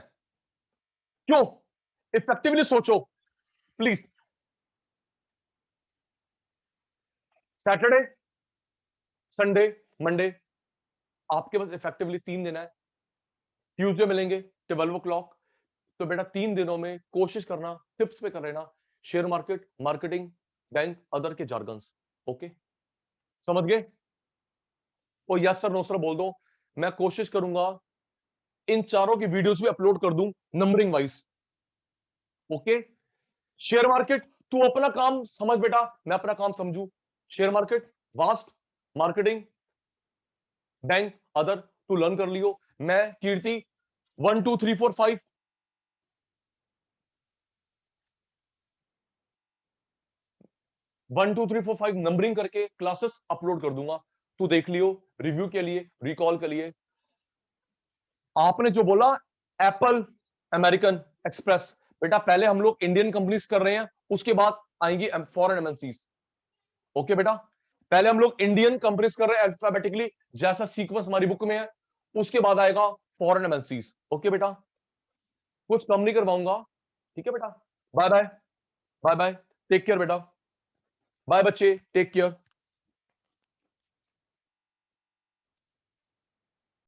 क्यों? इफेक्टिवली सोचो प्लीज। सैटरडे, संडे, मंडे, आपके पास इफेक्टिवली 3 दिन है। ट्यूसडे मिलेंगे 12 o'clock। तो बेटा 3 दिनों में कोशिश करना, टिप्स पे कर लेना, share market, marketing, bank, other के जार्गन्स। ओके, समझ गए? और यस सर नो सर बोल दो। मैं कोशिश करूंगा इन चारों की वीडियोस भी अपलोड कर दूं numbering wise. Okay, share market तू अपना काम समझ बेटा, मैं अपना काम समझू। Share market vast, marketing, bank, other तू लर्न कर लियो। मैं कीर्ति 1 2 3 4 5 1 2 3 4 5 नंबरिंग करके क्लासेस अपलोड कर दूंगा। तू देख लियो, रिव्यू के लिए, रिकॉल के लिए। आपने जो बोला एप्पल, अमेरिकन एक्सप्रेस, बेटा पहले हम लोग इंडियन कंपनीज कर रहे हैं, उसके बाद आएंगी फॉरेन एमएनसीज। ओके बेटा, पहले हम लोग इंडियन कंपनीज कर रहे हैं अल्फाबेटिकली, जैसा सीक्वेंस हमारी बुक में है, उसके बाद आएगा फॉरेन एमएनसीज। ओके बेटा, कुछ कम नहीं करवाऊंगा। ठीक है बेटा, bye bye, bye bye, take care बेटा, बाय बच्चे, टेक केयर।